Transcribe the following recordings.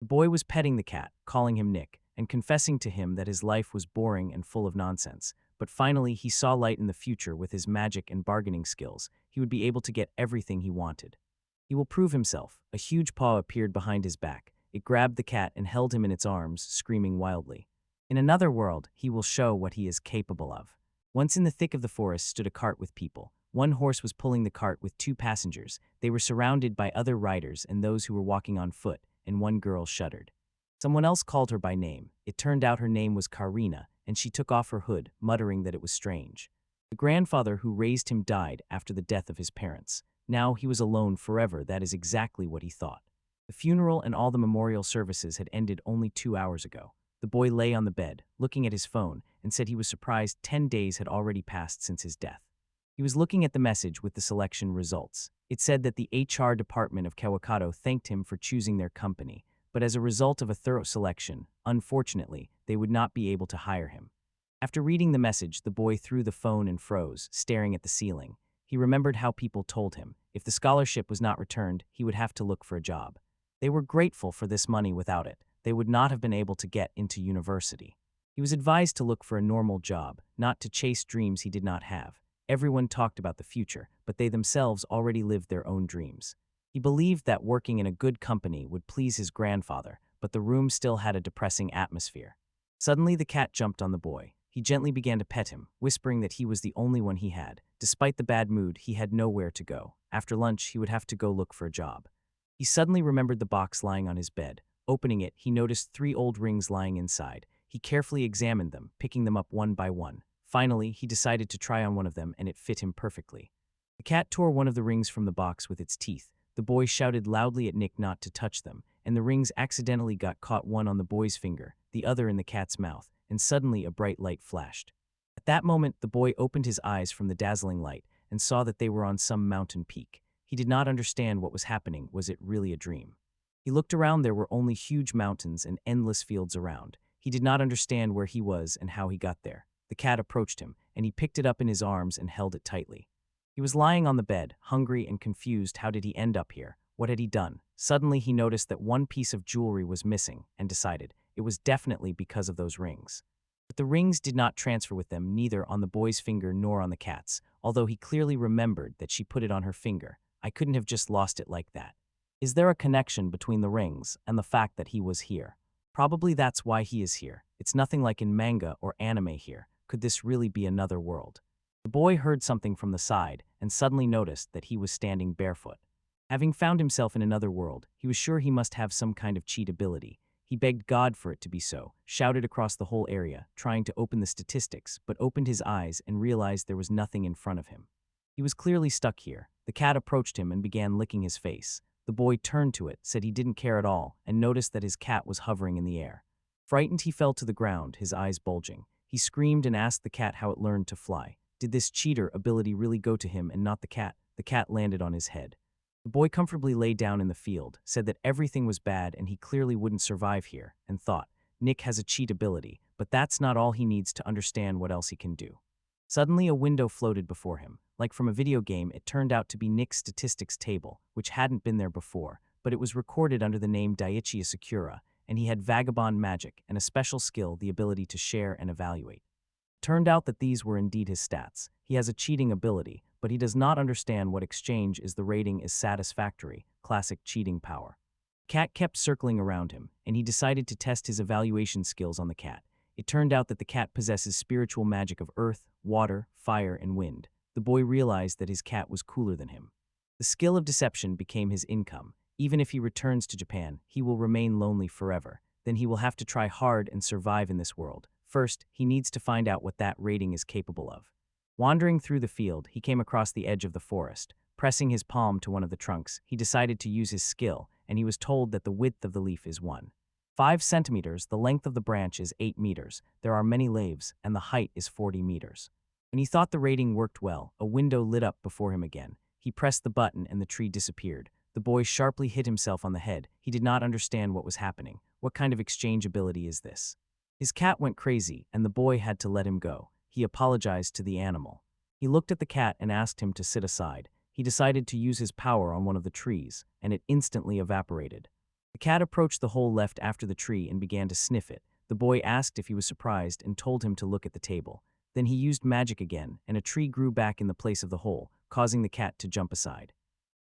The boy was petting the cat, calling him Nick, and confessing to him that his life was boring and full of nonsense. But finally, he saw light in the future with his magic and bargaining skills. He would be able to get everything he wanted. He will prove himself. A huge paw appeared behind his back. It grabbed the cat and held him in its arms, screaming wildly. In another world, he will show what he is capable of. Once in the thick of the forest stood a cart with people. One horse was pulling the cart with 2 passengers. They were surrounded by other riders and those who were walking on foot, and one girl shuddered. Someone else called her by name. It turned out her name was Karina, and she took off her hood, muttering that it was strange. The grandfather who raised him died after the death of his parents. Now he was alone forever. That is exactly what he thought. The funeral and all the memorial services had ended only 2 hours ago. The boy lay on the bed, looking at his phone, and said he was surprised 10 days had already passed since his death. He was looking at the message with the selection results. It said that the HR department of Kawakato thanked him for choosing their company, but as a result of a thorough selection, unfortunately, they would not be able to hire him. After reading the message, the boy threw the phone and froze, staring at the ceiling. He remembered how people told him, if the scholarship was not returned, he would have to look for a job. They were grateful for this money. Without it, they would not have been able to get into university. He was advised to look for a normal job, not to chase dreams he did not have. Everyone talked about the future, but they themselves already lived their own dreams. He believed that working in a good company would please his grandfather, but the room still had a depressing atmosphere. Suddenly, the cat jumped on the boy. He gently began to pet him, whispering that he was the only one he had. Despite the bad mood, he had nowhere to go. After lunch, he would have to go look for a job. He suddenly remembered the box lying on his bed. Opening it, he noticed 3 old rings lying inside. He carefully examined them, picking them up one by one. Finally, he decided to try on one of them, and it fit him perfectly. The cat tore one of the rings from the box with its teeth. The boy shouted loudly at Nick not to touch them, and the rings accidentally got caught, one on the boy's finger, the other in the cat's mouth, and suddenly a bright light flashed. At that moment, the boy opened his eyes from the dazzling light and saw that they were on some mountain peak. He did not understand what was happening. Was it really a dream? He looked around. There were only huge mountains and endless fields around. He did not understand where he was and how he got there. The cat approached him, and he picked it up in his arms and held it tightly. He was lying on the bed, hungry and confused. How did he end up here? What had he done? Suddenly, he noticed that one piece of jewelry was missing and decided it was definitely because of those rings. But the rings did not transfer with them, neither on the boy's finger nor on the cat's, although he clearly remembered that she put it on her finger. I couldn't have just lost it like that. Is there a connection between the rings and the fact that he was here? Probably that's why he is here. It's nothing like in manga or anime here. Could this really be another world? The boy heard something from the side and suddenly noticed that he was standing barefoot. Having found himself in another world, he was sure he must have some kind of cheat ability. He begged God for it to be so, shouted across the whole area, trying to open the statistics, but opened his eyes and realized there was nothing in front of him. He was clearly stuck here. The cat approached him and began licking his face. The boy turned to it, said he didn't care at all, and noticed that his cat was hovering in the air. Frightened, he fell to the ground, his eyes bulging. He screamed and asked the cat how it learned to fly. Did this cheater ability really go to him and not the cat? The cat landed on his head. The boy comfortably lay down in the field, said that everything was bad and he clearly wouldn't survive here, and thought, Nick has a cheat ability, but that's not all he needs to understand what else he can do. Suddenly a window floated before him. Like from a video game, it turned out to be Nick's statistics table, which hadn't been there before, but it was recorded under the name Daiichi Asakura, and he had vagabond magic and a special skill, the ability to share and evaluate. Turned out that these were indeed his stats. He has a cheating ability, but he does not understand what exchange is. The rating is satisfactory, classic cheating power. Cat kept circling around him, and he decided to test his evaluation skills on the cat. It turned out that the cat possesses spiritual magic of earth, water, fire, and wind. The boy realized that his cat was cooler than him. The skill of deception became his income. Even if he returns to Japan, he will remain lonely forever. Then he will have to try hard and survive in this world. First, he needs to find out what that rating is capable of. Wandering through the field, he came across the edge of the forest. Pressing his palm to one of the trunks, he decided to use his skill, and he was told that the width of the leaf is 1.5 centimeters, the length of the branch is 8 meters, there are many leaves, and the height is 40 meters. When he thought the rating worked well, a window lit up before him again. He pressed the button and the tree disappeared. The boy sharply hit himself on the head. He did not understand what was happening. What kind of exchange ability is this? His cat went crazy, and the boy had to let him go. He apologized to the animal. He looked at the cat and asked him to sit aside. He decided to use his power on one of the trees, and it instantly evaporated. The The cat approached the hole left after the tree and began to sniff it. The boy asked if he was surprised and told him to look at the table. Then he used magic again, and a tree grew back in the place of the hole, causing the cat to jump aside.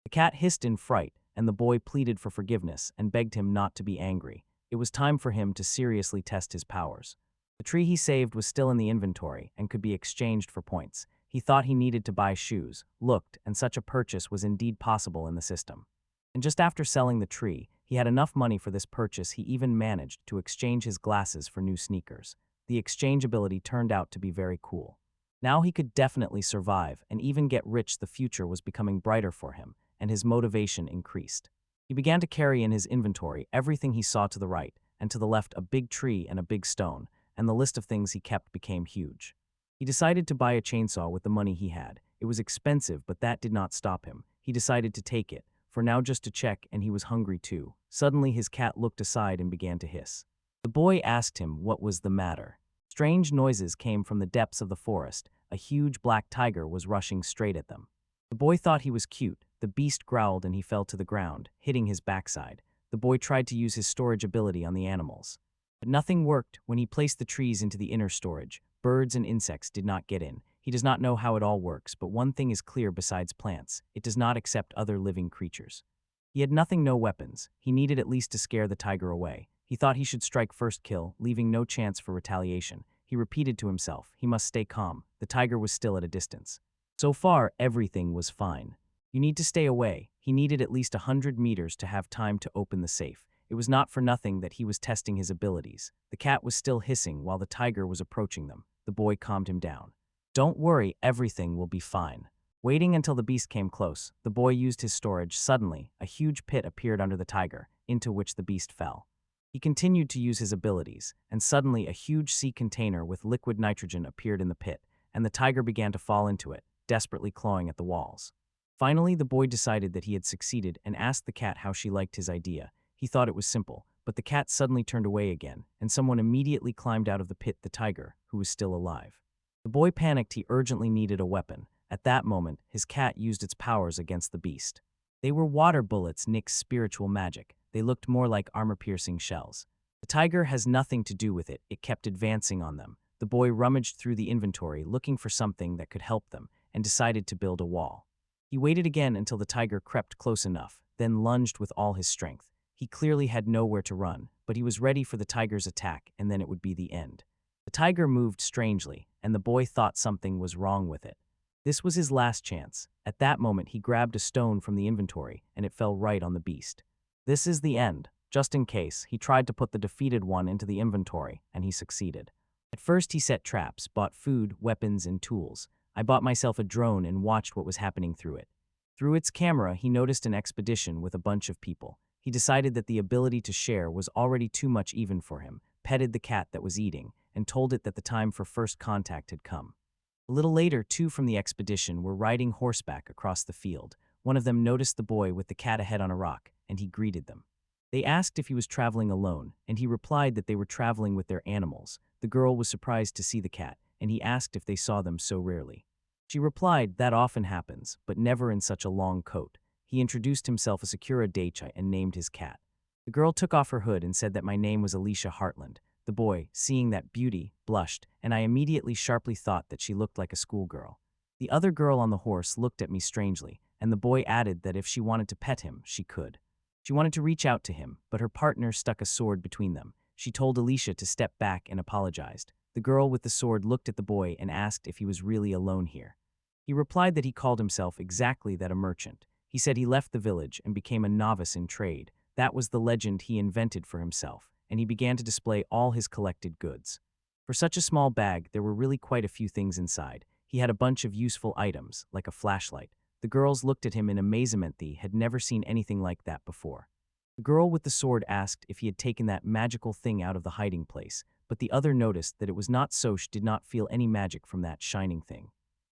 The cat hissed in fright, and the boy pleaded for forgiveness and begged him not to be angry. It was time for him to seriously test his powers. The tree he saved was still in the inventory and could be exchanged for points. He thought he needed to buy shoes, looked, and such a purchase was indeed possible in the system. And just after selling the tree, he had enough money for this purchase he even managed to exchange his glasses for new sneakers. The exchangeability turned out to be very cool. Now he could definitely survive and even get rich. The future was becoming brighter for him, and his motivation increased. He began to carry in his inventory everything he saw to the right, and to the left a big tree and a big stone, and the list of things he kept became huge. He decided to buy a chainsaw with the money he had. It was expensive, but that did not stop him. He decided to take it, for now just to check, and he was hungry too. Suddenly his cat looked aside and began to hiss. The boy asked him what was the matter. Strange noises came from the depths of the forest. A huge black tiger was rushing straight at them. The boy thought he was cute. The beast growled and he fell to the ground, hitting his backside. The boy tried to use his storage ability on the animals. But nothing worked. When he placed the trees into the inner storage, birds and insects did not get in. He does not know how it all works, but one thing is clear besides plants: it does not accept other living creatures. He had nothing, no weapons. He needed at least to scare the tiger away. He thought he should strike first kill, leaving no chance for retaliation. He repeated to himself, he must stay calm. The tiger was still at a distance. So far, everything was fine. You need to stay away. He needed at least 100 meters to have time to open the safe. It was not for nothing that he was testing his abilities. The cat was still hissing while the tiger was approaching them. The boy calmed him down. Don't worry, everything will be fine. Waiting until the beast came close, the boy used his storage. Suddenly, a huge pit appeared under the tiger, into which the beast fell. He continued to use his abilities, and suddenly a huge sea container with liquid nitrogen appeared in the pit, and the tiger began to fall into it, desperately clawing at the walls. Finally, the boy decided that he had succeeded and asked the cat how she liked his idea. He thought it was simple, but the cat suddenly turned away again, and someone immediately climbed out of the pit, the tiger, who was still alive. The boy panicked. He urgently needed a weapon. At that moment, his cat used its powers against the beast. They were water bullets, Nick's spiritual magic. They looked more like armor-piercing shells. The tiger has nothing to do with it. It kept advancing on them. The boy rummaged through the inventory, looking for something that could help them, and decided to build a wall. He waited again until the tiger crept close enough, then lunged with all his strength. He clearly had nowhere to run, but he was ready for the tiger's attack, and then it would be the end. The tiger moved strangely, and the boy thought something was wrong with it. This was his last chance. At that moment, he grabbed a stone from the inventory, and it fell right on the beast. This is the end. Just in case, he tried to put the defeated one into the inventory, and he succeeded. At first, he set traps, bought food, weapons, and tools. I bought myself a drone and watched what was happening through it. Through its camera, he noticed an expedition with a bunch of people. He decided that the ability to share was already too much even for him, petted the cat that was eating, and told it that the time for first contact had come. A little later, two from the expedition were riding horseback across the field. One of them noticed the boy with the cat ahead on a rock, and he greeted them. They asked if he was traveling alone, and he replied that they were traveling with their animals. The girl was surprised to see the cat, and he asked if they saw them so rarely. She replied, that often happens, but never in such a long coat. He introduced himself as Sakura Daichi and named his cat. The girl took off her hood and said that my name was Alicia Hartland. The boy, seeing that beauty, blushed, and I immediately sharply thought that she looked like a schoolgirl. The other girl on the horse looked at me strangely, and the boy added that if she wanted to pet him, she could. She wanted to reach out to him, but her partner stuck a sword between them. She told Alicia to step back and apologized. The girl with the sword looked at the boy and asked if he was really alone here. He replied that he called himself exactly that, a merchant. He said he left the village and became a novice in trade. That was the legend he invented for himself, and he began to display all his collected goods. For such a small bag, there were really quite a few things inside. He had a bunch of useful items, like a flashlight. The girls looked at him in amazement. They had never seen anything like that before. The girl with the sword asked if he had taken that magical thing out of the hiding place, but the other noticed that it was not so. She did not feel any magic from that shining thing.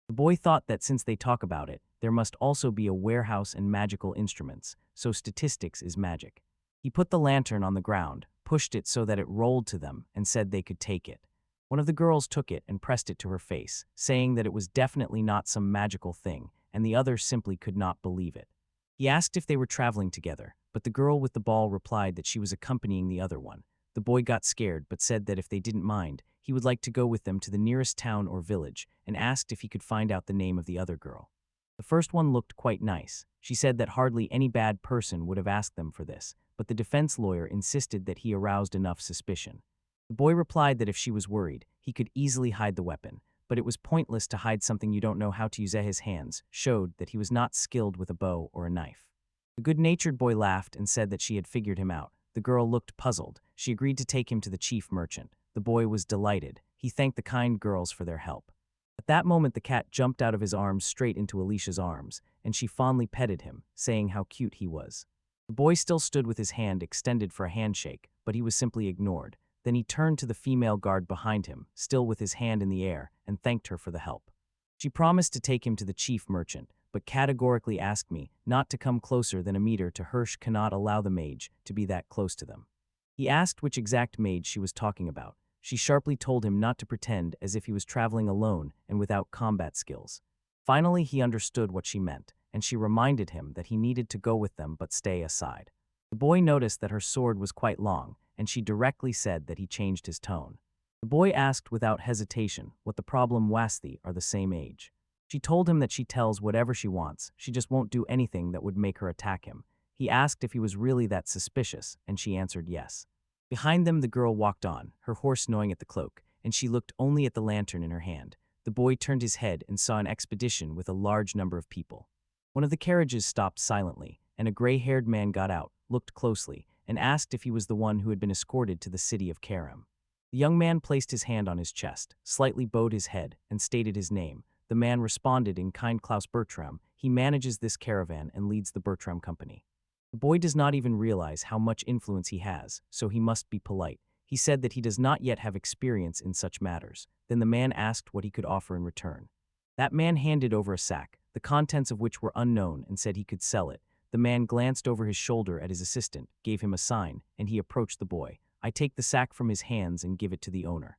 The boy thought that since they talk about it, there must also be a warehouse and magical instruments, so statistics is magic. He put the lantern on the ground, pushed it so that it rolled to them, and said they could take it. One of the girls took it and pressed it to her face, saying that it was definitely not some magical thing, and the other simply could not believe it. He asked if they were traveling together, but the girl with the ball replied that she was accompanying the other one. The boy got scared but said that if they didn't mind, he would like to go with them to the nearest town or village and asked if he could find out the name of the other girl. The first one looked quite nice. She said that hardly any bad person would have asked them for this, but the defense lawyer insisted that he aroused enough suspicion. The boy replied that if she was worried, he could easily hide the weapon, but it was pointless to hide something you don't know how to use. His hands showed that he was not skilled with a bow or a knife. The good-natured boy laughed and said that she had figured him out. The girl looked puzzled. She agreed to take him to the chief merchant. The boy was delighted. He thanked the kind girls for their help. At that moment, the cat jumped out of his arms straight into Alicia's arms, and she fondly petted him, saying how cute he was. The boy still stood with his hand extended for a handshake, but he was simply ignored. Then he turned to the female guard behind him, still with his hand in the air, and thanked her for the help. She promised to take him to the chief merchant, but categorically asked me not to come closer than a meter to Hirsch cannot allow the mage to be that close to them. He asked which exact mage she was talking about. She sharply told him not to pretend as if he was traveling alone and without combat skills. Finally, he understood what she meant, and she reminded him that he needed to go with them but stay aside. The boy noticed that her sword was quite long, and she directly said that he changed his tone. The boy asked without hesitation what the problem was. They are the same age. She told him that she tells whatever she wants, she just won't do anything that would make her attack him. He asked if he was really that suspicious, and she answered yes. Behind them, the girl walked on, her horse gnawing at the cloak, and she looked only at the lantern in her hand. The boy turned his head and saw an expedition with a large number of people. One of the carriages stopped silently, and a gray-haired man got out, looked closely, and asked if he was the one who had been escorted to the city of Karam. The young man placed his hand on his chest, slightly bowed his head, and stated his name. The man responded in kind, Klaus Bertram. He manages this caravan and leads the Bertram company. The boy does not even realize how much influence he has, so he must be polite. He said that he does not yet have experience in such matters. Then the man asked what he could offer in return. That man handed over a sack, the contents of which were unknown, and said he could sell it. The man glanced over his shoulder at his assistant, gave him a sign, and he approached the boy. I take the sack from his hands and give it to the owner.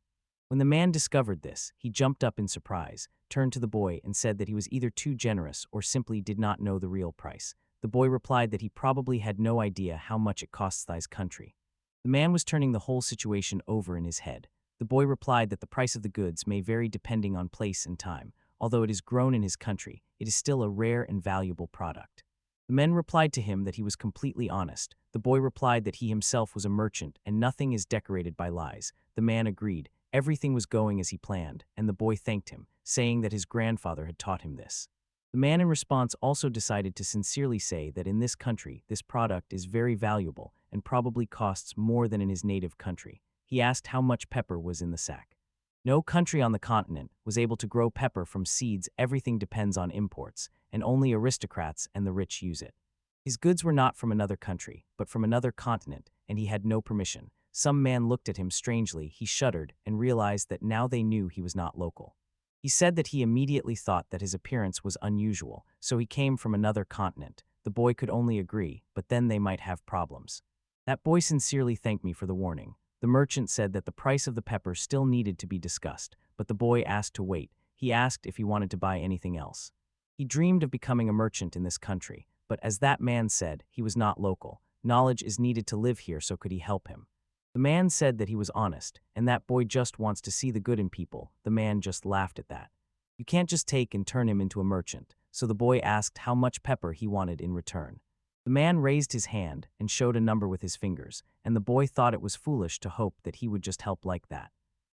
When the man discovered this, he jumped up in surprise, turned to the boy and said that he was either too generous or simply did not know the real price. The boy replied that he probably had no idea how much it costs thy's country. The man was turning the whole situation over in his head. The boy replied that the price of the goods may vary depending on place and time. Although it is grown in his country, it is still a rare and valuable product. The men replied to him that he was completely honest. The boy replied that he himself was a merchant and nothing is decorated by lies. The man agreed. Everything was going as he planned, and the boy thanked him, saying that his grandfather had taught him this. The man in response also decided to sincerely say that in this country, this product is very valuable and probably costs more than in his native country. He asked how much pepper was in the sack. No country on the continent was able to grow pepper from seeds. Everything depends on imports, and only aristocrats and the rich use it. His goods were not from another country, but from another continent, and he had no permission. Some man looked at him strangely. He shuddered and realized that now they knew he was not local. He said that he immediately thought that his appearance was unusual, so he came from another continent. The boy could only agree, but then they might have problems. That boy sincerely thanked me for the warning. The merchant said that the price of the pepper still needed to be discussed, but the boy asked to wait. He asked if he wanted to buy anything else. He dreamed of becoming a merchant in this country, but as that man said, he was not local. Knowledge is needed to live here, so could he help him? The man said that he was honest, and that boy just wants to see the good in people. The man just laughed at that. You can't just take and turn him into a merchant, so the boy asked how much pepper he wanted in return. The man raised his hand and showed a number with his fingers, and the boy thought it was foolish to hope that he would just help like that.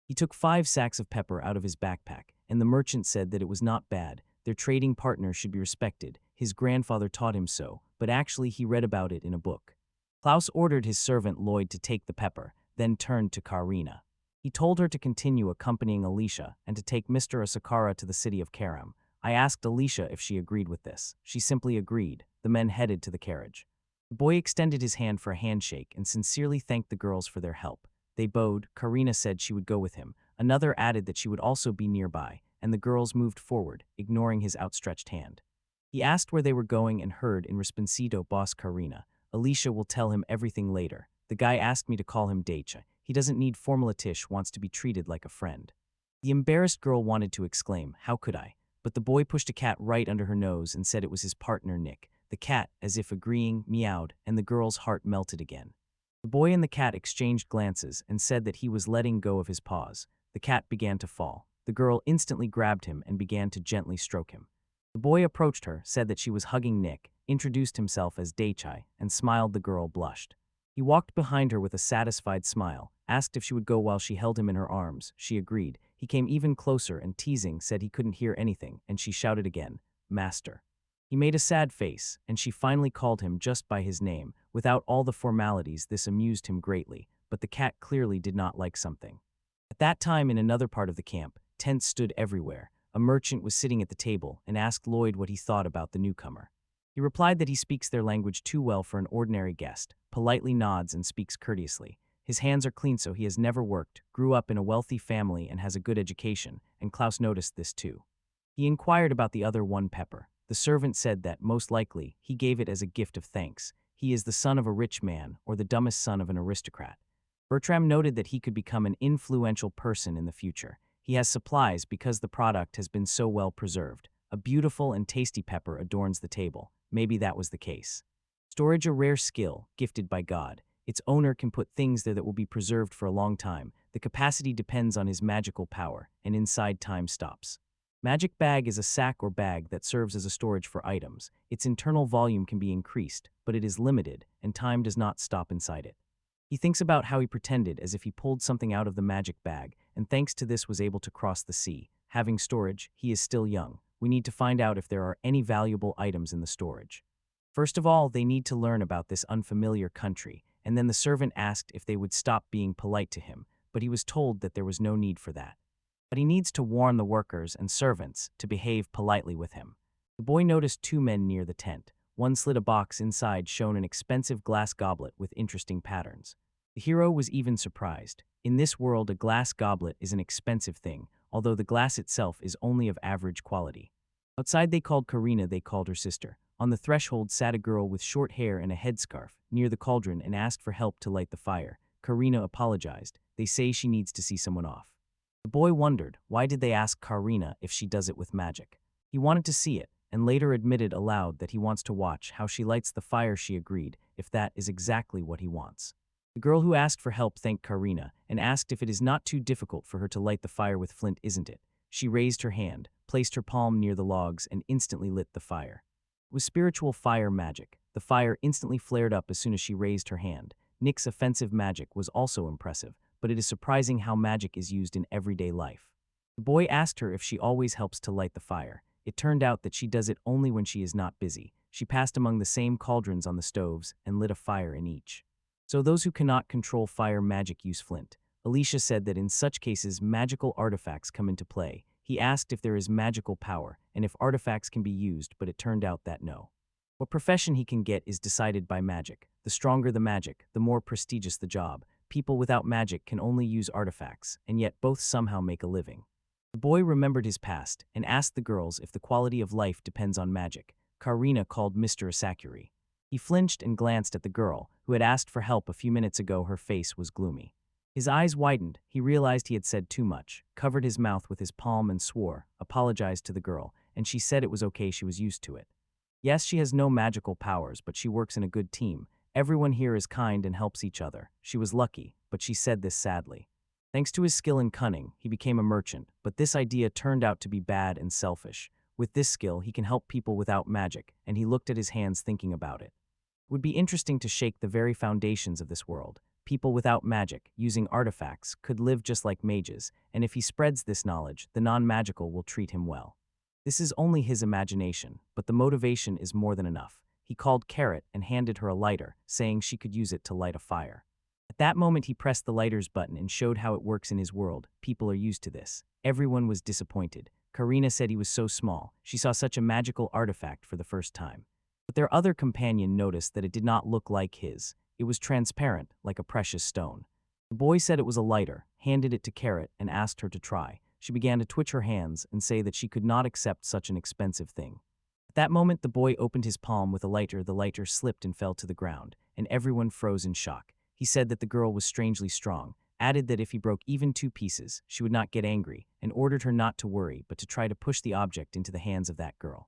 He took 5 sacks of pepper out of his backpack, and the merchant said that it was not bad. Their trading partner should be respected. His grandfather taught him so, but actually he read about it in a book. Klaus ordered his servant Lloyd to take the pepper, then turned to Karina. He told her to continue accompanying Alicia and to take Mr. Asakara to the city of Karam. I asked Alicia if she agreed with this. She simply agreed. The men headed to the carriage. The boy extended his hand for a handshake and sincerely thanked the girls for their help. They bowed. Karina said she would go with him. Another added that she would also be nearby, and the girls moved forward, ignoring his outstretched hand. He asked where they were going and heard in Responsito boss Karina. Alicia will tell him everything later. The guy asked me to call him Daicha. He doesn't need formalitish, wants to be treated like a friend. The embarrassed girl wanted to exclaim, how could I? But the boy pushed a cat right under her nose and said it was his partner Nick. The cat, as if agreeing, meowed, and the girl's heart melted again. The boy and the cat exchanged glances and said that he was letting go of his paws. The cat began to fall. The girl instantly grabbed him and began to gently stroke him. The boy approached her, said that she was hugging Nick, introduced himself as Daichai, and smiled. The girl blushed. He walked behind her with a satisfied smile, asked if she would go while she held him in her arms. She agreed. He came even closer and, teasing, said he couldn't hear anything, and she shouted again, "Master." He made a sad face, and she finally called him just by his name, without all the formalities. This amused him greatly, but the cat clearly did not like something. At that time, in another part of the camp, tents stood everywhere. A merchant was sitting at the table and asked Lloyd what he thought about the newcomer. He replied that he speaks their language too well for an ordinary guest, politely nods and speaks courteously. His hands are clean, so he has never worked, grew up in a wealthy family and has a good education, and Klaus noticed this too. He inquired about the other one, Pepper. The servant said that, most likely, he gave it as a gift of thanks. He is the son of a rich man, or the dumbest son of an aristocrat. Bertram noted that he could become an influential person in the future. He has supplies because the product has been so well preserved. A beautiful and tasty pepper adorns the table. Maybe that was the case. Storage, a rare skill, gifted by God. Its owner can put things there that will be preserved for a long time. The capacity depends on his magical power, and inside time stops. Magic bag is a sack or bag that serves as a storage for items. Its internal volume can be increased, but it is limited, and time does not stop inside it. He thinks about how he pretended as if he pulled something out of the magic bag, and thanks to this was able to cross the sea. Having storage, he is still young. We need to find out if there are any valuable items in the storage. First of all, they need to learn about this unfamiliar country, and then the servant asked if they would stop being polite to him, but he was told that there was no need for that. But he needs to warn the workers and servants to behave politely with him. The boy noticed two men near the tent. One slid a box inside, shown an expensive glass goblet with interesting patterns. The hero was even surprised. In this world, a glass goblet is an expensive thing, although the glass itself is only of average quality. Outside they called Karina, they called her sister. On the threshold sat a girl with short hair and a headscarf, near the cauldron, and asked for help to light the fire. Karina apologized. They say she needs to see someone off. The boy wondered, why did they ask Karina if she does it with magic? He wanted to see it, and later admitted aloud that he wants to watch how she lights the fire. She agreed, if that is exactly what he wants. The girl who asked for help thanked Karina, and asked if it is not too difficult for her to light the fire with flint, isn't it? She raised her hand, placed her palm near the logs, and instantly lit the fire. It was spiritual fire magic. The fire instantly flared up as soon as she raised her hand. Nick's offensive magic was also impressive, but it is surprising how magic is used in everyday life. The boy asked her if she always helps to light the fire. It turned out that she does it only when she is not busy. She passed among the same cauldrons on the stoves and lit a fire in each. So those who cannot control fire magic use flint. Alicia said that in such cases magical artifacts come into play. He asked if there is magical power and if artifacts can be used, but it turned out that no. What profession he can get is decided by magic. The stronger the magic, the more prestigious the job. People without magic can only use artifacts, and yet both somehow make a living. The boy remembered his past and asked the girls if the quality of life depends on magic. Karina called Mr. Asakuri. He flinched and glanced at the girl, who had asked for help a few minutes ago. Her face was gloomy. His eyes widened. He realized he had said too much, covered his mouth with his palm and swore, apologized to the girl, and she said it was okay, she was used to it. Yes, she has no magical powers, but she works in a good team. Everyone here is kind and helps each other. She was lucky, but she said this sadly. Thanks to his skill and cunning, he became a merchant, but this idea turned out to be bad and selfish. With this skill, he can help people without magic, and he looked at his hands thinking about it. It would be interesting to shake the very foundations of this world. People without magic, using artifacts, could live just like mages, and if he spreads this knowledge, the non-magical will treat him well. This is only his imagination, but the motivation is more than enough. He called Carrot and handed her a lighter, saying she could use it to light a fire. At that moment he pressed the lighter's button and showed how it works in his world. People are used to this. Everyone was disappointed. Karina said he was so small. She saw such a magical artifact for the first time. But their other companion noticed that it did not look like his. It was transparent, like a precious stone. The boy said it was a lighter, handed it to Carrot, and asked her to try. She began to twitch her hands and say that she could not accept such an expensive thing. At that moment, the boy opened his palm with a lighter. The lighter slipped and fell to the ground, and everyone froze in shock. He said that the girl was strangely strong, added that if he broke even 2 pieces, she would not get angry, and ordered her not to worry but to try to push the object into the hands of that girl.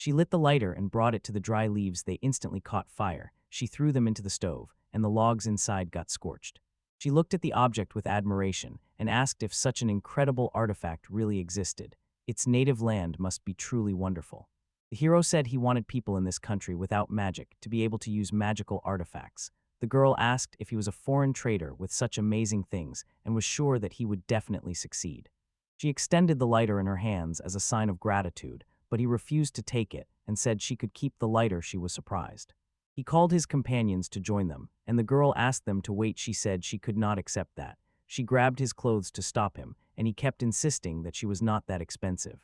She lit the lighter and brought it to the dry leaves. They instantly caught fire. She threw them into the stove, and the logs inside got scorched. She looked at the object with admiration and asked if such an incredible artifact really existed. Its native land must be truly wonderful. The hero said he wanted people in this country without magic to be able to use magical artifacts. The girl asked if he was a foreign trader with such amazing things and was sure that he would definitely succeed. She extended the lighter in her hands as a sign of gratitude, but he refused to take it and said she could keep the lighter. She was surprised. He called his companions to join them, and the girl asked them to wait. She said she could not accept that. She grabbed his clothes to stop him, and he kept insisting that she was not that expensive.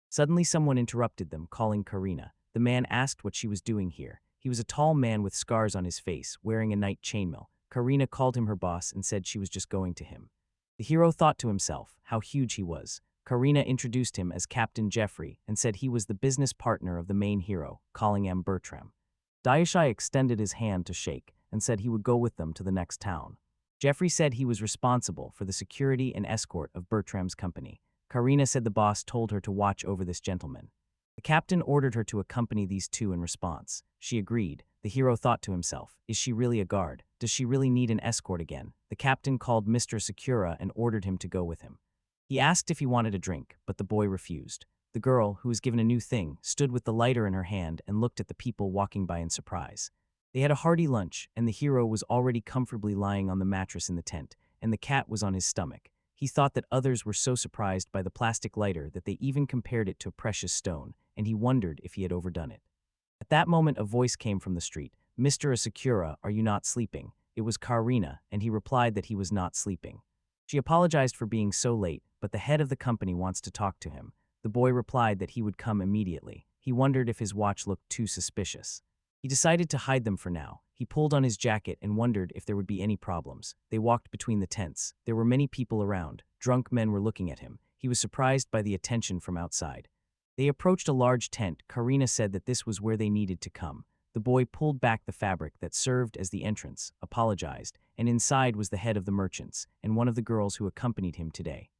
Suddenly someone interrupted them, calling Karina. The man asked what she was doing here. He was a tall man with scars on his face, wearing a knight chainmail. Karina called him her boss and said she was just going to him. The hero thought to himself how huge he was. Karina introduced him as Captain Jeffrey and said he was the business partner of the main hero, calling him Bertram. Daishai extended his hand to shake and said he would go with them to the next town. Jeffrey said he was responsible for the security and escort of Bertram's company. Karina said the boss told her to watch over this gentleman. The captain ordered her to accompany these two in response. She agreed. The hero thought to himself, is she really a guard? Does she really need an escort again? The captain called Mr. Sakura and ordered him to go with him. He asked if he wanted a drink, but the boy refused. The girl, who was given a new thing, stood with the lighter in her hand and looked at the people walking by in surprise. They had a hearty lunch, and the hero was already comfortably lying on the mattress in the tent, and the cat was on his stomach. He thought that others were so surprised by the plastic lighter that they even compared it to a precious stone, and he wondered if he had overdone it. At that moment, a voice came from the street. Mr. Asakura, are you not sleeping? It was Karina, and he replied that he was not sleeping. She apologized for being so late, but the head of the company wants to talk to him. The boy replied that he would come immediately. He wondered if his watch looked too suspicious. He decided to hide them for now. He pulled on his jacket and wondered if there would be any problems. They walked between the tents. There were many people around. Drunk men were looking at him. He was surprised by the attention from outside. They approached a large tent. Karina said that this was where they needed to come. The boy pulled back the fabric that served as the entrance, apologized, and inside was the head of the merchants and one of the girls who accompanied him today.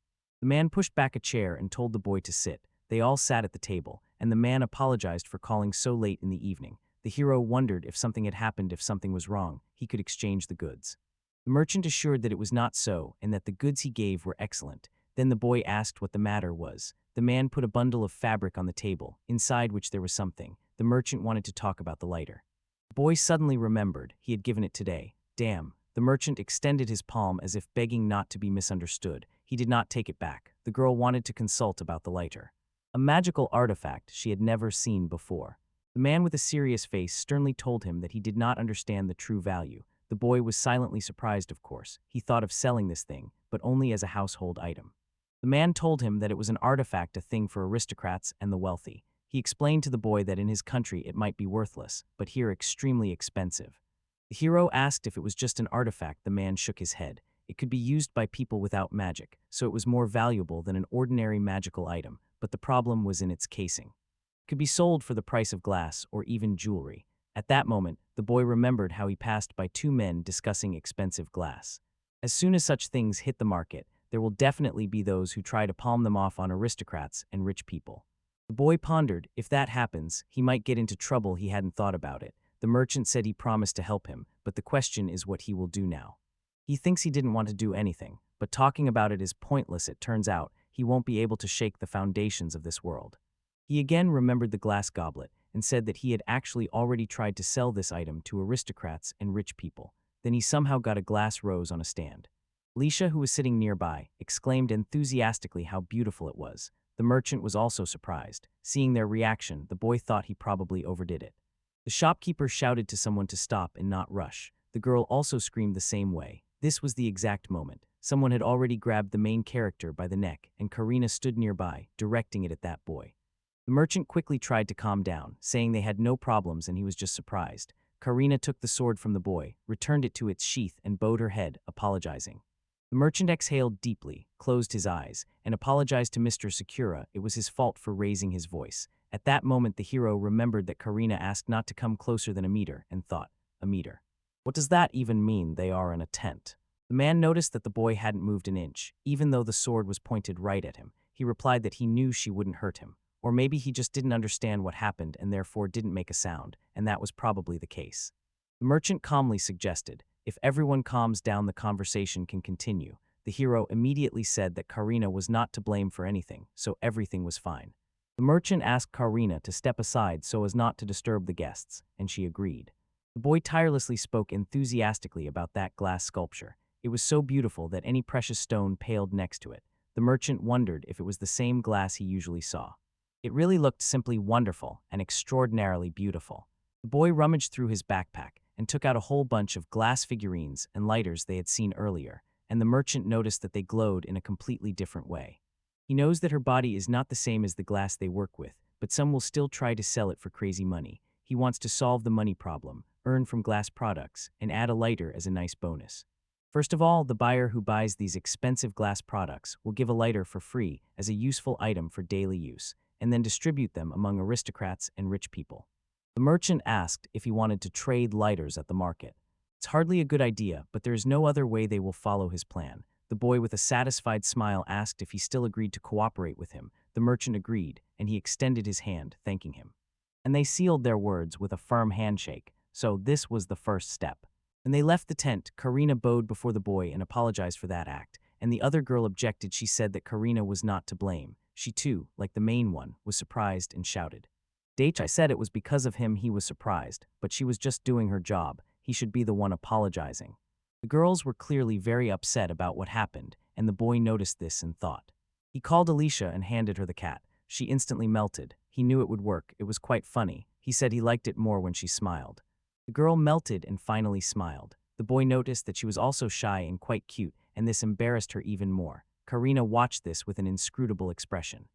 The man pushed back a chair and told the boy to sit. They all sat at the table, and the man apologized for calling so late in the evening. The hero wondered if something had happened. If something was wrong, he could exchange the goods. The merchant assured that it was not so and that the goods he gave were excellent. Then the boy asked what the matter was. The man put a bundle of fabric on the table, inside which there was something. The merchant wanted to talk about the lighter. The boy suddenly remembered he had given it today. Damn. The merchant extended his palm as if begging not to be misunderstood. He did not take it back. The girl wanted to consult about the lighter. A magical artifact she had never seen before. The man with a serious face sternly told him that he did not understand the true value. The boy was silently surprised, of course. He thought of selling this thing, but only as a household item. The man told him that it was an artifact, a thing for aristocrats and the wealthy. He explained to the boy that in his country it might be worthless, but here extremely expensive. The hero asked if it was just an artifact. The man shook his head. It could be used by people without magic, so it was more valuable than an ordinary magical item, but the problem was in its casing. It could be sold for the price of glass or even jewelry. At that moment, the boy remembered how he passed by two men discussing expensive glass. As soon as such things hit the market, there will definitely be those who try to palm them off on aristocrats and rich people. The boy pondered, if that happens, he might get into trouble. He hadn't thought about it. The merchant said he promised to help him, but the question is what he will do now. He thinks he didn't want to do anything, but talking about it is pointless. It turns out he won't be able to shake the foundations of this world. He again remembered the glass goblet and said that he had actually already tried to sell this item to aristocrats and rich people. Then he somehow got a glass rose on a stand. Alicia, who was sitting nearby, exclaimed enthusiastically how beautiful it was. The merchant was also surprised. Seeing their reaction, the boy thought he probably overdid it. The shopkeeper shouted to someone to stop and not rush. The girl also screamed the same way. This was the exact moment. Someone had already grabbed the main character by the neck, and Karina stood nearby, directing it at that boy. The merchant quickly tried to calm down, saying they had no problems and he was just surprised. Karina took the sword from the boy, returned it to its sheath, and bowed her head, apologizing. The merchant exhaled deeply, closed his eyes, and apologized to Mr. Sakura. It was his fault for raising his voice. At that moment, the hero remembered that Karina asked not to come closer than a meter and thought, a meter. What does that even mean? They are in a tent. The man noticed that the boy hadn't moved an inch, even though the sword was pointed right at him. He replied that he knew she wouldn't hurt him. Or maybe he just didn't understand what happened and therefore didn't make a sound, and that was probably the case. The merchant calmly suggested, if everyone calms down the conversation can continue. The hero immediately said that Karina was not to blame for anything, so everything was fine. The merchant asked Karina to step aside so as not to disturb the guests, and she agreed. The boy tirelessly spoke enthusiastically about that glass sculpture. It was so beautiful that any precious stone paled next to it. The merchant wondered if it was the same glass he usually saw. It really looked simply wonderful and extraordinarily beautiful. The boy rummaged through his backpack and took out a whole bunch of glass figurines and lighters they had seen earlier, and the merchant noticed that they glowed in a completely different way. He knows that her body is not the same as the glass they work with, but some will still try to sell it for crazy money. He wants to solve the money problem, earn from glass products, and add a lighter as a nice bonus. First of all, the buyer who buys these expensive glass products will give a lighter for free as a useful item for daily use, and then distribute them among aristocrats and rich people. The merchant asked if he wanted to trade lighters at the market. It's hardly a good idea, but there is no other way they will follow his plan. The boy with a satisfied smile asked if he still agreed to cooperate with him. The merchant agreed, and he extended his hand, thanking him. And they sealed their words with a firm handshake, so this was the first step. When they left the tent, Karina bowed before the boy and apologized for that act, and the other girl objected. She said that Karina was not to blame. She too, like the main one, was surprised and shouted. Daichi said it was because of him he was surprised, but she was just doing her job. He should be the one apologizing. The girls were clearly very upset about what happened, and the boy noticed this and thought. He called Alicia and handed her the cat. She instantly melted. He knew it would work. It was quite funny. He said he liked it more when she smiled. The girl melted and finally smiled. The boy noticed that she was also shy and quite cute, and this embarrassed her even more. Karina watched this with an inscrutable expression.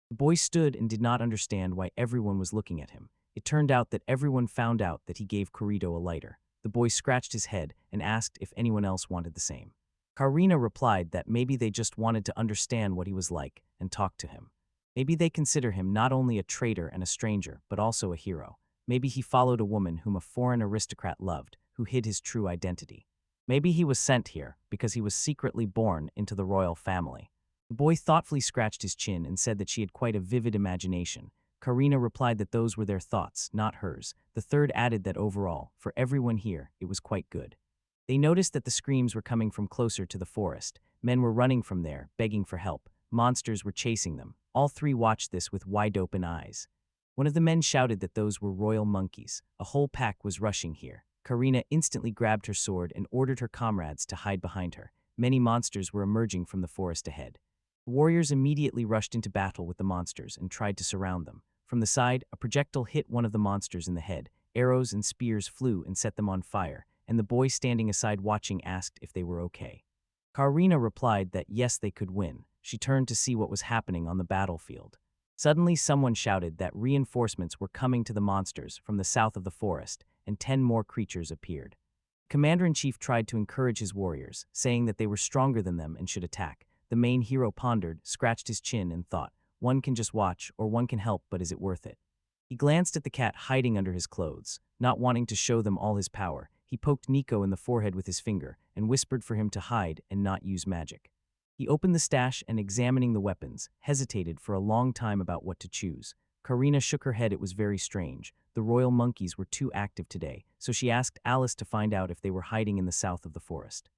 The boy stood and did not understand why everyone was looking at him. It turned out that everyone found out that he gave Kurito a lighter. The boy scratched his head and asked if anyone else wanted the same. Karina replied that maybe they just wanted to understand what he was like and talk to him. Maybe they consider him not only a traitor and a stranger, but also a hero. Maybe he followed a woman whom a foreign aristocrat loved, who hid his true identity. Maybe he was sent here because he was secretly born into the royal family. The boy thoughtfully scratched his chin and said that she had quite a vivid imagination. Karina replied that those were their thoughts, not hers. The third added that overall, for everyone here, it was quite good. They noticed that the screams were coming from closer to the forest. Men were running from there, begging for help. Monsters were chasing them. All three watched this with wide-open eyes. One of the men shouted that those were royal monkeys. A whole pack was rushing here. Karina instantly grabbed her sword and ordered her comrades to hide behind her. Many monsters were emerging from the forest ahead. The warriors immediately rushed into battle with the monsters and tried to surround them. From the side, a projectile hit one of the monsters in the head. Arrows and spears flew and set them on fire, and the boy standing aside watching asked if they were okay. Karina replied that yes, they could win. She turned to see what was happening on the battlefield. Suddenly, someone shouted that reinforcements were coming to the monsters from the south of the forest, and 10 more creatures appeared. Commander-in-Chief tried to encourage his warriors, saying that they were stronger than them and should attack. The main hero pondered, scratched his chin, and thought, one can just watch, or one can help, but is it worth it? He glanced at the cat hiding under his clothes. Not wanting to show them all his power, he poked Nico in the forehead with his finger and whispered for him to hide and not use magic. He opened the stash and, examining the weapons, hesitated for a long time about what to choose. Karina shook her head. It was very strange. The royal monkeys were too active today, so she asked Alice to find out if they were hiding in the south of the forest.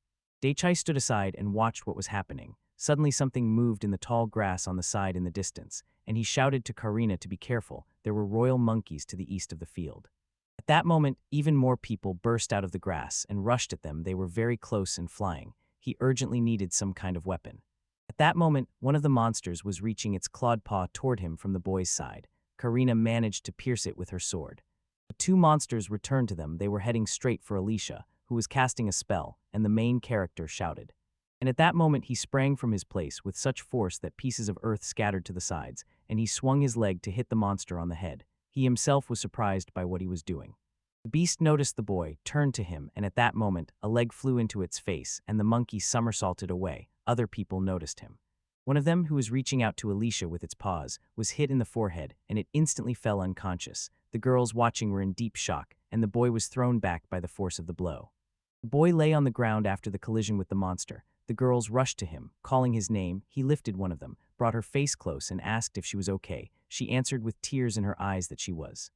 Daichi stood aside and watched what was happening. Suddenly something moved in the tall grass on the side in the distance, and he shouted to Karina to be careful. There were royal monkeys to the east of the field. At that moment, even more people burst out of the grass and rushed at them. They were very close and flying. He urgently needed some kind of weapon. At that moment, one of the monsters was reaching its clawed paw toward him from the boy's side. Karina managed to pierce it with her sword. The two monsters returned to them. They were heading straight for Alicia, who was casting a spell, and the main character shouted. And at that moment he sprang from his place with such force that pieces of earth scattered to the sides, and he swung his leg to hit the monster on the head. He himself was surprised by what he was doing. The beast noticed the boy, turned to him, and at that moment, a leg flew into its face, and the monkey somersaulted away. Other people noticed him. One of them, who was reaching out to Alicia with its paws, was hit in the forehead, and it instantly fell unconscious. The girls watching were in deep shock, and the boy was thrown back by the force of the blow. The boy lay on the ground after the collision with the monster. The girls rushed to him, calling his name. He lifted one of them, brought her face close, and asked if she was okay. she answered with tears in her eyes that she was.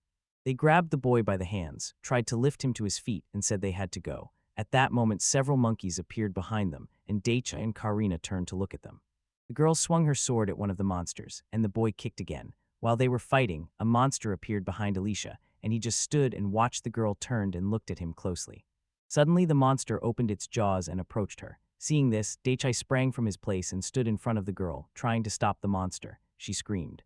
They grabbed the boy by the hands, tried to lift him to his feet, and said they had to go. At that moment, several monkeys appeared behind them, and Daicha and Karina turned to look at them. The girl swung her sword at one of the monsters, and the boy kicked again. While they were fighting, a monster appeared behind Alicia, and he just stood and watched the girl turned and looked at him closely. Suddenly, the monster opened its jaws and approached her. Seeing this, Daichai sprang from his place and stood in front of the girl, trying to stop the monster. She screamed.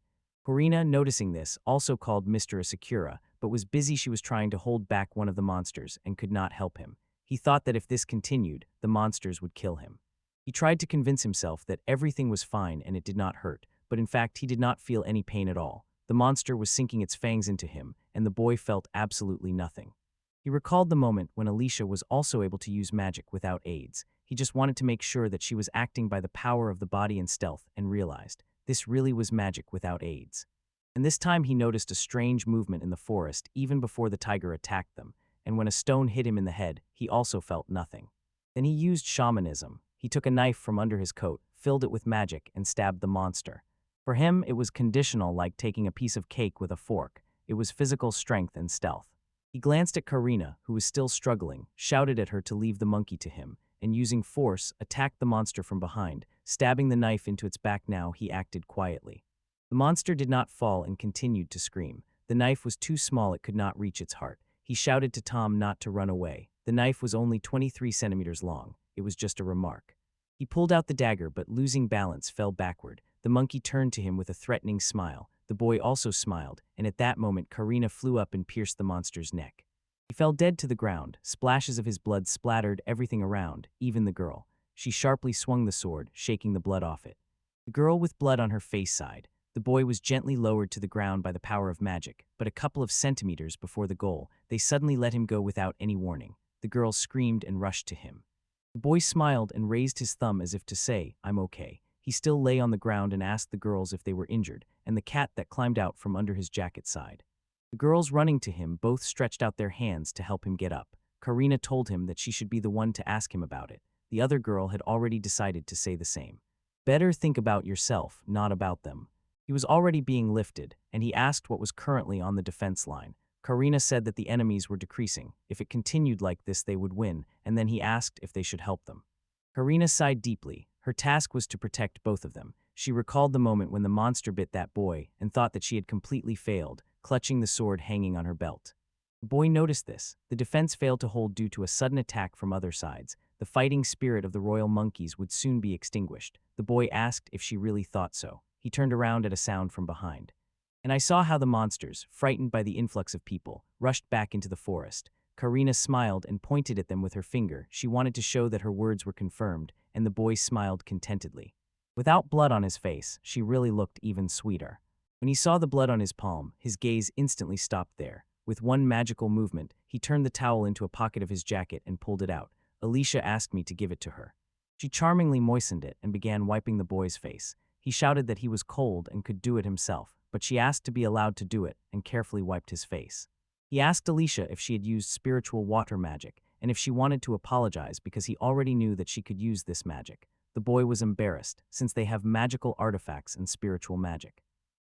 Korina, noticing this, also called Mr. Asakura, but was busy. She was trying to hold back one of the monsters and could not help him. He thought that if this continued, the monsters would kill him. He tried to convince himself that everything was fine and it did not hurt, but in fact he did not feel any pain at all. The monster was sinking its fangs into him, and the boy felt absolutely nothing. He recalled the moment when Alicia was also able to use magic without aids. He just wanted to make sure that she was acting by the power of the body and stealth, and realized this really was magic without aids. And this time he noticed a strange movement in the forest even before the tiger attacked them, and when a stone hit him in the head, he also felt nothing. Then he used shamanism. He took a knife from under his coat, filled it with magic, and stabbed the monster. For him, it was conditional, like taking a piece of cake with a fork. It was physical strength and stealth. He glanced at Karina, who was still struggling, shouted at her to leave the monkey to him, and using force, attacked the monster from behind, stabbing the knife into its back. Now he acted quietly. The monster did not fall and continued to scream. The knife was too small, it could not reach its heart. He shouted to Tom not to run away. The knife was only 23 centimeters long. It was just a remark. He pulled out the dagger, but losing balance, fell backward. The monkey turned to him with a threatening smile. The boy also smiled, and at that moment Karina flew up and pierced the monster's neck. He fell dead to the ground. Splashes of his blood splattered everything around, even the girl. She sharply swung the sword, shaking the blood off it. The girl with blood on her face sighed. The boy was gently lowered to the ground by the power of magic, but a couple of centimeters before the goal, they suddenly let him go without any warning. The girl screamed and rushed to him. The boy smiled and raised his thumb as if to say, "I'm okay." He still lay on the ground and asked the girls if they were injured, and the cat that climbed out from under his jacket sighed. The girls running to him both stretched out their hands to help him get up. Karina told him that she should be the one to ask him about it. The other girl had already decided to say the same. Better think about yourself, not about them. He was already being lifted, and he asked what was currently on the defense line. Karina said that the enemies were decreasing. If it continued like this, they would win, and then he asked if they should help them. Karina sighed deeply. Her task was to protect both of them. She recalled the moment when the monster bit that boy and thought that she had completely failed, clutching the sword hanging on her belt. The boy noticed this. The defense failed to hold due to a sudden attack from other sides. The fighting spirit of the royal monkeys would soon be extinguished. The boy asked if she really thought so. He turned around at a sound from behind. And I saw how the monsters, frightened by the influx of people, rushed back into the forest. Karina smiled and pointed at them with her finger. She wanted to show that her words were confirmed, and the boy smiled contentedly. Without blood on his face, she really looked even sweeter. When he saw the blood on his palm, his gaze instantly stopped there. With one magical movement, he turned the towel into a pocket of his jacket and pulled it out. Alicia asked me to give it to her. She charmingly moistened it and began wiping the boy's face. He shouted that he was cold and could do it himself, but she asked to be allowed to do it and carefully wiped his face. He asked Alicia if she had used spiritual water magic and if she wanted to apologize because he already knew that she could use this magic. The boy was embarrassed, since they have magical artifacts and spiritual magic.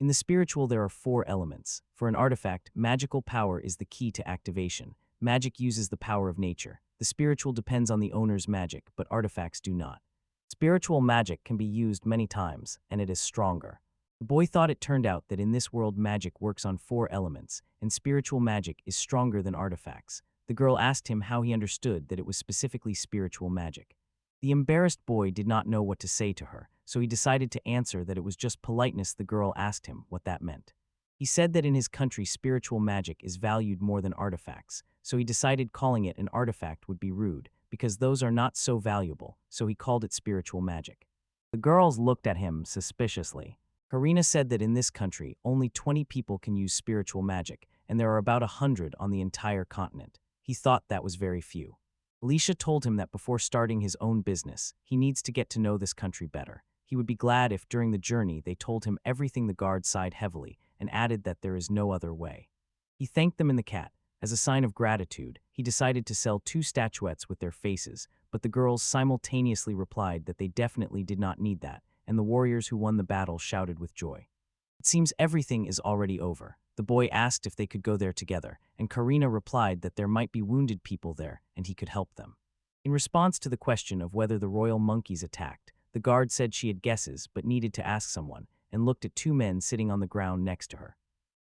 In the spiritual, there are 4 elements. For an artifact, magical power is the key to activation. Magic uses the power of nature. The spiritual depends on the owner's magic, but artifacts do not. Spiritual magic can be used many times, and it is stronger. The boy thought it turned out that in this world magic works on 4 elements, and spiritual magic is stronger than artifacts. The girl asked him how he understood that it was specifically spiritual magic. The embarrassed boy did not know what to say to her, so he decided to answer that it was just politeness. The girl asked him what that meant. He said that in his country spiritual magic is valued more than artifacts, so he decided calling it an artifact would be rude, because those are not so valuable, so he called it spiritual magic. The girls looked at him suspiciously. Karina said that in this country, only 20 people can use spiritual magic, and there are about 100 on the entire continent. He thought that was very few. Alicia told him that before starting his own business, he needs to get to know this country better. He would be glad if during the journey they told him everything. The guard sighed heavily and added that there is no other way. He thanked them and the cat. As a sign of gratitude, he decided to sell 2 statuettes with their faces, but the girls simultaneously replied that they definitely did not need that, and the warriors who won the battle shouted with joy. It seems everything is already over. The boy asked if they could go there together, and Karina replied that there might be wounded people there and he could help them. In response to the question of whether the royal monkeys attacked, the guard said she had guesses but needed to ask someone, and looked at two men sitting on the ground next to her.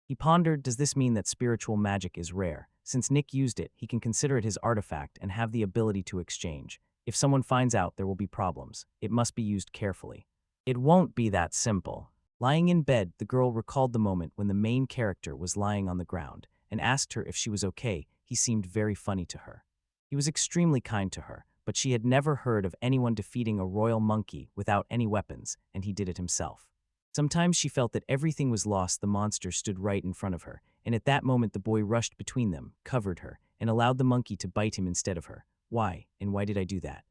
He pondered, does this mean that spiritual magic is rare? Since Nick used it, he can consider it his artifact and have the ability to exchange. If someone finds out, there will be problems. It must be used carefully. It won't be that simple. Lying in bed, the girl recalled the moment when the main character was lying on the ground and asked her if she was okay. He seemed very funny to her. He was extremely kind to her, but she had never heard of anyone defeating a royal monkey without any weapons, and he did it himself. Sometimes she felt that everything was lost. The monster stood right in front of her, and at that moment the boy rushed between them, covered her, and allowed the monkey to bite him instead of her. Why, and why did I do that?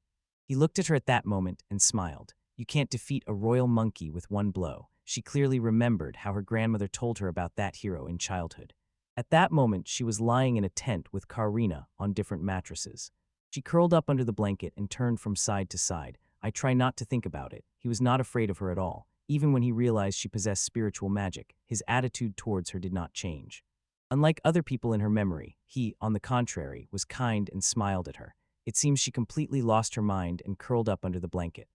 He looked at her at that moment and smiled. You can't defeat a royal monkey with one blow. She clearly remembered how her grandmother told her about that hero in childhood. At that moment, she was lying in a tent with Karina on different mattresses. She curled up under the blanket and turned from side to side. I try not to think about it. He was not afraid of her at all. Even when he realized she possessed spiritual magic, his attitude towards her did not change. Unlike other people in her memory, he, on the contrary, was kind and smiled at her. It seems she completely lost her mind and curled up under the blanket.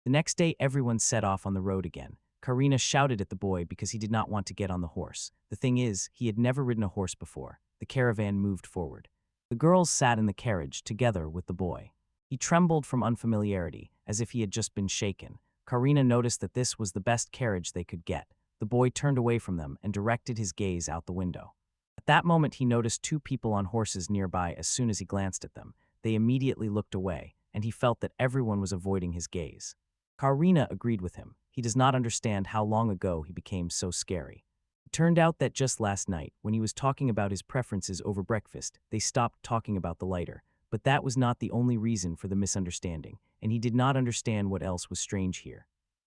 The next day, everyone set off on the road again. Karina shouted at the boy because he did not want to get on the horse. The thing is, he had never ridden a horse before. The caravan moved forward. The girls sat in the carriage together with the boy. He trembled from unfamiliarity, as if he had just been shaken. Karina noticed that this was the best carriage they could get. The boy turned away from them and directed his gaze out the window. At that moment, he noticed two people on horses nearby. As soon as he glanced at them, they immediately looked away, and he felt that everyone was avoiding his gaze. Karina agreed with him. He does not understand how long ago he became so scary. It turned out that just last night, when he was talking about his preferences over breakfast, they stopped talking about the lighter. But that was not the only reason for the misunderstanding, and he did not understand what else was strange here.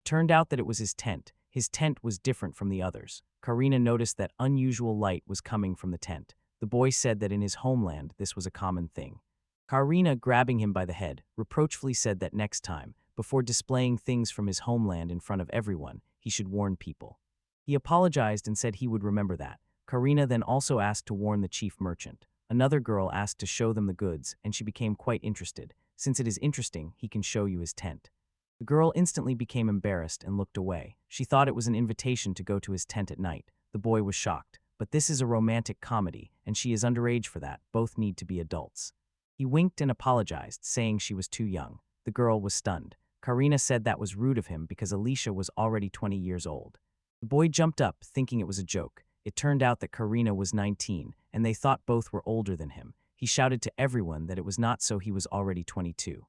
It turned out that it was his tent. His tent was different from the others. Karina noticed that unusual light was coming from the tent. The boy said that in his homeland, this was a common thing. Karina, grabbing him by the head, reproachfully said that next time, before displaying things from his homeland in front of everyone, he should warn people. He apologized and said he would remember that. Karina then also asked to warn the chief merchant. Another girl asked to show them the goods, and she became quite interested. Since it is interesting, he can show you his tent. The girl instantly became embarrassed and looked away. She thought it was an invitation to go to his tent at night. The boy was shocked. But this is a romantic comedy, and she is underage for that. Both need to be adults. He winked and apologized, saying she was too young. The girl was stunned. Karina said that was rude of him because Alicia was already 20 years old. The boy jumped up, thinking it was a joke. It turned out that Karina was 19, and they thought both were older than him. He shouted to everyone that it was not so, he was already 22.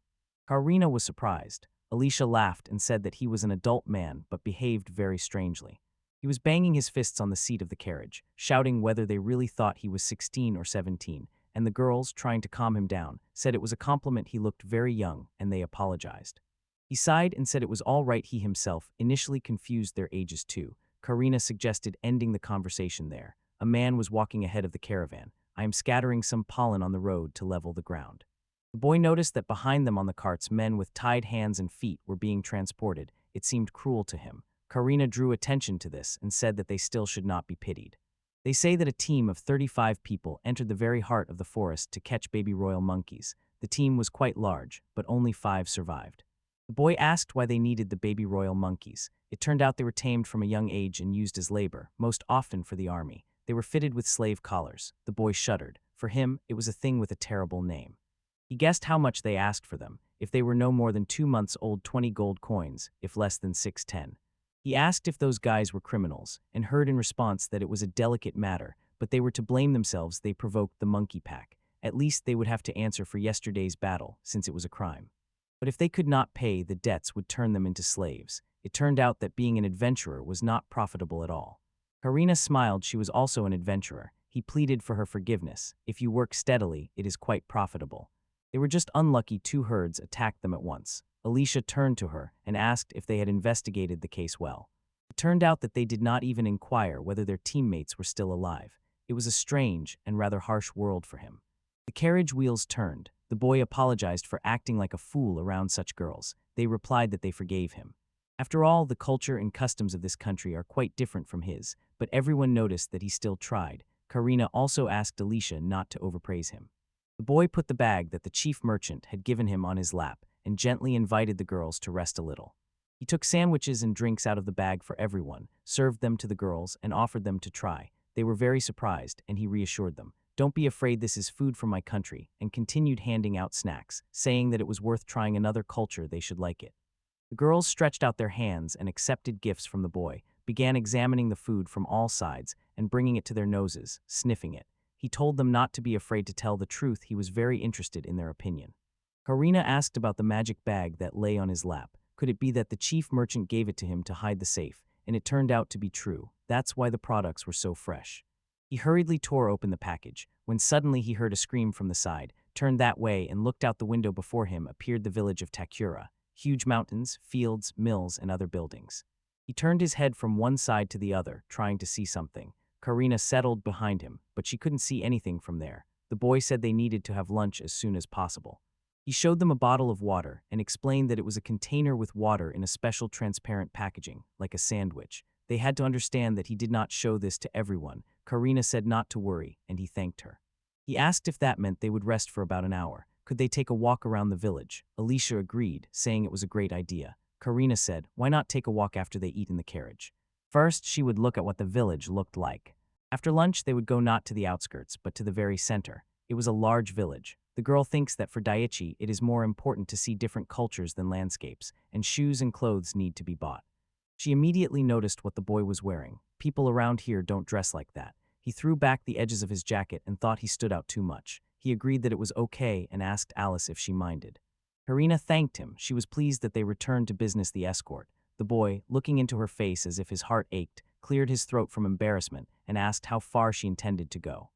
Karina was surprised. Alicia laughed and said that he was an adult man but behaved very strangely. He was banging his fists on the seat of the carriage, shouting whether they really thought he was 16 or 17, and the girls, trying to calm him down, said it was a compliment. He looked very young, and they apologized. He sighed and said it was all right. He himself initially confused their ages too. Karina suggested ending the conversation there. A man was walking ahead of the caravan. I am scattering some pollen on the road to level the ground. The boy noticed that behind them on the carts, men with tied hands and feet were being transported. It seemed cruel to him. Karina drew attention to this and said that they still should not be pitied. They say that a team of 35 people entered the very heart of the forest to catch baby royal monkeys. The team was quite large, but only 5 survived. The boy asked why they needed the baby royal monkeys. It turned out they were tamed from a young age and used as labor, most often for the army. They were fitted with slave collars. The boy shuddered. For him, it was a thing with a terrible name. He guessed how much they asked for them. If they were no more than 2 months old, 20 gold coins, if less than 610. He asked if those guys were criminals, and heard in response that it was a delicate matter, but they were to blame themselves. They provoked the monkey pack. At least they would have to answer for yesterday's battle, since it was a crime. But if they could not pay, the debts would turn them into slaves. It turned out that being an adventurer was not profitable at all. Karina smiled. She was also an adventurer. He pleaded for her forgiveness. If you work steadily, it is quite profitable. They were just unlucky. 2 herds attacked them at once. Alicia turned to her and asked if they had investigated the case well. It turned out that they did not even inquire whether their teammates were still alive. It was a strange and rather harsh world for him. The carriage wheels turned. The boy apologized for acting like a fool around such girls. They replied that they forgave him. After all, the culture and customs of this country are quite different from his, but everyone noticed that he still tried. Karina also asked Alicia not to overpraise him. The boy put the bag that the chief merchant had given him on his lap and gently invited the girls to rest a little. He took sandwiches and drinks out of the bag for everyone, served them to the girls, and offered them to try. They were very surprised, and he reassured them, "Don't be afraid, this is food from my country," and continued handing out snacks, saying that it was worth trying another culture, they should like it. The girls stretched out their hands and accepted gifts from the boy, began examining the food from all sides and bringing it to their noses, sniffing it. He told them not to be afraid to tell the truth. He was very interested in their opinion. Karina asked about the magic bag that lay on his lap. Could it be that the chief merchant gave it to him to hide the safe? And it turned out to be true. That's why the products were so fresh. He hurriedly tore open the package, when suddenly he heard a scream from the side, turned that way, and looked out the window. Before him appeared the village of Takura, huge mountains, fields, mills, and other buildings. He turned his head from one side to the other, trying to see something. Karina settled behind him, but she couldn't see anything from there. The boy said they needed to have lunch as soon as possible. He showed them a bottle of water and explained that it was a container with water in a special transparent packaging, like a sandwich. They had to understand that he did not show this to everyone. Karina said not to worry, and he thanked her. He asked if that meant they would rest for about an hour. Could they take a walk around the village? Alicia agreed, saying it was a great idea. Karina said, why not take a walk after they eat in the carriage? First, she would look at what the village looked like. After lunch, they would go not to the outskirts, but to the very center. It was a large village. The girl thinks that for Daiichi, it is more important to see different cultures than landscapes, and shoes and clothes need to be bought. She immediately noticed what the boy was wearing. People around here don't dress like that. He threw back the edges of his jacket and thought he stood out too much. He agreed that it was okay and asked Alice if she minded. Karina thanked him. She was pleased that they returned to business. The escort. The boy, looking into her face as if his heart ached, cleared his throat from embarrassment and asked how far she intended to go.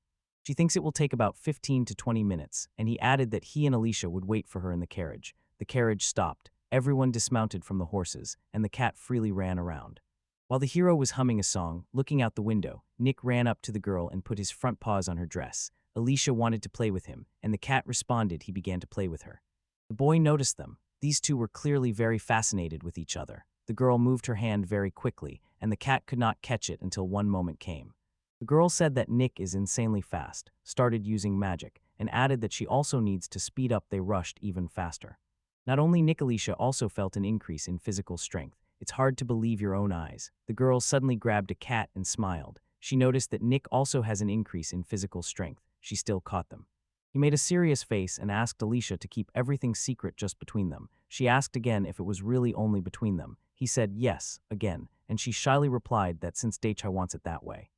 She thinks it will take about 15 to 20 minutes, and he added that he and Alicia would wait for her in the carriage. The carriage stopped. Everyone dismounted from the horses, and the cat freely ran around. While the hero was humming a song, looking out the window, Nick ran up to the girl and put his front paws on her dress. Alicia wanted to play with him, and the cat responded. He began to play with her. The boy noticed them. These two were clearly very fascinated with each other. The girl moved her hand very quickly, and the cat could not catch it until one moment came. The girl said that Nick is insanely fast, started using magic, and added that she also needs to speed up. They rushed even faster. Not only Nick, Alicia also felt an increase in physical strength. It's hard to believe your own eyes. The girl suddenly grabbed a cat and smiled. She noticed that Nick also has an increase in physical strength. She still caught them. He made a serious face and asked Alicia to keep everything secret just between them. She asked again if it was really only between them. He said yes, again, and she shyly replied that since Daichi wants it that way.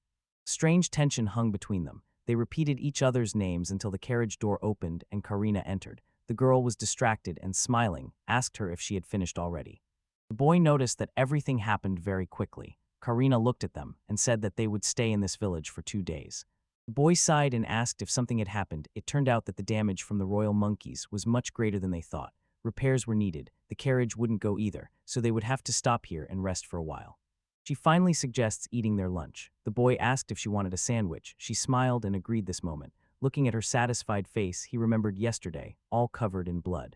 Strange tension hung between them. They repeated each other's names until the carriage door opened and Karina entered. The girl was distracted and, smiling, asked her if she had finished already. The boy noticed that everything happened very quickly. Karina looked at them and said that they would stay in this village for 2 days. The boy sighed and asked if something had happened. It turned out that the damage from the royal monkeys was much greater than they thought. Repairs were needed. The carriage wouldn't go either, so they would have to stop here and rest for a while. She finally suggests eating their lunch. The boy asked if she wanted a sandwich. She smiled and agreed this moment. Looking at her satisfied face, he remembered yesterday, all covered in blood.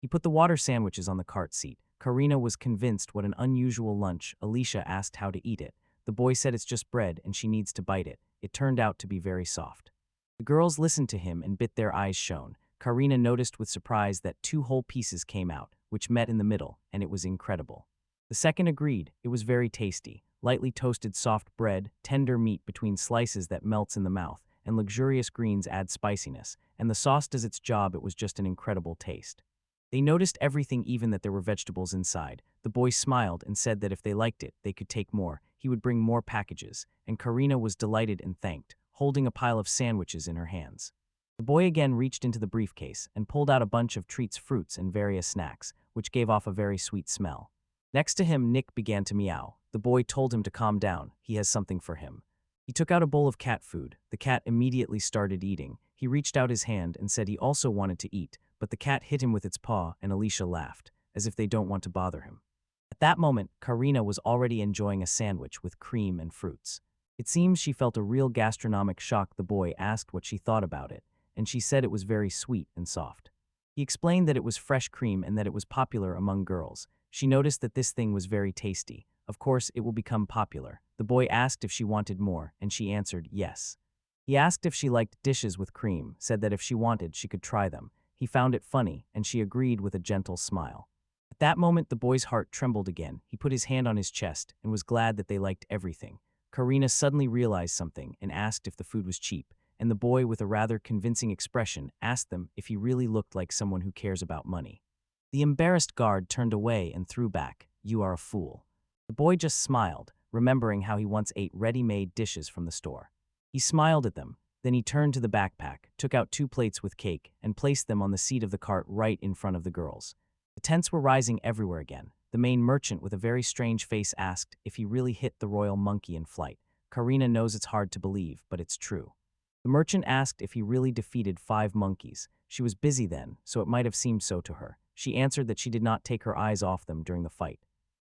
He put the water sandwiches on the cart seat. Karina was convinced what an unusual lunch. Alicia asked how to eat it. The boy said it's just bread and she needs to bite it. It turned out to be very soft. The girls listened to him and bit their eyes shone. Karina noticed with surprise that 2 whole pieces came out, which met in the middle, and it was incredible. The second agreed. It was very tasty. Lightly toasted soft bread, tender meat between slices that melts in the mouth, and luxurious greens add spiciness, and the sauce does its job. It was just an incredible taste. They noticed everything, even that there were vegetables inside. The boy smiled and said that if they liked it, they could take more. He would bring more packages, and Karina was delighted and thanked, holding a pile of sandwiches in her hands. The boy again reached into the briefcase and pulled out a bunch of treats, fruits, and various snacks, which gave off a very sweet smell. Next to him, Nick began to meow. The boy told him to calm down. He has something for him. He took out a bowl of cat food. The cat immediately started eating. He reached out his hand and said he also wanted to eat, but the cat hit him with its paw, and Alicia laughed, as if they don't want to bother him. At that moment, Karina was already enjoying a sandwich with cream and fruits. It seems she felt a real gastronomic shock. The boy asked what she thought about it, and she said it was very sweet and soft. He explained that it was fresh cream and that it was popular among girls. She noticed that this thing was very tasty. Of course, it will become popular. The boy asked if she wanted more, and she answered yes. He asked if she liked dishes with cream, said that if she wanted, she could try them. He found it funny, and she agreed with a gentle smile. At that moment, the boy's heart trembled again. He put his hand on his chest and was glad that they liked everything. Karina suddenly realized something and asked if the food was cheap, and the boy, with a rather convincing expression, asked them if he really looked like someone who cares about money. The embarrassed guard turned away and threw back, "You are a fool." The boy just smiled, remembering how he once ate ready-made dishes from the store. He smiled at them, then he turned to the backpack, took out 2 plates with cake, and placed them on the seat of the cart right in front of the girls. The tents were rising everywhere again. The main merchant with a very strange face asked if he really hit the royal monkey in flight. Karina knows it's hard to believe, but it's true. The merchant asked if he really defeated 5 monkeys. She was busy then, so it might have seemed so to her. She answered that she did not take her eyes off them during the fight.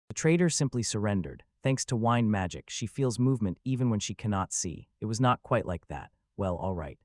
The trader simply surrendered. Thanks to wine magic, she feels movement even when she cannot see. It was not quite like that. Well, all right.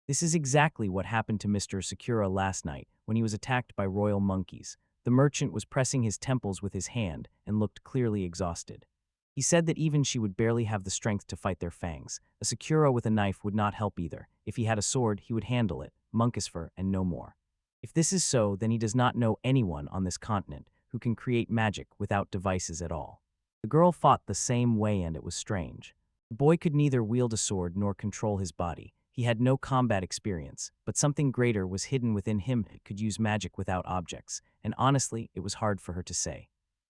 This is exactly what happened to Mr. Sakura last night when he was attacked by royal monkeys. The merchant was pressing his temples with his hand and looked clearly exhausted. He said that even she would barely have the strength to fight their fangs. A Sakura with a knife would not help either. If he had a sword, he would handle it, monkisfur and no more. If this is so, then he does not know anyone on this continent who can create magic without devices at all. The girl fought the same way and it was strange. The boy could neither wield a sword nor control his body. He had no combat experience, but something greater was hidden within him that could use magic without objects, and honestly, it was hard for her to say.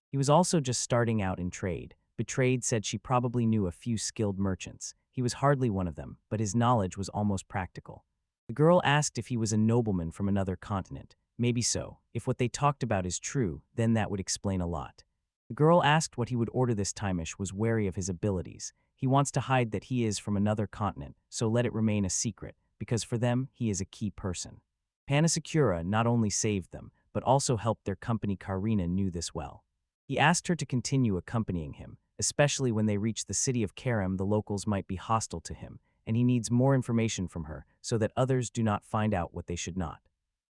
He was also just starting out in trade. Betrayed said she probably knew a few skilled merchants. He was hardly one of them, but his knowledge was almost practical. The girl asked if he was a nobleman from another continent. Maybe so. If what they talked about is true, then that would explain a lot. The girl asked what he would order this time-ish was wary of his abilities. He wants to hide that he is from another continent, so let it remain a secret, because for them, he is a key person. Panasakura not only saved them, but also helped their company. Karina knew this well. He asked her to continue accompanying him, especially when they reach the city of Karam. The locals might be hostile to him, and he needs more information from her so that others do not find out what they should not.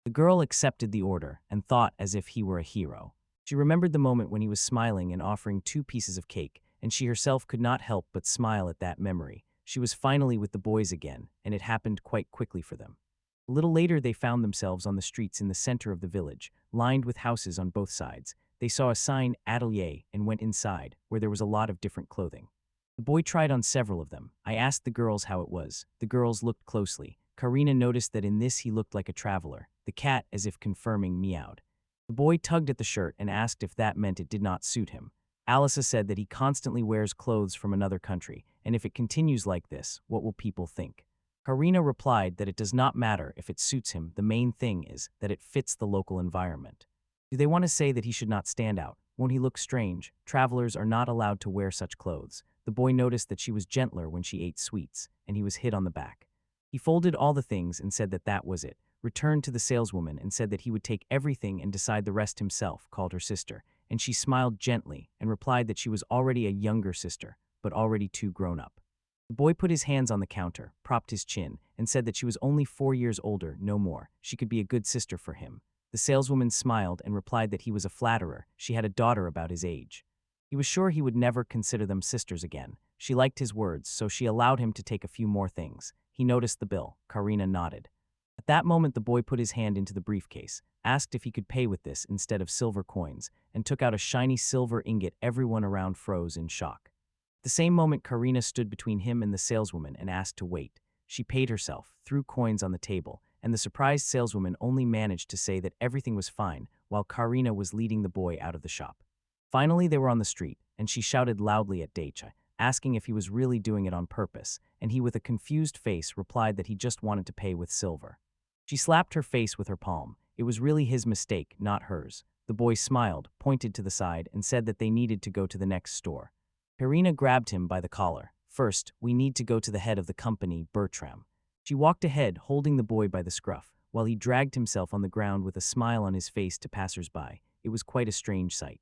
The girl accepted the order and thought as if he were a hero. She remembered the moment when he was smiling and offering 2 pieces of cake, and she herself could not help but smile at that memory. She was finally with the boys again, and it happened quite quickly for them. A little later, they found themselves on the streets in the center of the village, lined with houses on both sides. They saw a sign, "Atelier," and went inside, where there was a lot of different clothing. The boy tried on several of them. I asked the girls how it was. The girls looked closely. Karina noticed that in this he looked like a traveler. The cat, as if confirming, meowed. The boy tugged at the shirt and asked if that meant it did not suit him. Alisa said that he constantly wears clothes from another country, and if it continues like this, what will people think? Karina replied that it does not matter if it suits him, the main thing is that it fits the local environment. Do they want to say that he should not stand out? Won't he look strange? Travelers are not allowed to wear such clothes. The boy noticed that she was gentler when she ate sweets, and he was hit on the back. He folded all the things and said that that was it, returned to the saleswoman and said that he would take everything and decide the rest himself, called her sister, and she smiled gently and replied that she was already a younger sister, but already too grown up. The boy put his hands on the counter, propped his chin, and said that she was only 4 years older, no more. She could be a good sister for him. The saleswoman smiled and replied that he was a flatterer. She had a daughter about his age. He was sure he would never consider them sisters again. She liked his words, so she allowed him to take a few more things. He noticed the bill. Karina nodded. At that moment, the boy put his hand into the briefcase, asked if he could pay with this instead of silver coins, and took out a shiny silver ingot. Everyone around froze in shock. At the same moment, Karina stood between him and the saleswoman and asked to wait. She paid herself, threw coins on the table, and the surprised saleswoman only managed to say that everything was fine while Karina was leading the boy out of the shop. Finally, they were on the street, and she shouted loudly at Daicha, asking if he was really doing it on purpose, and he with a confused face replied that he just wanted to pay with silver. She slapped her face with her palm. It was really his mistake, not hers. The boy smiled, pointed to the side, and said that they needed to go to the next store. Karina grabbed him by the collar. "First, we need to go to the head of the company, Bertram." She walked ahead, holding the boy by the scruff, while he dragged himself on the ground with a smile on his face to passers-by. It was quite a strange sight.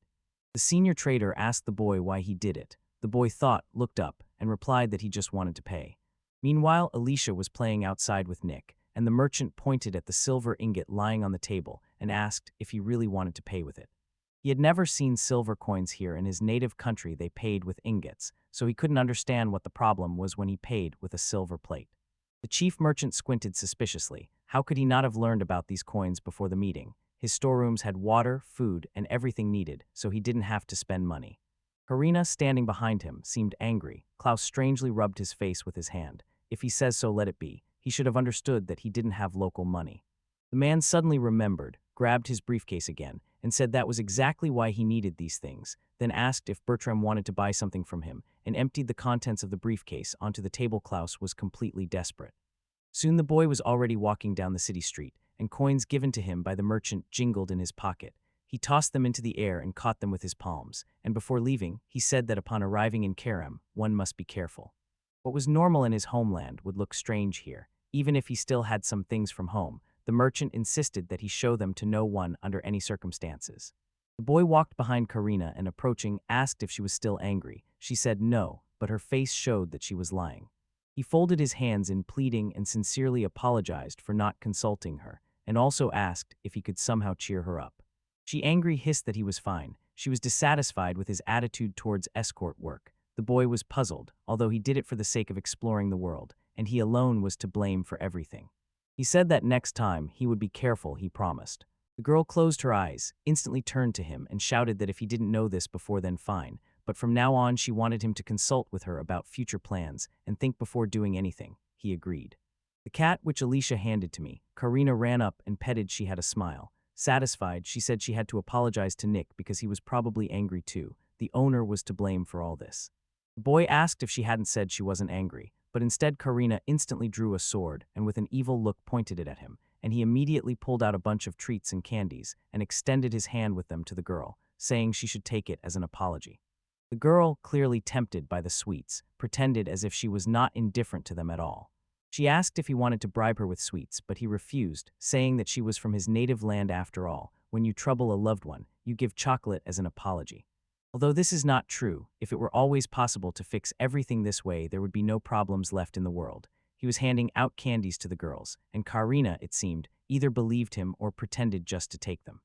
The senior trader asked the boy why he did it. The boy thought, looked up, and replied that he just wanted to pay. Meanwhile, Alicia was playing outside with Nick, and the merchant pointed at the silver ingot lying on the table and asked if he really wanted to pay with it. He had never seen silver coins here. In his native country they paid with ingots, so he couldn't understand what the problem was when he paid with a silver plate. The chief merchant squinted suspiciously. How could he not have learned about these coins before the meeting? His storerooms had water, food, and everything needed, so he didn't have to spend money. Karina, standing behind him, seemed angry. Klaus strangely rubbed his face with his hand. If he says so, let it be. He should have understood that he didn't have local money. The man suddenly remembered, grabbed his briefcase again, and said that was exactly why he needed these things, then asked if Bertram wanted to buy something from him, and emptied the contents of the briefcase onto the table. Klaus was completely desperate. Soon the boy was already walking down the city street, and coins given to him by the merchant jingled in his pocket. He tossed them into the air and caught them with his palms, and before leaving, he said that upon arriving in Karam, one must be careful. What was normal in his homeland would look strange here. Even if he still had some things from home, the merchant insisted that he show them to no one under any circumstances. The boy walked behind Karina and, approaching, asked if she was still angry. She said no, but her face showed that she was lying. He folded his hands in pleading and sincerely apologized for not consulting her, and also asked if he could somehow cheer her up. She angrily hissed that he was fine. She was dissatisfied with his attitude towards escort work. The boy was puzzled, although he did it for the sake of exploring the world, and he alone was to blame for everything. He said that next time he would be careful, he promised. The girl closed her eyes, instantly turned to him, and shouted that if he didn't know this before, then fine, but from now on she wanted him to consult with her about future plans and think before doing anything. He agreed. The cat, which Alicia handed to me, Karina ran up and petted. She had a smile. Satisfied, she said she had to apologize to Nick because he was probably angry too. The owner was to blame for all this. The boy asked if she hadn't said she wasn't angry, but instead Karina instantly drew a sword and with an evil look pointed it at him, and he immediately pulled out a bunch of treats and candies and extended his hand with them to the girl, saying she should take it as an apology. The girl, clearly tempted by the sweets, pretended as if she was not indifferent to them at all. She asked if he wanted to bribe her with sweets, but he refused, saying that she was from his native land after all. When you trouble a loved one, you give chocolate as an apology. Although this is not true, if it were always possible to fix everything this way, there would be no problems left in the world. He was handing out candies to the girls, and Karina, it seemed, either believed him or pretended just to take them.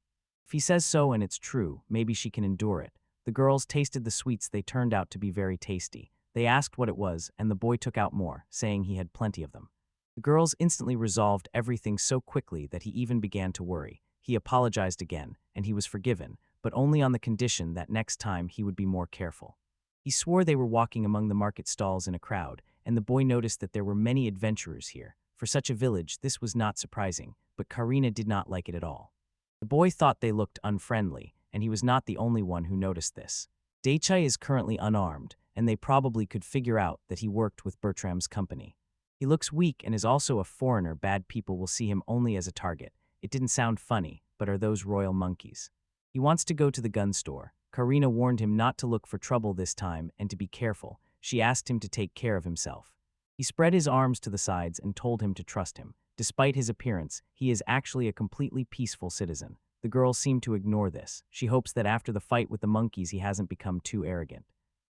If he says so and it's true, maybe she can endure it. The girls tasted the sweets. They turned out to be very tasty. They asked what it was, and the boy took out more, saying he had plenty of them. The girls instantly resolved everything so quickly that he even began to worry. He apologized again, and he was forgiven, but only on the condition that next time he would be more careful. He swore. They were walking among the market stalls in a crowd, and the boy noticed that there were many adventurers here. For such a village, this was not surprising, but Karina did not like it at all. The boy thought they looked unfriendly, and he was not the only one who noticed this. Daichai is currently unarmed, and they probably could figure out that he worked with Bertram's company. He looks weak and is also a foreigner. Bad people will see him only as a target. It didn't sound funny, but are those royal monkeys? He wants to go to the gun store. Karina warned him not to look for trouble this time and to be careful. She asked him to take care of himself. He spread his arms to the sides and told him to trust him. Despite his appearance, he is actually a completely peaceful citizen. The girl seemed to ignore this. She hopes that after the fight with the monkeys he hasn't become too arrogant.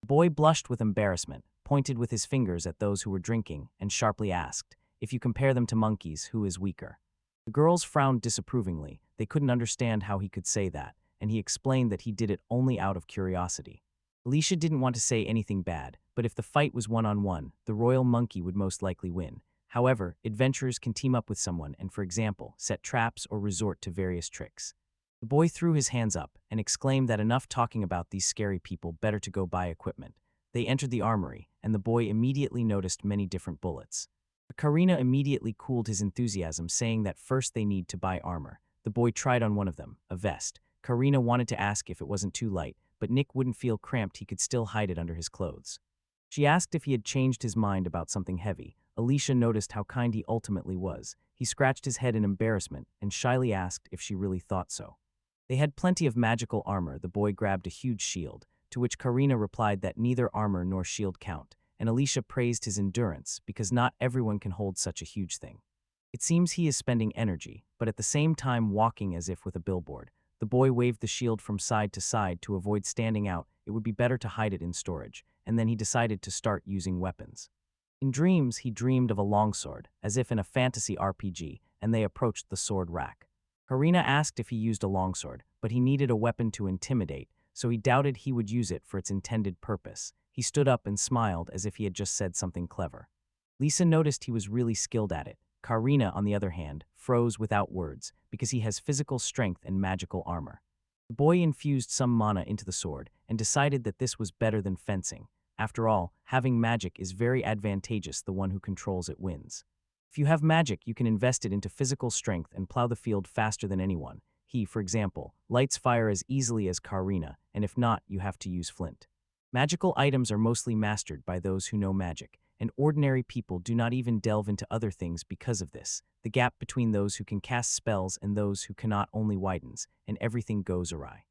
The boy blushed with embarrassment, pointed with his fingers at those who were drinking, and sharply asked, if you compare them to monkeys, who is weaker? The girls frowned disapprovingly. They couldn't understand how he could say that, and he explained that he did it only out of curiosity. Alicia didn't want to say anything bad, but if the fight was one-on-one, the royal monkey would most likely win. However, adventurers can team up with someone and, for example, set traps or resort to various tricks. The boy threw his hands up and exclaimed that enough talking about these scary people, better to go buy equipment. They entered the armory, and the boy immediately noticed many different bullets. Karina immediately cooled his enthusiasm, saying that first they need to buy armor. The boy tried on one of them, a vest. Karina wanted to ask if it wasn't too light, but Nick wouldn't feel cramped. He could still hide it under his clothes. She asked if he had changed his mind about something heavy. Alicia noticed how kind he ultimately was. He scratched his head in embarrassment and shyly asked if she really thought so. They had plenty of magical armor. The boy grabbed a huge shield, to which Karina replied that neither armor nor shield count, and Alicia praised his endurance because not everyone can hold such a huge thing. It seems he is spending energy, but at the same time walking as if with a billboard. The boy waved the shield from side to side to avoid standing out. It would be better to hide it in storage, and then he decided to start using weapons. In dreams, he dreamed of a longsword, as if in a fantasy RPG, and they approached the sword rack. Karina asked if he used a longsword, but he needed a weapon to intimidate, so he doubted he would use it for its intended purpose. He stood up and smiled as if he had just said something clever. Lisa noticed he was really skilled at it. Karina, on the other hand, froze without words because he has physical strength and magical armor. The boy infused some mana into the sword and decided that this was better than fencing. After all, having magic is very advantageous. The one who controls it wins. If you have magic, you can invest it into physical strength and plow the field faster than anyone. He, for example, lights fire as easily as Karina, and if not, you have to use flint. Magical items are mostly mastered by those who know magic, and ordinary people do not even delve into other things because of this. The gap between those who can cast spells and those who cannot only widens, and everything goes awry.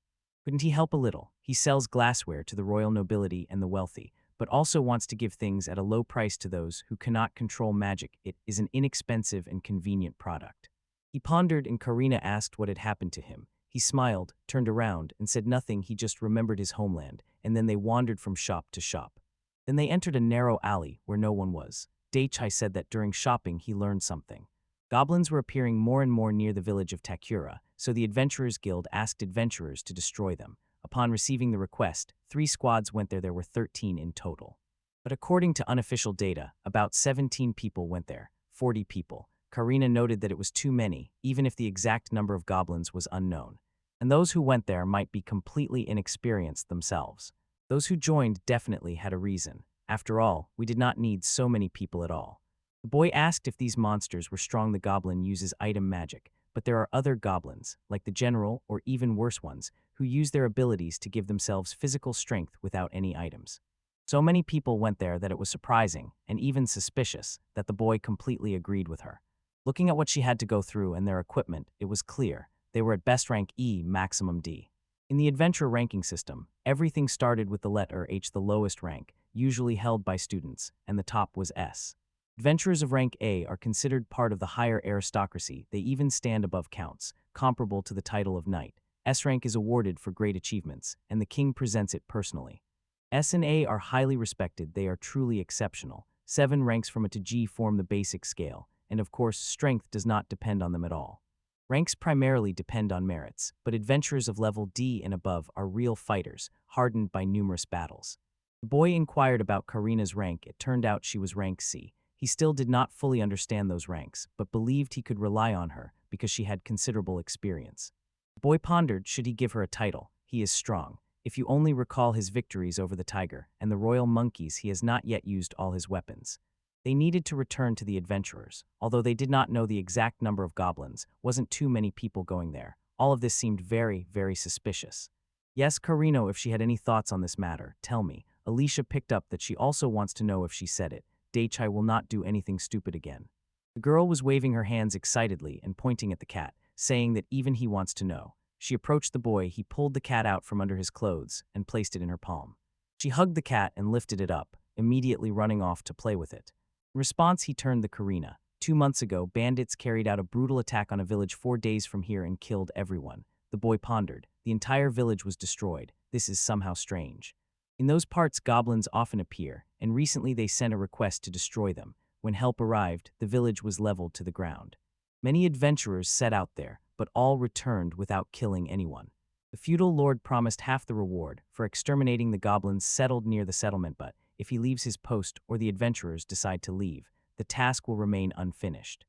Couldn't he help a little? He sells glassware to the royal nobility and the wealthy, but also wants to give things at a low price to those who cannot control magic. It is an inexpensive and convenient product. He pondered, and Karina asked what had happened to him. He smiled, turned around, and said nothing. He just remembered his homeland, and then they wandered from shop to shop. Then they entered a narrow alley where no one was. Daichai said that during shopping he learned something. Goblins were appearing more and more near the village of Takura, so the Adventurers Guild asked adventurers to destroy them. Upon receiving the request, 3 squads went there. There were 13 in total. But according to unofficial data, about 17 people went there, 40 people. Karina noted that it was too many, even if the exact number of goblins was unknown. And those who went there might be completely inexperienced themselves. Those who joined definitely had a reason. After all, we did not need so many people at all. The boy asked if these monsters were strong. The goblin uses item magic, but there are other goblins, like the general or even worse ones, who use their abilities to give themselves physical strength without any items. So many people went there that it was surprising, and even suspicious, that the boy completely agreed with her. Looking at what she had to go through and their equipment, it was clear they were at best rank E, maximum D. In the adventure ranking system, everything started with the letter H, the lowest rank, usually held by students, and the top was S. Adventurers of rank A are considered part of the higher aristocracy. They even stand above counts, comparable to the title of knight. S rank is awarded for great achievements, and the king presents it personally. S and A are highly respected. They are truly exceptional. 7 ranks from A to G form the basic scale, and of course, strength does not depend on them at all. Ranks primarily depend on merits, but adventurers of level D and above are real fighters, hardened by numerous battles. The boy inquired about Karina's rank. It turned out she was rank C. He still did not fully understand those ranks, but believed he could rely on her because she had considerable experience. The boy pondered, should he give her a title? He is strong. If you only recall his victories over the tiger and the royal monkeys, he has not yet used all his weapons. They needed to return to the adventurers. Although they did not know the exact number of goblins, wasn't too many people going there. All of this seemed very, very suspicious. Yes, Karina, if she had any thoughts on this matter, tell me. Alicia picked up that she also wants to know if she said it. Daichai will not do anything stupid again. The girl was waving her hands excitedly and pointing at the cat, saying that even he wants to know. She approached the boy. He pulled the cat out from under his clothes and placed it in her palm. She hugged the cat and lifted it up, immediately running off to play with it. In response, he turned to Karina. 2 months ago, bandits carried out a brutal attack on a village 4 days from here and killed everyone. The boy pondered. The entire village was destroyed. This is somehow strange. In those parts, goblins often appear, and recently they sent a request to destroy them. When help arrived, the village was leveled to the ground. Many adventurers set out there, but all returned without killing anyone. The feudal lord promised half the reward for exterminating the goblins settled near the settlement, but if he leaves his post or the adventurers decide to leave, the task will remain unfinished.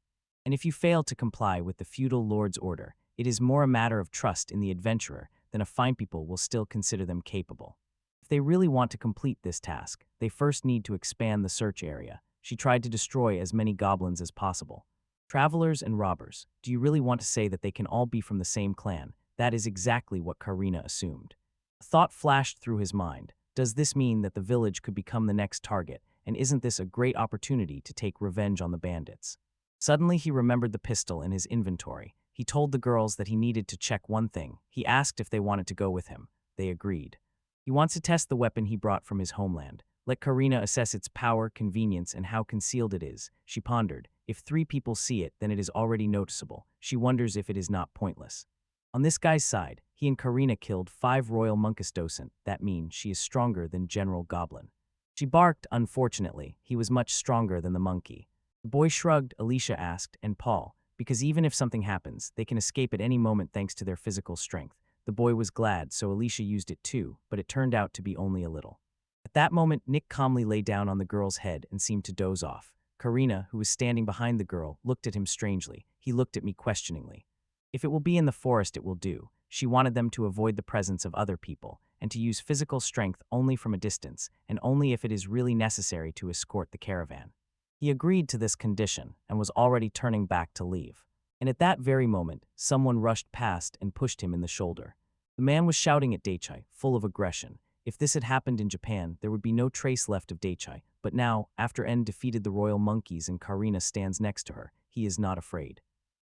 And if you fail to comply with the feudal lord's order, it is more a matter of trust in the adventurer than a fine. People will still consider them capable. If they really want to complete this task, they first need to expand the search area. She tried to destroy as many goblins as possible. Travelers and robbers, do you really want to say that they can all be from the same clan? That is exactly what Karina assumed. A thought flashed through his mind. Does this mean that the village could become the next target, and isn't this a great opportunity to take revenge on the bandits? Suddenly he remembered the pistol in his inventory. He told the girls that he needed to check one thing. He asked if they wanted to go with him. They agreed. He wants to test the weapon he brought from his homeland. Let Karina assess its power, convenience, and how concealed it is. She pondered. If 3 people see it, then it is already noticeable. She wonders if it is not pointless. On this guy's side, he and Karina killed 5 royal monkus docent. That means she is stronger than General Goblin. She barked. Unfortunately, he was much stronger than the monkey. The boy shrugged. Alicia asked, and Paul, because even if something happens, they can escape at any moment thanks to their physical strength. The boy was glad, so Alicia used it too, but it turned out to be only a little. At that moment, Nick calmly lay down on the girl's head and seemed to doze off. Karina, who was standing behind the girl, looked at him strangely. He looked at me questioningly. If it will be in the forest, it will do. She wanted them to avoid the presence of other people, and to use physical strength only from a distance, and only if it is really necessary to escort the caravan. He agreed to this condition, and was already turning back to leave. And at that very moment, someone rushed past and pushed him in the shoulder. The man was shouting at Daichai, full of aggression. If this had happened in Japan, there would be no trace left of Daichai, but now, after En defeated the royal monkeys and Karina stands next to her, he is not afraid.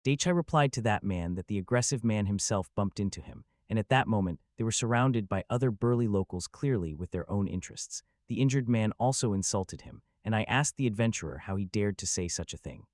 Daichai replied to that man that the aggressive man himself bumped into him, and at that moment, they were surrounded by other burly locals clearly with their own interests. The injured man also insulted him, and I asked the adventurer how he dared to say such a thing.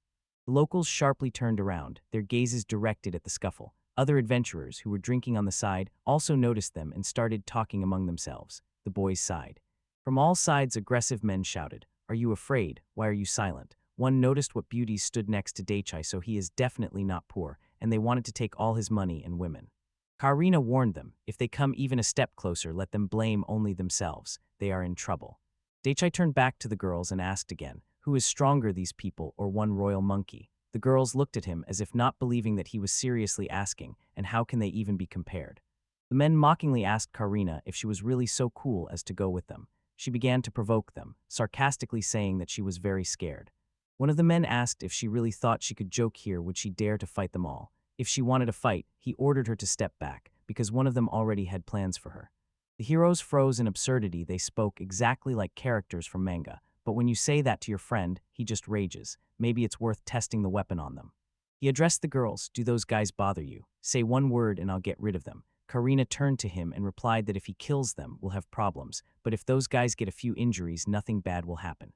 The locals sharply turned around, their gazes directed at the scuffle. Other adventurers who were drinking on the side also noticed them and started talking among themselves. The boys sighed. From all sides, aggressive men shouted, "Are you afraid? Why are you silent?" One noticed what beauties stood next to Daichai, so he is definitely not poor, and they wanted to take all his money and women. Karina warned them, if they come even a step closer, let them blame only themselves. They are in trouble. Daichai turned back to the girls and asked again, who is stronger, these people or one royal monkey? The girls looked at him as if not believing that he was seriously asking, and how can they even be compared? The men mockingly asked Karina if she was really so cool as to go with them. She began to provoke them, sarcastically saying that she was very scared. One of the men asked if she really thought she could joke here, would she dare to fight them all? If she wanted to fight, he ordered her to step back, because one of them already had plans for her. The heroes froze in absurdity. They spoke exactly like characters from manga, but when you say that to your friend, he just rages. Maybe it's worth testing the weapon on them. He addressed the girls, "Do those guys bother you? Say one word and I'll get rid of them." Karina turned to him and replied that if he kills them, we'll have problems, but if those guys get a few injuries, nothing bad will happen.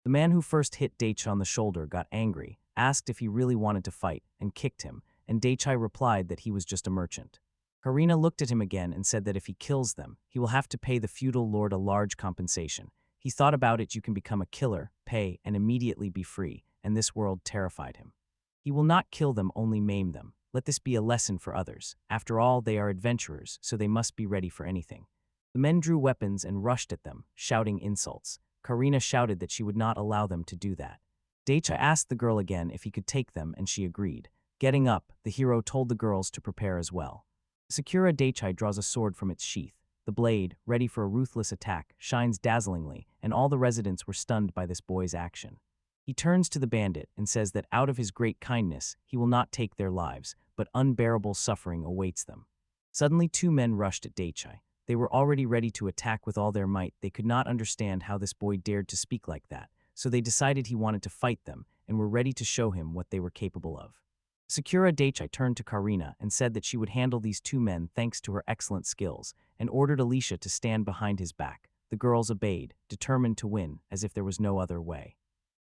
The man who first hit Daichai on the shoulder got angry, asked if he really wanted to fight, and kicked him, and Daichai replied that he was just a merchant. Karina looked at him again and said that if he kills them, he will have to pay the feudal lord a large compensation. He thought about it. You can become a killer, pay, and immediately be free, and this world terrified him. He will not kill them, only maim them. Let this be a lesson for others. After all, they are adventurers, so they must be ready for anything. The men drew weapons and rushed at them, shouting insults. Karina shouted that she would not allow them to do that. Daichai asked the girl again if he could take them, and she agreed. Getting up, the hero told the girls to prepare as well. Sakura Daichai draws a sword from its sheath. The blade, ready for a ruthless attack, shines dazzlingly, and all the residents were stunned by this boy's action. He turns to the bandit and says that out of his great kindness, he will not take their lives, but unbearable suffering awaits them. Suddenly 2 men rushed at Daichai. They were already ready to attack with all their might. They could not understand how this boy dared to speak like that, so they decided he wanted to fight them and were ready to show him what they were capable of. Sakura Daichai turned to Karina and said that she would handle these 2 men thanks to her excellent skills, and ordered Alicia to stand behind his back. The girls obeyed, determined to win, as if there was no other way.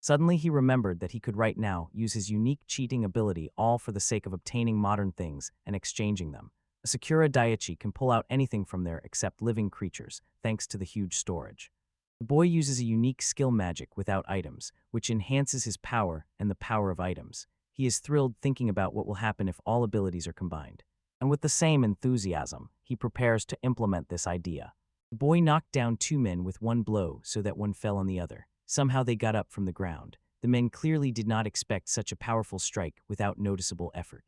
Suddenly he remembered that he could right now use his unique cheating ability, all for the sake of obtaining modern things and exchanging them. A Sakura Daichi can pull out anything from there except living creatures, thanks to the huge storage. The boy uses a unique skill magic without items, which enhances his power and the power of items. He is thrilled thinking about what will happen if all abilities are combined. And with the same enthusiasm, he prepares to implement this idea. The boy knocked down 2 men with one blow so that one fell on the other. Somehow they got up from the ground. The men clearly did not expect such a powerful strike without noticeable effort.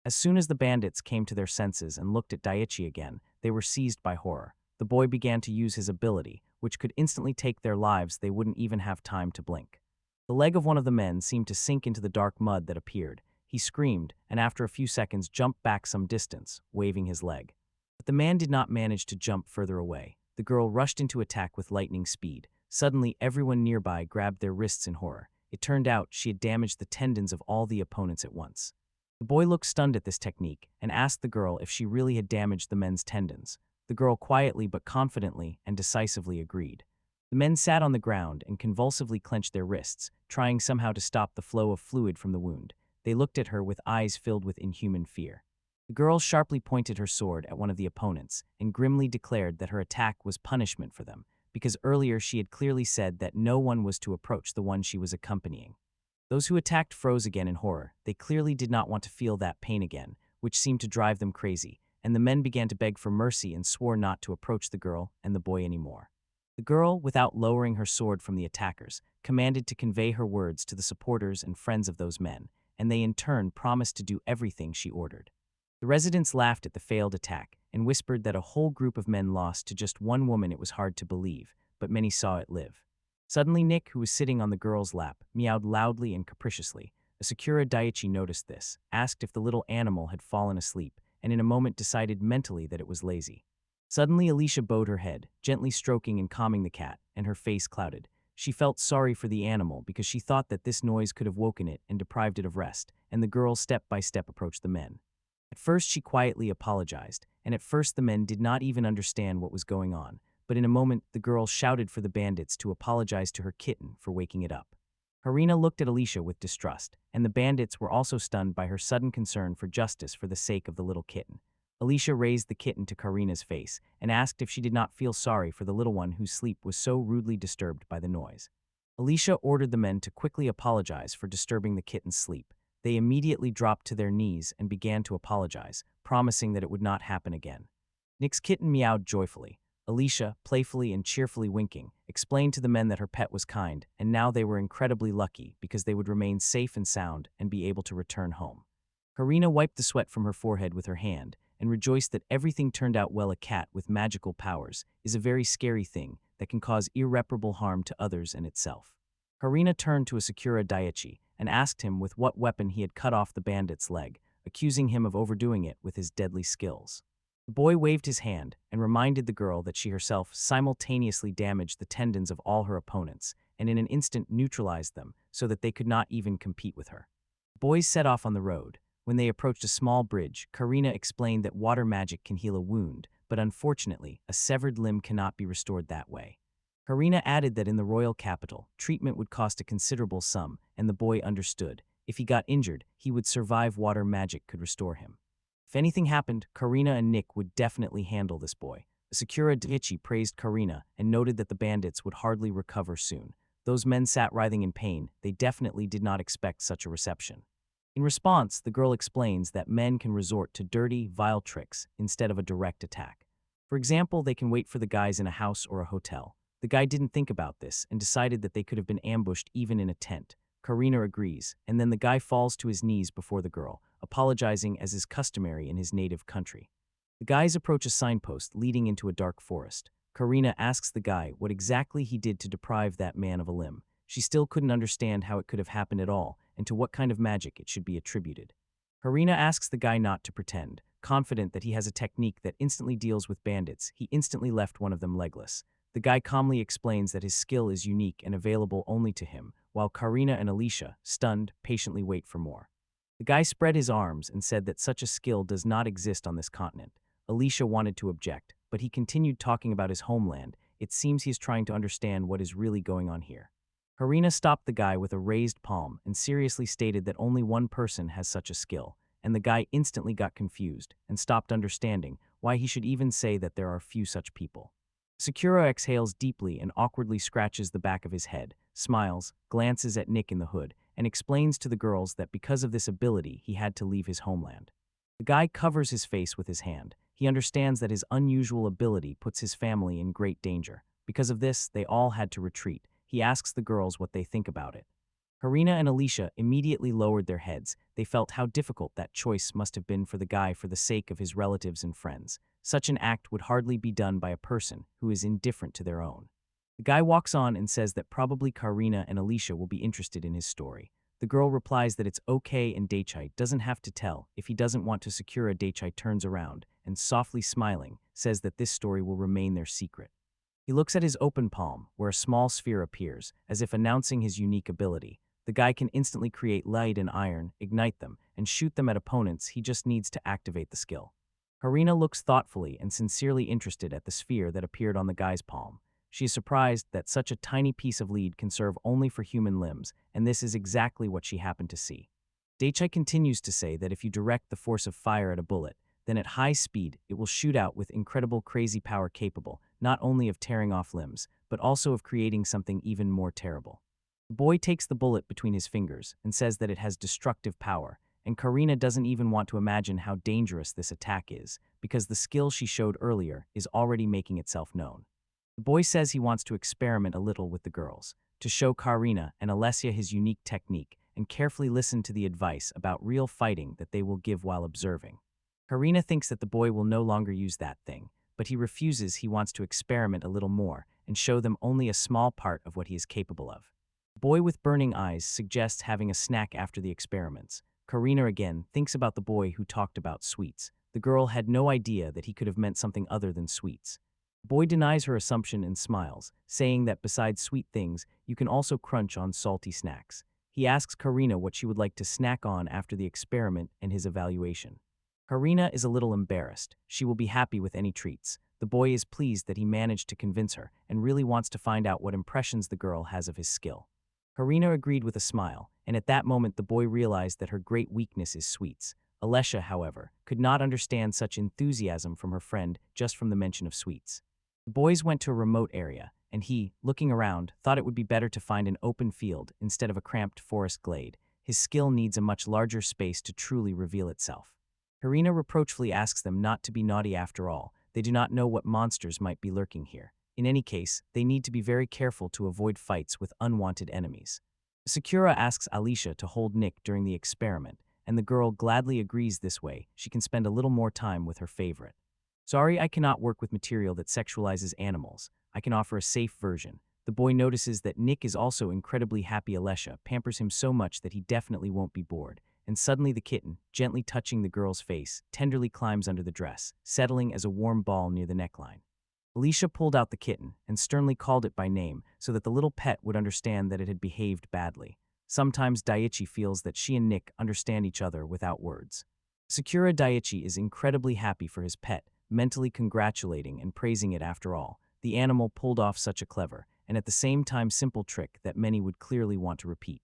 As soon as the bandits came to their senses and looked at Daichi again, they were seized by horror. The boy began to use his ability, which could instantly take their lives. They wouldn't even have time to blink. The leg of one of the men seemed to sink into the dark mud that appeared. He screamed, and after a few seconds jumped back some distance, waving his leg. But the man did not manage to jump further away. The girl rushed into attack with lightning speed. Suddenly, everyone nearby grabbed their wrists in horror. It turned out she had damaged the tendons of all the opponents at once. The boy looked stunned at this technique and asked the girl if she really had damaged the men's tendons. The girl quietly but confidently and decisively agreed. The men sat on the ground and convulsively clenched their wrists, trying somehow to stop the flow of fluid from the wound. They looked at her with eyes filled with inhuman fear. The girl sharply pointed her sword at one of the opponents and grimly declared that her attack was punishment for them, because earlier she had clearly said that no one was to approach the one she was accompanying. Those who attacked froze again in horror. They clearly did not want to feel that pain again, which seemed to drive them crazy, and the men began to beg for mercy and swore not to approach the girl and the boy anymore. The girl, without lowering her sword from the attackers, commanded to convey her words to the supporters and friends of those men, and they in turn promised to do everything she ordered. The residents laughed at the failed attack and whispered that a whole group of men lost to just one woman. It was hard to believe, but many saw it live. Suddenly Nick, who was sitting on the girl's lap, meowed loudly and capriciously. A Sakura Daiichi noticed this, asked if the little animal had fallen asleep, and in a moment decided mentally that it was lazy. Suddenly Alicia bowed her head, gently stroking and calming the cat, and her face clouded. She felt sorry for the animal because she thought that this noise could have woken it and deprived it of rest, and the girl step by step approached the men. At first she quietly apologized, and at first the men did not even understand what was going on, but in a moment the girl shouted for the bandits to apologize to her kitten for waking it up. Harina looked at Alicia with distrust, and the bandits were also stunned by her sudden concern for justice for the sake of the little kitten. Alicia raised the kitten to Karina's face and asked if she did not feel sorry for the little one whose sleep was so rudely disturbed by the noise. Alicia ordered the men to quickly apologize for disturbing the kitten's sleep. They immediately dropped to their knees and began to apologize, promising that it would not happen again. Nick's kitten meowed joyfully. Alicia, playfully and cheerfully winking, explained to the men that her pet was kind, and now they were incredibly lucky because they would remain safe and sound and be able to return home. Harina wiped the sweat from her forehead with her hand and rejoiced that everything turned out well. A cat with magical powers is a very scary thing that can cause irreparable harm to others and itself. Harina turned to a Sakura Daiichi and asked him with what weapon he had cut off the bandit's leg, accusing him of overdoing it with his deadly skills. The boy waved his hand and reminded the girl that she herself simultaneously damaged the tendons of all her opponents and in an instant neutralized them so that they could not even compete with her. The boys set off on the road. When they approached a small bridge, Karina explained that water magic can heal a wound, but unfortunately, a severed limb cannot be restored that way. Harina added that in the royal capital, treatment would cost a considerable sum, and the boy understood. If he got injured, he would survive. Water magic could restore him. If anything happened, Karina and Nick would definitely handle this boy. Sakura Daiichi praised Karina and noted that the bandits would hardly recover soon. Those men sat writhing in pain. They definitely did not expect such a reception. In response, the girl explains that men can resort to dirty, vile tricks instead of a direct attack. For example, they can wait for the guys in a house or a hotel. The guy didn't think about this and decided that they could have been ambushed even in a tent. Karina agrees, and then the guy falls to his knees before the girl, apologizing as is customary in his native country. The guys approach a signpost leading into a dark forest. Karina asks the guy what exactly he did to deprive that man of a limb. She still couldn't understand how it could have happened at all, and to what kind of magic it should be attributed. Harina asks the guy not to pretend. Confident that he has a technique that instantly deals with bandits, he instantly left one of them legless. The guy calmly explains that his skill is unique and available only to him, while Karina and Alicia, stunned, patiently wait for more. The guy spread his arms and said that such a skill does not exist on this continent. Alicia wanted to object, but he continued talking about his homeland. It seems he is trying to understand what is really going on here. Harina stopped the guy with a raised palm and seriously stated that only one person has such a skill, and the guy instantly got confused and stopped understanding why he should even say that there are few such people. Sakura exhales deeply and awkwardly scratches the back of his head, smiles, glances at Nick in the hood, and explains to the girls that because of this ability he had to leave his homeland. The guy covers his face with his hand. He understands that his unusual ability puts his family in great danger. Because of this, they all had to retreat. He asks the girls what they think about it. Harina and Alicia immediately lowered their heads. They felt how difficult that choice must have been for the guy for the sake of his relatives and friends. Such an act would hardly be done by a person who is indifferent to their own. The guy walks on and says that probably Karina and Alicia will be interested in his story. The girl replies that it's okay and Daiichi doesn't have to tell if he doesn't want to. Sakura Daiichi turns around and, softly smiling, says that this story will remain their secret. He looks at his open palm, where a small sphere appears, as if announcing his unique ability. The guy can instantly create light and iron, ignite them, and shoot them at opponents. He just needs to activate the skill. Harina looks thoughtfully and sincerely interested at the sphere that appeared on the guy's palm. She is surprised that such a tiny piece of lead can serve only for human limbs, and this is exactly what she happened to see. Daiichi continues to say that if you direct the force of fire at a bullet, then at high speed it will shoot out with incredible crazy power, capable not only of tearing off limbs, but also of creating something even more terrible. The boy takes the bullet between his fingers and says that it has destructive power, and Karina doesn't even want to imagine how dangerous this attack is, because the skill she showed earlier is already making itself known. The boy says he wants to experiment a little with the girls, to show Karina and Alessia his unique technique, and carefully listen to the advice about real fighting that they will give while observing. Karina thinks that the boy will no longer use that thing, but he refuses. He wants to experiment a little more and show them only a small part of what he is capable of. The boy with burning eyes suggests having a snack after the experiments. Karina again thinks about the boy who talked about sweets. The girl had no idea that he could have meant something other than sweets. The boy denies her assumption and smiles, saying that besides sweet things, you can also crunch on salty snacks. He asks Karina what she would like to snack on after the experiment and his evaluation. Karina is a little embarrassed. She will be happy with any treats. The boy is pleased that he managed to convince her and really wants to find out what impressions the girl has of his skill. Karina agreed with a smile, and at that moment the boy realized that her great weakness is sweets. Alessia, however, could not understand such enthusiasm from her friend just from the mention of sweets. The boys went to a remote area, and he, looking around, thought it would be better to find an open field instead of a cramped forest glade. His skill needs a much larger space to truly reveal itself. Karina reproachfully asks them not to be naughty after all. They do not know what monsters might be lurking here. In any case, they need to be very careful to avoid fights with unwanted enemies. Sakura asks Alicia to hold Nick during the experiment, and the girl gladly agrees. This way she can spend a little more time with her favorite. Sorry, I cannot work with material that sexualizes animals. I can offer a safe version. The boy notices that Nick is also incredibly happy. Alessia pampers him so much that he definitely won't be bored. And suddenly the kitten, gently touching the girl's face, tenderly climbs under the dress, settling as a warm ball near the neckline. Alicia pulled out the kitten and sternly called it by name so that the little pet would understand that it had behaved badly. Sometimes Daiichi feels that she and Nick understand each other without words. Sakura Daiichi is incredibly happy for his pet, mentally congratulating and praising it. After all, the animal pulled off such a clever, and at the same time simple trick that many would clearly want to repeat.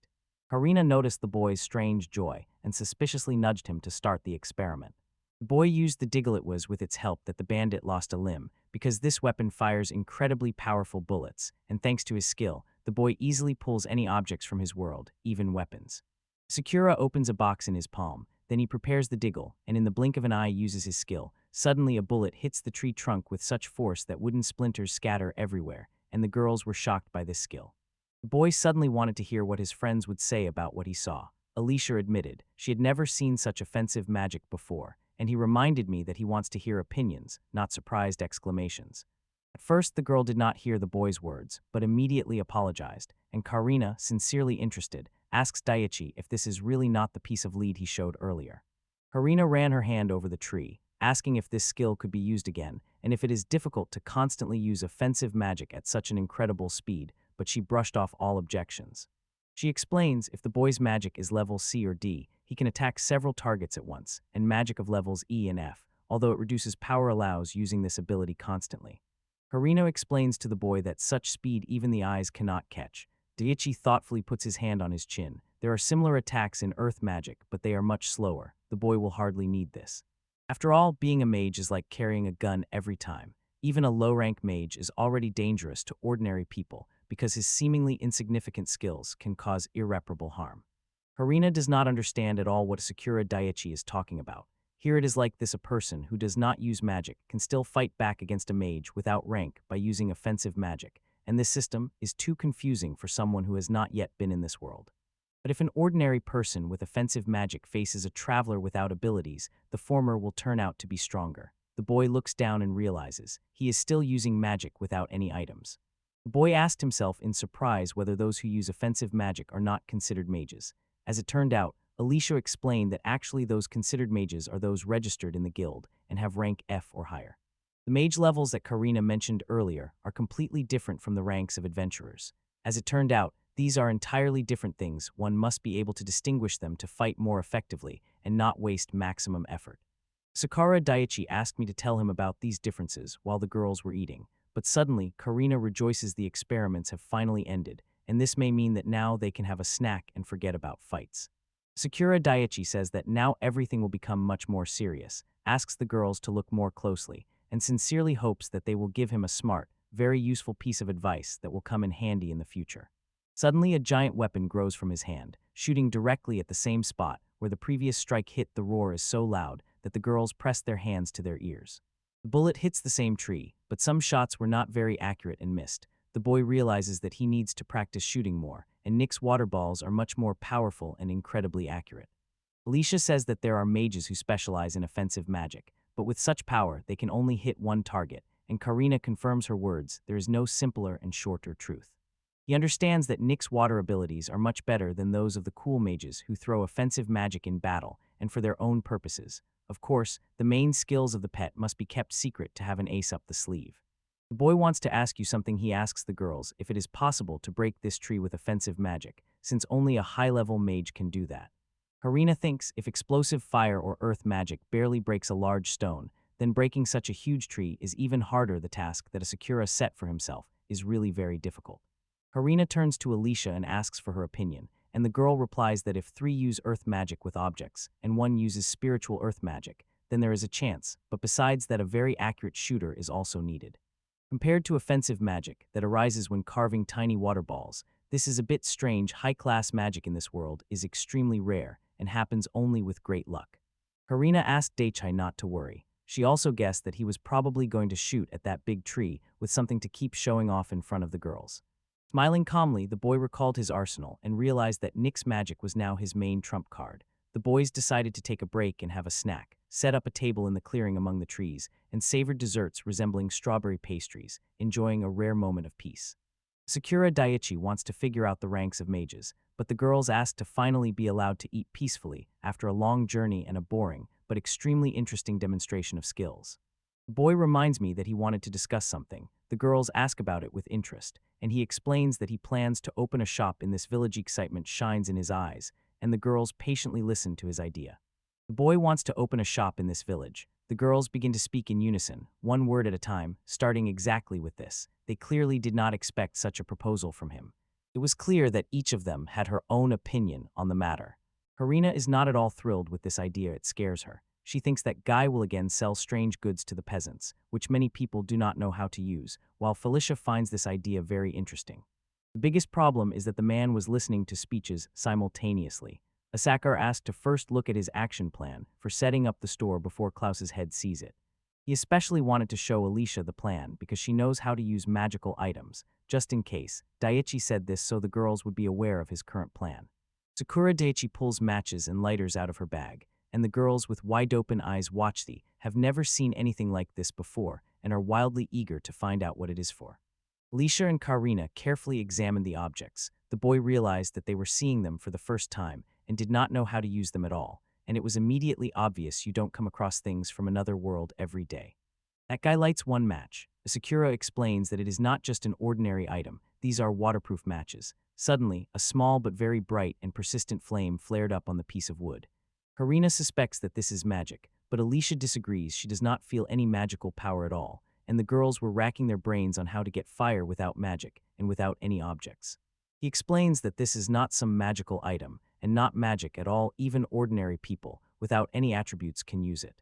Karina noticed the boy's strange joy and suspiciously nudged him to start the experiment. The boy used the diggle. It was with its help that the bandit lost a limb, because this weapon fires incredibly powerful bullets, and thanks to his skill, the boy easily pulls any objects from his world, even weapons. Sakura opens a box in his palm, then he prepares the diggle, and in the blink of an eye uses his skill. Suddenly a bullet hits the tree trunk with such force that wooden splinters scatter everywhere, and the girls were shocked by this skill. The boy suddenly wanted to hear what his friends would say about what he saw. Alicia admitted she had never seen such offensive magic before, and he reminded me that he wants to hear opinions, not surprised exclamations. At first the girl did not hear the boy's words, but immediately apologized, and Karina, sincerely interested, asks Daiichi if this is really not the piece of lead he showed earlier. Karina ran her hand over the tree, asking if this skill could be used again, and if it is difficult to constantly use offensive magic at such an incredible speed, but she brushed off all objections. She explains if the boy's magic is level C or D, he can attack several targets at once, and magic of levels E and F, although it reduces power allows using this ability constantly. Karina explains to the boy that such speed even the eyes cannot catch. Daiichi thoughtfully puts his hand on his chin. There are similar attacks in earth magic, but they are much slower. The boy will hardly need this. After all, being a mage is like carrying a gun every time. Even a low-rank mage is already dangerous to ordinary people because his seemingly insignificant skills can cause irreparable harm. Karina does not understand at all what Sakura Daiichi is talking about. Here it is like this: a person who does not use magic can still fight back against a mage without rank by using offensive magic, and this system is too confusing for someone who has not yet been in this world. But if an ordinary person with offensive magic faces a traveler without abilities, the former will turn out to be stronger. The boy looks down and realizes he is still using magic without any items. The boy asked himself in surprise whether those who use offensive magic are not considered mages. As it turned out, Alicia explained that actually those considered mages are those registered in the guild and have rank F or higher. The mage levels that Karina mentioned earlier are completely different from the ranks of adventurers. As it turned out, these are entirely different things. One must be able to distinguish them to fight more effectively and not waste maximum effort. Sakura Daiichi asked me to tell him about these differences while the girls were eating, but suddenly Karina rejoices the experiments have finally ended, and this may mean that now they can have a snack and forget about fights. Sakura Daiichi says that now everything will become much more serious, asks the girls to look more closely, and sincerely hopes that they will give him a smart, very useful piece of advice that will come in handy in the future. Suddenly, a giant weapon grows from his hand, shooting directly at the same spot where the previous strike hit. The roar is so loud that the girls press their hands to their ears. The bullet hits the same tree, but some shots were not very accurate and missed. The boy realizes that he needs to practice shooting more, and Nick's water balls are much more powerful and incredibly accurate. Alicia says that there are mages who specialize in offensive magic, but with such power, they can only hit one target, and Karina confirms her words. There is no simpler and shorter truth. He understands that Nick's water abilities are much better than those of the cool mages who throw offensive magic in battle and for their own purposes. Of course, the main skills of the pet must be kept secret to have an ace up the sleeve. The boy wants to ask you something. He asks the girls if it is possible to break this tree with offensive magic, since only a high-level mage can do that. Harina thinks if explosive fire or earth magic barely breaks a large stone, then breaking such a huge tree is even harder. The task that Asakura set for himself is really very difficult. Harina turns to Alicia and asks for her opinion, and the girl replies that if 3 use earth magic with objects and 1 uses spiritual earth magic, then there is a chance, but besides that a very accurate shooter is also needed. Compared to offensive magic that arises when carving tiny water balls, this is a bit strange. High-class magic in this world is extremely rare and happens only with great luck. Harina asked Daichai not to worry. She also guessed that he was probably going to shoot at that big tree with something to keep showing off in front of the girls. Smiling calmly, the boy recalled his arsenal and realized that Nick's magic was now his main trump card. The boys decided to take a break and have a snack, set up a table in the clearing among the trees, and savored desserts resembling strawberry pastries, enjoying a rare moment of peace. Sakura Daiichi wants to figure out the ranks of mages, but the girls ask to finally be allowed to eat peacefully after a long journey and a boring but extremely interesting demonstration of skills. The boy reminds me that he wanted to discuss something. The girls ask about it with interest, and he explains that he plans to open a shop in this village. Excitement shines in his eyes, and the girls patiently listen to his idea. The boy wants to open a shop in this village. The girls begin to speak in unison, one word at a time, starting exactly with this. They clearly did not expect such a proposal from him. It was clear that each of them had her own opinion on the matter. Harina is not at all thrilled with this idea. It scares her. She thinks that Guy will again sell strange goods to the peasants, which many people do not know how to use, while Felicia finds this idea very interesting. The biggest problem is that the man was listening to speeches simultaneously. Asakura asked to first look at his action plan for setting up the store before Klaus's head sees it. He especially wanted to show Alicia the plan because she knows how to use magical items, just in case. Daiichi said this so the girls would be aware of his current plan. Sakura Daiichi pulls matches and lighters out of her bag, and the girls with wide-open eyes watch. They have never seen anything like this before and are wildly eager to find out what it is for. Alicia and Karina carefully examined the objects. The boy realized that they were seeing them for the first time and did not know how to use them at all, and it was immediately obvious you don't come across things from another world every day. That guy lights one match. Asakura explains that it is not just an ordinary item. These are waterproof matches. Suddenly, a small but very bright and persistent flame flared up on the piece of wood. Harina suspects that this is magic, but Alicia disagrees. She does not feel any magical power at all, and the girls were racking their brains on how to get fire without magic and without any objects. He explains that this is not some magical item, and not magic at all. Even ordinary people, without any attributes, can use it.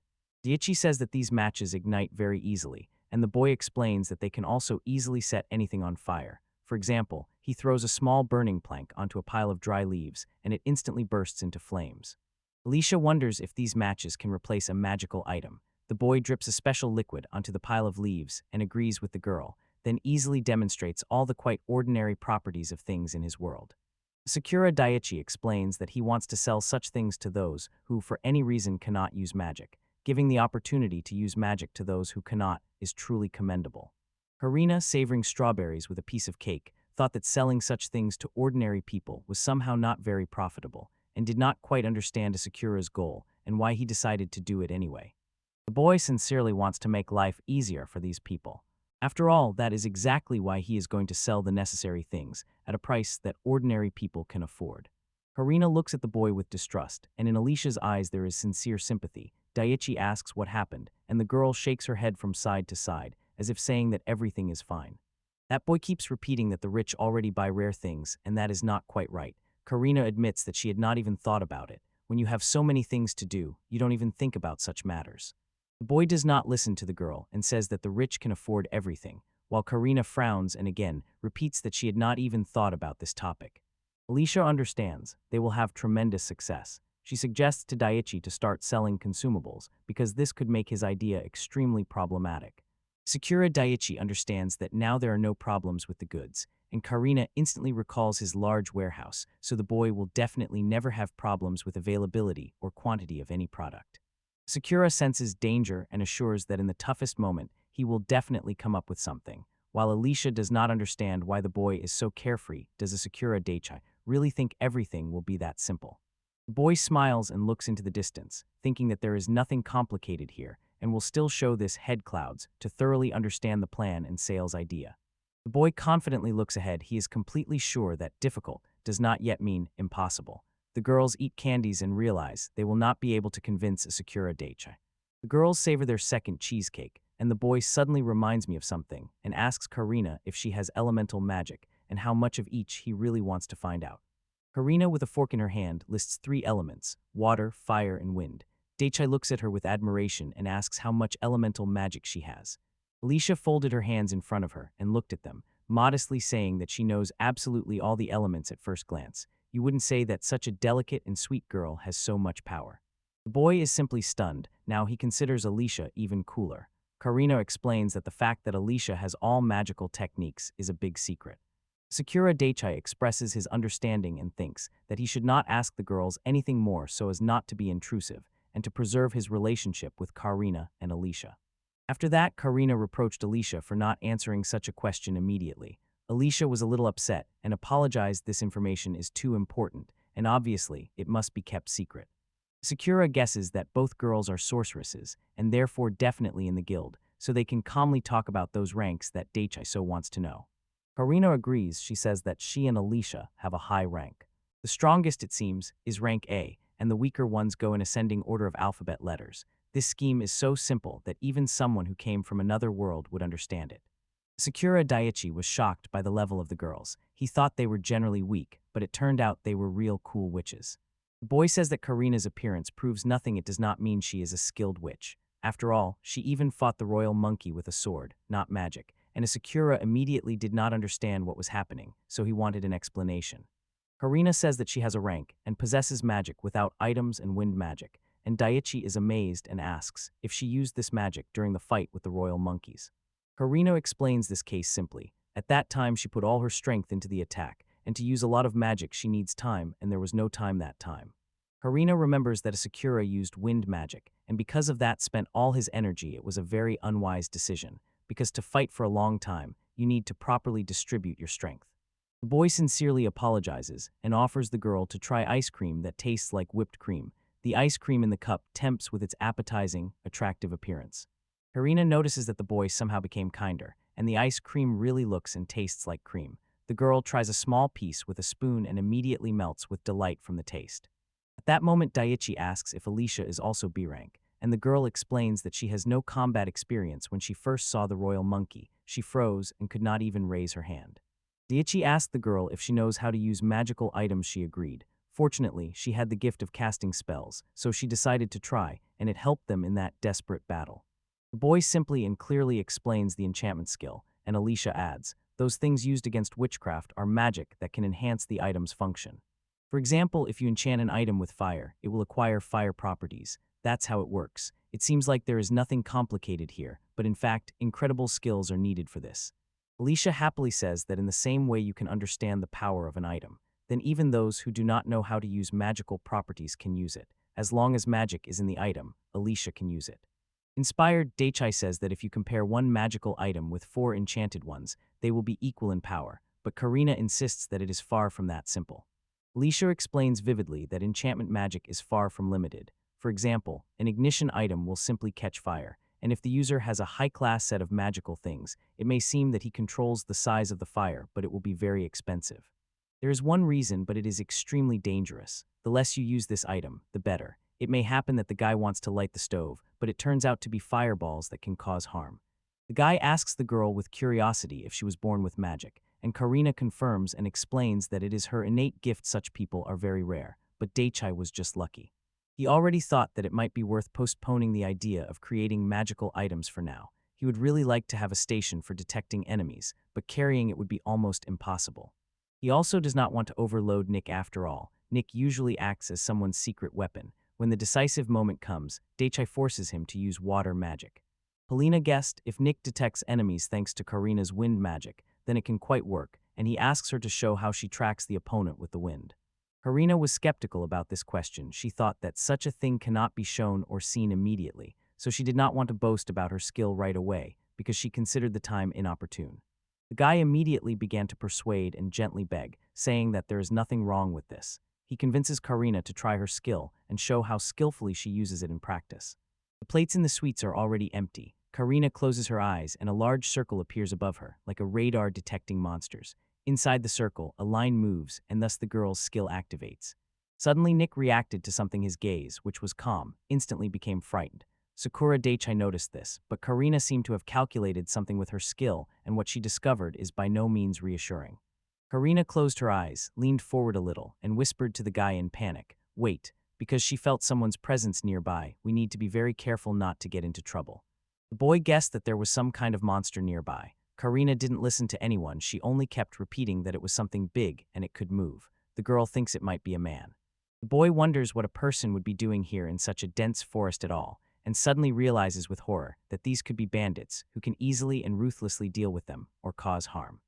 Daiichi says that these matches ignite very easily, and the boy explains that they can also easily set anything on fire. For example, he throws a small burning plank onto a pile of dry leaves, and it instantly bursts into flames. Alicia wonders if these matches can replace a magical item. The boy drips a special liquid onto the pile of leaves and agrees with the girl, then easily demonstrates all the quite ordinary properties of things in his world. Sakura Daiichi explains that he wants to sell such things to those who for any reason cannot use magic. Giving the opportunity to use magic to those who cannot is truly commendable. Harina, savoring strawberries with a piece of cake, thought that selling such things to ordinary people was somehow not very profitable, and did not quite understand Asakura's goal and why he decided to do it anyway. The boy sincerely wants to make life easier for these people. After all, that is exactly why he is going to sell the necessary things at a price that ordinary people can afford. Harina looks at the boy with distrust, and in Alicia's eyes there is sincere sympathy. Daiichi asks what happened, and the girl shakes her head from side to side, as if saying that everything is fine. That boy keeps repeating that the rich already buy rare things, and that is not quite right. Karina admits that she had not even thought about it. When you have so many things to do, you don't even think about such matters. The boy does not listen to the girl and says that the rich can afford everything, while Karina frowns and again repeats that she had not even thought about this topic. Alicia understands. They will have tremendous success. She suggests to Daiichi to start selling consumables because this could make his idea extremely problematic. Sakura Daiichi understands that now there are no problems with the goods, and Karina instantly recalls his large warehouse, so the boy will definitely never have problems with availability or quantity of any product. Sakura senses danger and assures that in the toughest moment, he will definitely come up with something. While Alicia does not understand why the boy is so carefree, does a Sakura Daiichi really think everything will be that simple? The boy smiles and looks into the distance, thinking that there is nothing complicated here, and will still show this head clouds to thoroughly understand the plan and sales idea. The boy confidently looks ahead. He is completely sure that difficult does not yet mean impossible. The girls eat candies and realize they will not be able to convince a Sakura Daiichi. The girls savor their second cheesecake, and the boy suddenly reminds me of something and asks Karina if she has elemental magic and how much of each he really wants to find out. Karina, with a fork in her hand, lists 3 elements: water, fire, and wind. Daiichi looks at her with admiration and asks how much elemental magic she has. Alicia folded her hands in front of her and looked at them, modestly saying that she knows absolutely all the elements at first glance. You wouldn't say that such a delicate and sweet girl has so much power. The boy is simply stunned. Now he considers Alicia even cooler. Karina explains that the fact that Alicia has all magical techniques is a big secret. Sakura Daiichi expresses his understanding and thinks that he should not ask the girls anything more so as not to be intrusive and to preserve his relationship with Karina and Alicia. After that, Karina reproached Alicia for not answering such a question immediately. Alicia was a little upset and apologized. This information is too important, and obviously, it must be kept secret. Sakura guesses that both girls are sorceresses, and therefore definitely in the guild, so they can calmly talk about those ranks that Daiichi so wants to know. Karina agrees. She says that she and Alicia have a high rank. The strongest, it seems, is rank A, and the weaker ones go in ascending order of alphabet letters. This scheme is so simple that even someone who came from another world would understand it. Sakura Daiichi was shocked by the level of the girls. He thought they were generally weak, but it turned out they were real cool witches. The boy says that Karina's appearance proves nothing. It does not mean she is a skilled witch. After all, she even fought the royal monkey with a sword, not magic, and Sakura immediately did not understand what was happening, so he wanted an explanation. Karina says that she has a rank and possesses magic without items and wind magic, and Daiichi is amazed and asks if she used this magic during the fight with the royal monkeys. Karina explains this case simply. At that time, she put all her strength into the attack, and to use a lot of magic she needs time, and there was no time that time. Karina remembers that a Sakura used wind magic, and because of that spent all his energy. It was a very unwise decision, because to fight for a long time, you need to properly distribute your strength. The boy sincerely apologizes and offers the girl to try ice cream that tastes like whipped cream. The ice cream in the cup tempts with its appetizing, attractive appearance. Karina notices that the boy somehow became kinder, and the ice cream really looks and tastes like cream. The girl tries a small piece with a spoon and immediately melts with delight from the taste. At that moment, Daiichi asks if Alicia is also B rank, and the girl explains that she has no combat experience. When she first saw the royal monkey, she froze and could not even raise her hand. Daiichi asked the girl if she knows how to use magical items. She agreed. Fortunately, she had the gift of casting spells, so she decided to try, and it helped them in that desperate battle. The boy simply and clearly explains the enchantment skill, and Alicia adds, those things used against witchcraft are magic that can enhance the item's function. For example, if you enchant an item with fire, it will acquire fire properties. That's how it works. It seems like there is nothing complicated here, but in fact, incredible skills are needed for this. Alicia happily says that in the same way you can understand the power of an item, then even those who do not know how to use magical properties can use it. As long as magic is in the item, Alicia can use it. Inspired, Daiichi says that if you compare one magical item with 4 enchanted ones, they will be equal in power, but Karina insists that it is far from that simple. Alicia explains vividly that enchantment magic is far from limited. For example, an ignition item will simply catch fire, and if the user has a high-class set of magical things, it may seem that he controls the size of the fire, but it will be very expensive. There is one reason, but it is extremely dangerous. The less you use this item, the better. It may happen that the guy wants to light the stove, but it turns out to be fireballs that can cause harm. The guy asks the girl with curiosity if she was born with magic, and Karina confirms and explains that it is her innate gift. Such people are very rare, but Daiichi was just lucky. He already thought that it might be worth postponing the idea of creating magical items for now. He would really like to have a station for detecting enemies, but carrying it would be almost impossible. He also does not want to overload Nick after all. Nick usually acts as someone's secret weapon. When the decisive moment comes, Daichai forces him to use water magic. Helena guessed if Nick detects enemies thanks to Karina's wind magic, then it can quite work, and he asks her to show how she tracks the opponent with the wind. Karina was skeptical about this question. She thought that such a thing cannot be shown or seen immediately, so she did not want to boast about her skill right away, because she considered the time inopportune. The guy immediately began to persuade and gently beg, saying that there is nothing wrong with this. He convinces Karina to try her skill and show how skillfully she uses it in practice. The plates in the sweets are already empty. Karina closes her eyes and a large circle appears above her, like a radar detecting monsters. Inside the circle, a line moves, and thus the girl's skill activates. Suddenly, Nick reacted to something. His gaze, which was calm, instantly became frightened. Sakura Daichai noticed this, but Karina seemed to have calculated something with her skill, and what she discovered is by no means reassuring. Karina closed her eyes, leaned forward a little, and whispered to the guy in panic, "Wait," because she felt someone's presence nearby. "We need to be very careful not to get into trouble." The boy guessed that there was some kind of monster nearby. Karina didn't listen to anyone. She only kept repeating that it was something big and it could move. The girl thinks it might be a man. The boy wonders what a person would be doing here in such a dense forest at all, and suddenly realizes with horror that these could be bandits who can easily and ruthlessly deal with them or cause harm.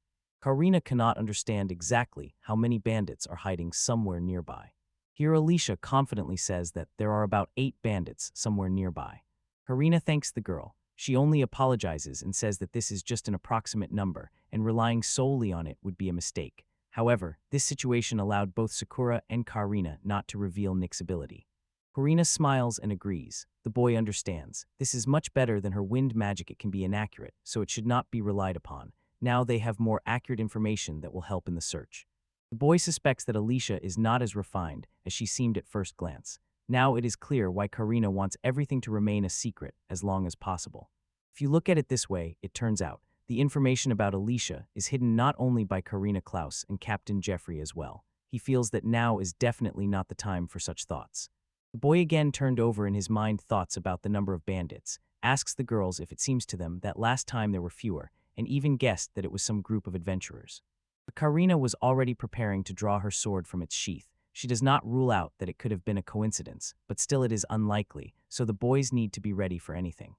Karina cannot understand exactly how many bandits are hiding somewhere nearby. Here Alicia confidently says that there are about 8 bandits somewhere nearby. Karina thanks the girl. She only apologizes and says that this is just an approximate number, and relying solely on it would be a mistake. However, this situation allowed both Sakura and Karina not to reveal Nick's ability. Karina smiles and agrees. The boy understands. This is much better than her wind magic. It can be inaccurate, so it should not be relied upon. Now they have more accurate information that will help in the search. The boy suspects that Alicia is not as refined as she seemed at first glance. Now it is clear why Karina wants everything to remain a secret as long as possible. If you look at it this way, it turns out the information about Alicia is hidden not only by Karina Klaus and Captain Jeffrey as well. He feels that now is definitely not the time for such thoughts. The boy again turned over in his mind thoughts about the number of bandits, asks the girls if it seems to them that last time there were fewer, and even guessed that it was some group of adventurers. But Karina was already preparing to draw her sword from its sheath. She does not rule out that it could have been a coincidence, but still it is unlikely, so the boys need to be ready for anything.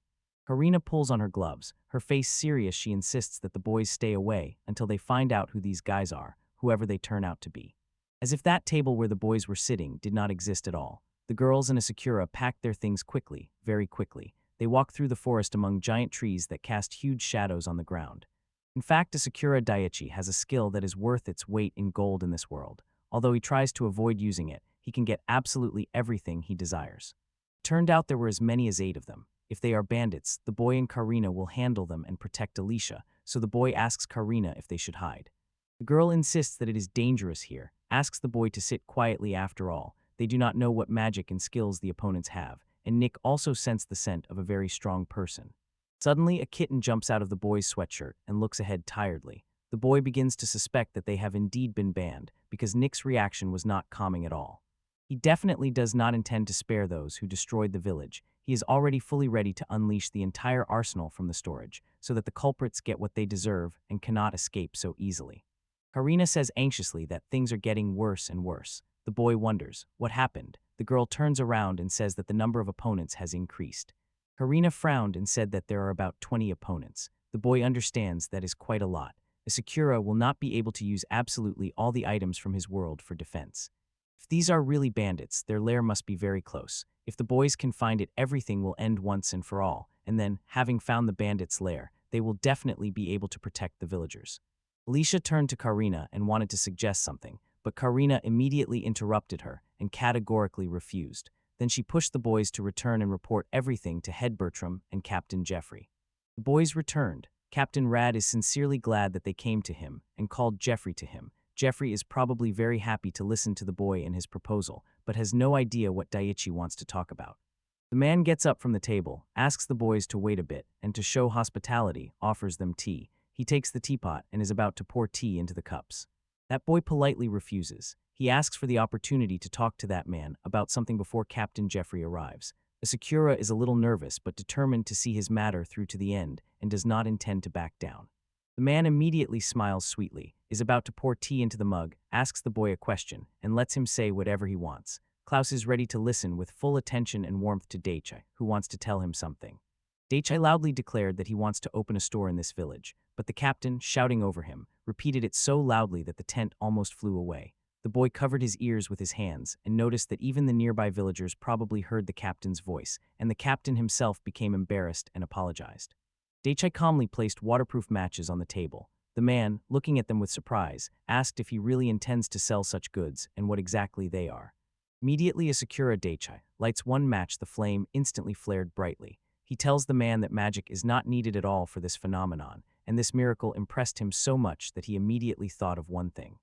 Karina pulls on her gloves. Her face serious, she insists that the boys stay away until they find out who these guys are, whoever they turn out to be. As if that table where the boys were sitting did not exist at all. The girls and Asakura packed their things quickly, very quickly. They walk through the forest among giant trees that cast huge shadows on the ground. In fact, Asakura Daichi has a skill that is worth its weight in gold in this world. Although he tries to avoid using it, he can get absolutely everything he desires. It turned out there were as many as 8 of them. If they are bandits, the boy and Karina will handle them and protect Alicia, so the boy asks Karina if they should hide. The girl insists that it is dangerous here, asks the boy to sit quietly. After all, they do not know what magic and skills the opponents have, and Nick also sensed the scent of a very strong person. Suddenly, a kitten jumps out of the boy's sweatshirt and looks ahead tiredly. The boy begins to suspect that they have indeed been banned, because Nick's reaction was not calming at all. He definitely does not intend to spare those who destroyed the village. He is already fully ready to unleash the entire arsenal from the storage, so that the culprits get what they deserve and cannot escape so easily. Karina says anxiously that things are getting worse and worse. The boy wonders, what happened? The girl turns around and says that the number of opponents has increased. Karina frowned and said that there are about 20 opponents. The boy understands that is quite a lot. Asakura will not be able to use absolutely all the items from his world for defense. If these are really bandits, their lair must be very close. If the boys can find it, everything will end once and for all, and then, having found the bandits' lair, they will definitely be able to protect the villagers. Alicia turned to Karina and wanted to suggest something, but Karina immediately interrupted her and categorically refused. Then she pushed the boys to return and report everything to Head Bertram and Captain Jeffrey. The boys returned. Captain Rad is sincerely glad that they came to him and called Jeffrey to him. Jeffrey is probably very happy to listen to the boy and his proposal, but has no idea what Daichi wants to talk about. The man gets up from the table, asks the boys to wait a bit, and to show hospitality, offers them tea. He takes the teapot and is about to pour tea into the cups. That boy politely refuses. He asks for the opportunity to talk to that man about something before Captain Jeffrey arrives. Asakura is a little nervous but determined to see his matter through to the end and does not intend to back down. The man immediately smiles sweetly, is about to pour tea into the mug, asks the boy a question, and lets him say whatever he wants. Klaus is ready to listen with full attention and warmth to Daichi, who wants to tell him something. Daichi loudly declared that he wants to open a store in this village, but the captain, shouting over him, repeated it so loudly that the tent almost flew away. The boy covered his ears with his hands and noticed that even the nearby villagers probably heard the captain's voice, and the captain himself became embarrassed and apologized. Daichi calmly placed waterproof matches on the table. The man, looking at them with surprise, asked if he really intends to sell such goods and what exactly they are. Immediately Asakura Daichi lights one match. The flame instantly flared brightly. He tells the man that magic is not needed at all for this phenomenon, and this miracle impressed him so much that he immediately thought of one thing.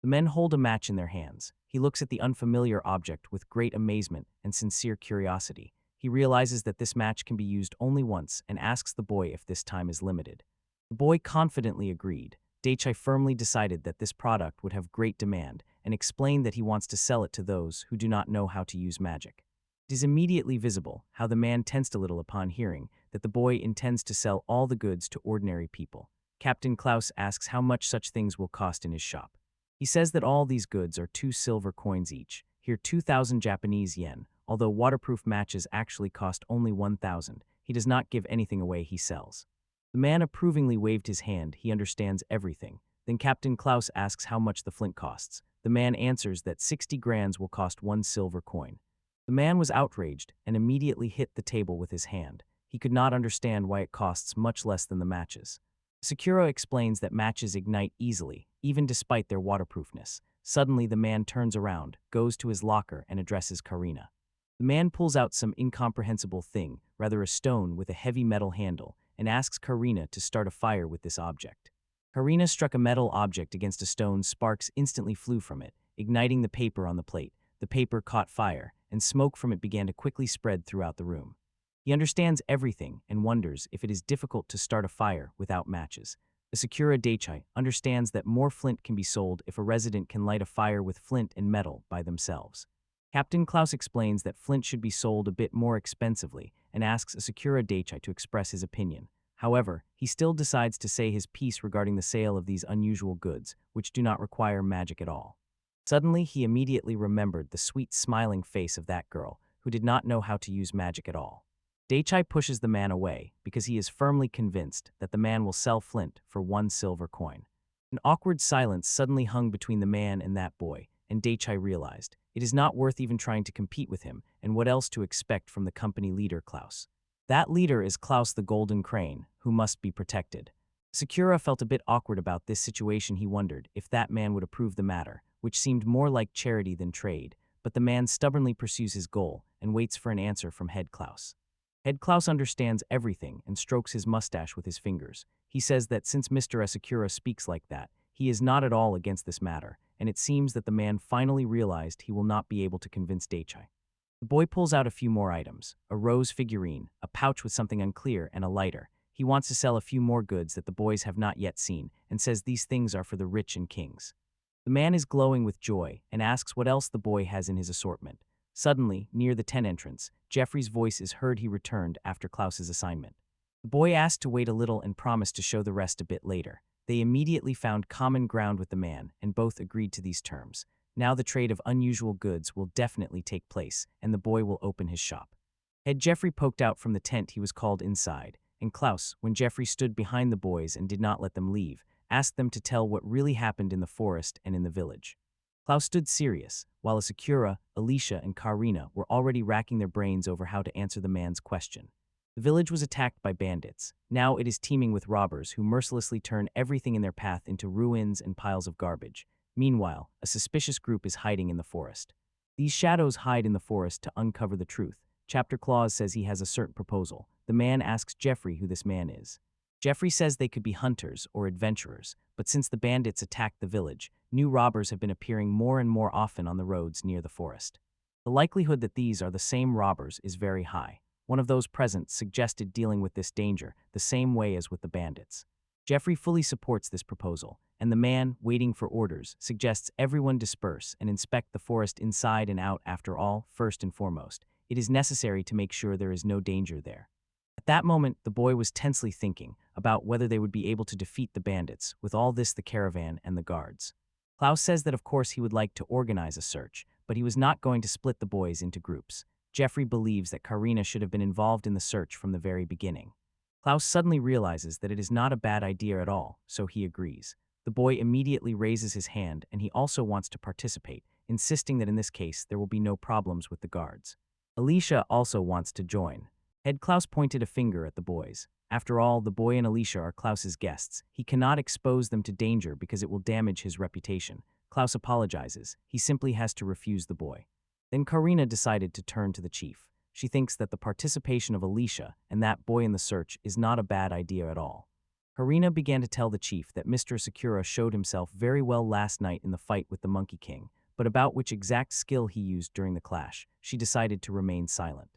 The men hold a match in their hands. He looks at the unfamiliar object with great amazement and sincere curiosity. He realizes that this match can be used only once and asks the boy if this time is limited. The boy confidently agreed. Daichi firmly decided that this product would have great demand and explained that he wants to sell it to those who do not know how to use magic. It is immediately visible how the man tensed a little upon hearing that the boy intends to sell all the goods to ordinary people. Captain Klaus asks how much such things will cost in his shop. He says that all these goods are 2 silver coins each, here 2,000 Japanese yen, although waterproof matches actually cost only 1,000. He does not give anything away he sells. The man approvingly waved his hand. He understands everything. Then Captain Klaus asks how much the flint costs. The man answers that 60 grands will cost 1 silver coin. The man was outraged and immediately hit the table with his hand. He could not understand why it costs much less than the matches. Sakura explains that matches ignite easily, even despite their waterproofness. Suddenly, the man turns around, goes to his locker, and addresses Karina. The man pulls out some incomprehensible thing, rather a stone with a heavy metal handle, and asks Karina to start a fire with this object. Karina struck a metal object against a stone. Sparks instantly flew from it, igniting the paper on the plate. The paper caught fire, and smoke from it began to quickly spread throughout the room. He understands everything and wonders if it is difficult to start a fire without matches. Asakura Daichi understands that more flint can be sold if a resident can light a fire with flint and metal by themselves. Captain Klaus explains that flint should be sold a bit more expensively and asks Asakura Daichi to express his opinion. However, he still decides to say his piece regarding the sale of these unusual goods, which do not require magic at all. Suddenly, he immediately remembered the sweet smiling face of that girl, who did not know how to use magic at all. Daichi pushes the man away because he is firmly convinced that the man will sell flint for 1 silver coin. An awkward silence suddenly hung between the man and that boy, and Daichi realized it is not worth even trying to compete with him, and what else to expect from the company leader Klaus. That leader is Klaus the Golden Crane, who must be protected. Sakura felt a bit awkward about this situation. He wondered if that man would approve the matter, which seemed more like charity than trade, but the man stubbornly pursues his goal and waits for an answer from Head Klaus. Head Klaus understands everything and strokes his mustache with his fingers. He says that since Mr. Asakura speaks like that, he is not at all against this matter, and it seems that the man finally realized he will not be able to convince Daichi. The boy pulls out a few more items, a rose figurine, a pouch with something unclear, and a lighter. He wants to sell a few more goods that the boys have not yet seen, and says these things are for the rich and kings. The man is glowing with joy and asks what else the boy has in his assortment. Suddenly, near the tent entrance, Jeffrey's voice is heard. He returned after Klaus's assignment. The boy asked to wait a little and promised to show the rest a bit later. They immediately found common ground with the man, and both agreed to these terms. Now the trade of unusual goods will definitely take place, and the boy will open his shop. Had Jeffrey poked out from the tent, he was called inside, and Klaus, when Jeffrey stood behind the boys and did not let them leave, asked them to tell what really happened in the forest and in the village. Klaus stood serious, while Asakura, Alicia, and Karina were already racking their brains over how to answer the man's question. The village was attacked by bandits. Now it is teeming with robbers who mercilessly turn everything in their path into ruins and piles of garbage. Meanwhile, a suspicious group is hiding in the forest. These shadows hide in the forest to uncover the truth. Chapter Claus says he has a certain proposal. The man asks Jeffrey who this man is. Jeffrey says they could be hunters or adventurers, but since the bandits attacked the village, new robbers have been appearing more and more often on the roads near the forest. The likelihood that these are the same robbers is very high. One of those present suggested dealing with this danger the same way as with the bandits. Jeffrey fully supports this proposal, and the man, waiting for orders, suggests everyone disperse and inspect the forest inside and out. After all, first and foremost, It is necessary to make sure there is no danger there. At that moment, the boy was tensely thinking about whether they would be able to defeat the bandits, with all this the caravan and the guards. Klaus says that of course he would like to organize a search, but he was not going to split the boys into groups. Jeffrey believes that Karina should have been involved in the search from the very beginning. Klaus suddenly realizes that it is not a bad idea at all, so he agrees. The boy immediately raises his hand and he also wants to participate, insisting that in this case there will be no problems with the guards. Alicia also wants to join. Head Klaus pointed a finger at the boys. After all, the boy and Alicia are Klaus's guests. He cannot expose them to danger because it will damage his reputation. Klaus apologizes. He simply has to refuse the boy. Then Karina decided to turn to the chief. She thinks that the participation of Alicia and that boy in the search is not a bad idea at all. Karina began to tell the chief that Mr. Sakura showed himself very well last night in the fight with the Monkey King, but about which exact skill he used during the clash, she decided to remain silent.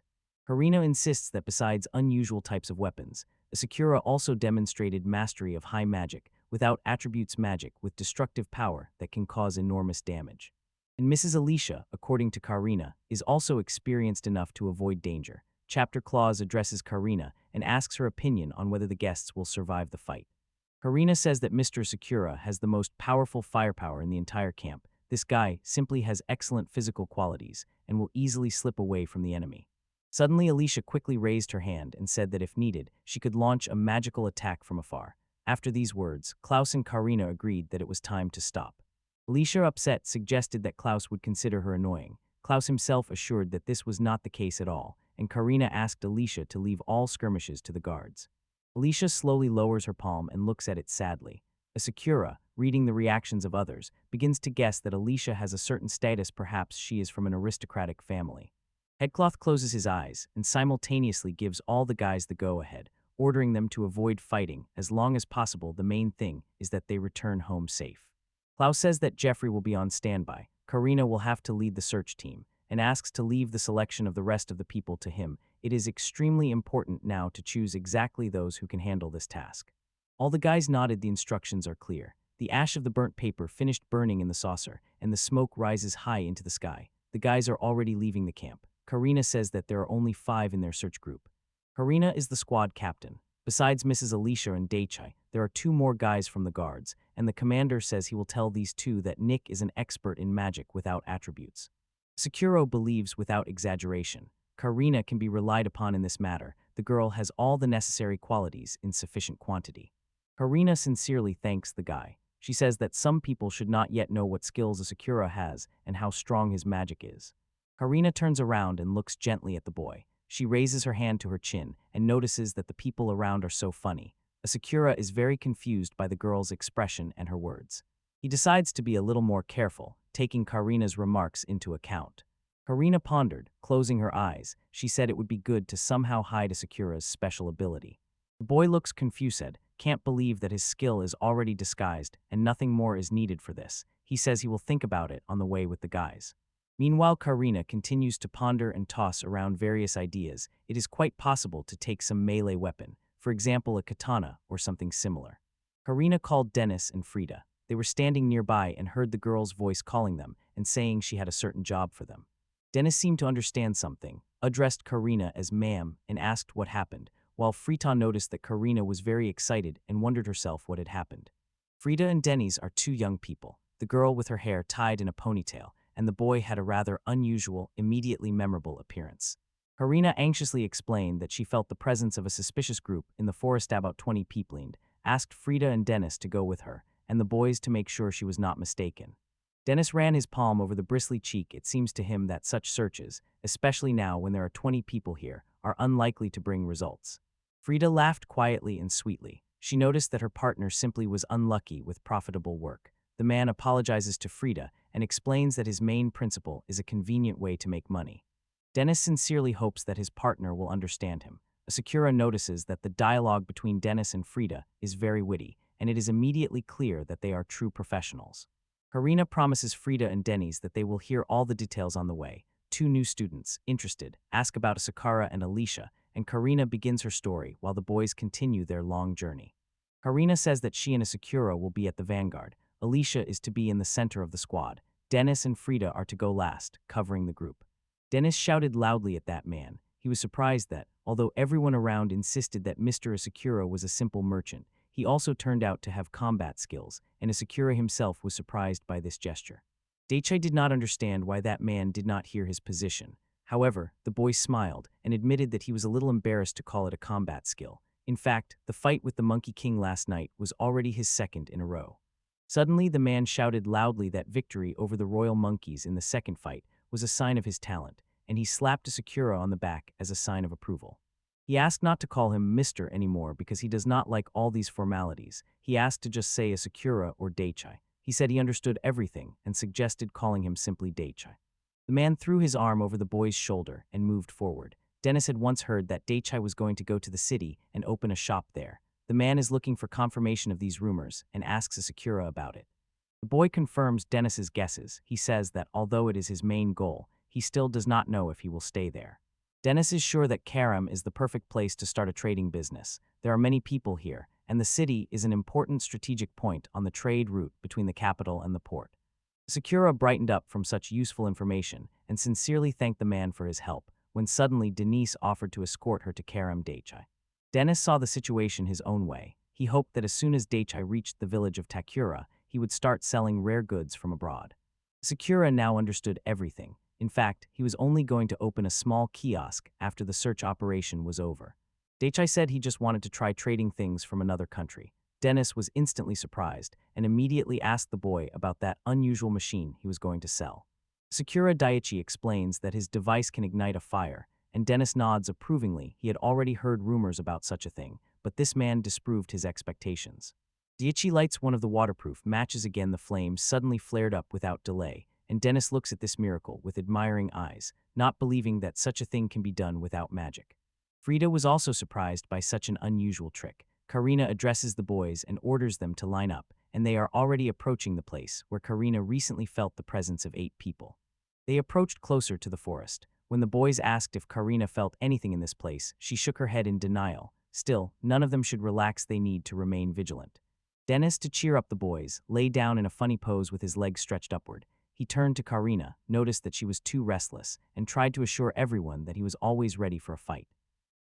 Karina insists that besides unusual types of weapons, Sakura also demonstrated mastery of high magic, without attributes magic with destructive power that can cause enormous damage. And Mrs. Alicia, according to Karina, is also experienced enough to avoid danger. Chapter Clause addresses Karina and asks her opinion on whether the guests will survive the fight. Karina says that Mr. Sakura has the most powerful firepower in the entire camp. This guy simply has excellent physical qualities and will easily slip away from the enemy. Suddenly, Alicia quickly raised her hand and said that if needed, she could launch a magical attack from afar. After these words, Klaus and Karina agreed that it was time to stop. Alicia, upset, suggested that Klaus would consider her annoying. Klaus himself assured that this was not the case at all, and Karina asked Alicia to leave all skirmishes to the guards. Alicia slowly lowers her palm and looks at it sadly. Sakura, reading the reactions of others, begins to guess that Alicia has a certain status, perhaps she is from an aristocratic family. Headcloth closes his eyes and simultaneously gives all the guys the go-ahead, ordering them to avoid fighting as long as possible. The main thing is that they return home safe. Klaus says that Jeffrey will be on standby. Karina will have to lead the search team and asks to leave the selection of the rest of the people to him. It is extremely important now to choose exactly those who can handle this task. All the guys nodded. The instructions are clear. The ash of the burnt paper finished burning in the saucer, and the smoke rises high into the sky. The guys are already leaving the camp. Karina says that there are only 5 in their search group. Karina is the squad captain. Besides Mrs. Alicia and Daichai, there are 2 more guys from the guards, and the commander says he will tell these 2 that Nick is an expert in magic without attributes. Sakura believes without exaggeration. Karina can be relied upon in this matter. The girl has all the necessary qualities in sufficient quantity. Karina sincerely thanks the guy. She says that some people should not yet know what skills a Sakura has and how strong his magic is. Karina turns around and looks gently at the boy. She raises her hand to her chin and notices that the people around are so funny. Sakura is very confused by the girl's expression and her words. He decides to be a little more careful, taking Karina's remarks into account. Karina pondered, closing her eyes. She said it would be good to somehow hide Sakura's special ability. The boy looks confused, can't believe that his skill is already disguised and nothing more is needed for this. He says he will think about it on the way with the guys. Meanwhile, Karina continues to ponder and toss around various ideas. It is quite possible to take some melee weapon, for example a katana or something similar. Karina called Dennis and Frida. They were standing nearby and heard the girl's voice calling them and saying she had a certain job for them. Dennis seemed to understand something, addressed Karina as ma'am and asked what happened, while Frida noticed that Karina was very excited and wondered herself what had happened. Frida and Dennis are 2 young people, the girl with her hair tied in a ponytail, and the boy had a rather unusual, immediately memorable appearance. Karina anxiously explained that she felt the presence of a suspicious group in the forest, about 20 people, asked Frida and Dennis to go with her, and the boys to make sure she was not mistaken. Dennis ran his palm over the bristly cheek. It seems to him that such searches, especially now when there are 20 people here, are unlikely to bring results. Frida laughed quietly and sweetly. She noticed that her partner simply was unlucky with profitable work. The man apologizes to Frida and explains that his main principle is a convenient way to make money. Dennis sincerely hopes that his partner will understand him. Sakura notices that the dialogue between Dennis and Frida is very witty, and it is immediately clear that they are true professionals. Karina promises Frida and Dennis that they will hear all the details on the way. 2 new students, interested, ask about Sakura and Alicia, and Karina begins her story while the boys continue their long journey. Karina says that she and Sakura will be at the vanguard. Alicia is to be in the center of the squad. Dennis and Frida are to go last, covering the group. Dennis shouted loudly at that man. He was surprised that, although everyone around insisted that Mr. Asakura was a simple merchant, he also turned out to have combat skills, and Asakura himself was surprised by this gesture. Daichi did not understand why that man did not hear his position. However, the boy smiled and admitted that he was a little embarrassed to call it a combat skill. In fact, the fight with the Monkey King last night was already his second in a row. Suddenly, the man shouted loudly that victory over the royal monkeys in the second fight was a sign of his talent, and he slapped Asakura on the back as a sign of approval. He asked not to call him Mr. anymore because he does not like all these formalities. He asked to just say Asakura or Daichi. He said he understood everything and suggested calling him simply Daichi. The man threw his arm over the boy's shoulder and moved forward. Dennis had once heard that Daichi was going to go to the city and open a shop there. The man is looking for confirmation of these rumors and asks Asakura about it. The boy confirms Dennis's guesses. He says that although it is his main goal, he still does not know if he will stay there. Dennis is sure that Karam is the perfect place to start a trading business. There are many people here, and the city is an important strategic point on the trade route between the capital and the port. Sakura brightened up from such useful information and sincerely thanked the man for his help, when suddenly Denise offered to escort her to Karam Daichi. Dennis saw the situation his own way. He hoped that as soon as Daichi reached the village of Takura, he would start selling rare goods from abroad. Sakura now understood everything. In fact, he was only going to open a small kiosk after the search operation was over. Daichi said he just wanted to try trading things from another country. Dennis was instantly surprised and immediately asked the boy about that unusual machine he was going to sell. Sakura Daichi explains that his device can ignite a fire, and Dennis nods approvingly. He had already heard rumors about such a thing, but this man disproved his expectations. Daichi lights one of the waterproof matches again. The flames suddenly flared up without delay, and Dennis looks at this miracle with admiring eyes, not believing that such a thing can be done without magic. Frida was also surprised by such an unusual trick. Karina addresses the boys and orders them to line up, and they are already approaching the place where Karina recently felt the presence of 8 people. They approached closer to the forest. When the boys asked if Karina felt anything in this place, she shook her head in denial. Still, none of them should relax. They need to remain vigilant. Dennis, to cheer up the boys, lay down in a funny pose with his legs stretched upward. He turned to Karina, noticed that she was too restless, and tried to assure everyone that he was always ready for a fight.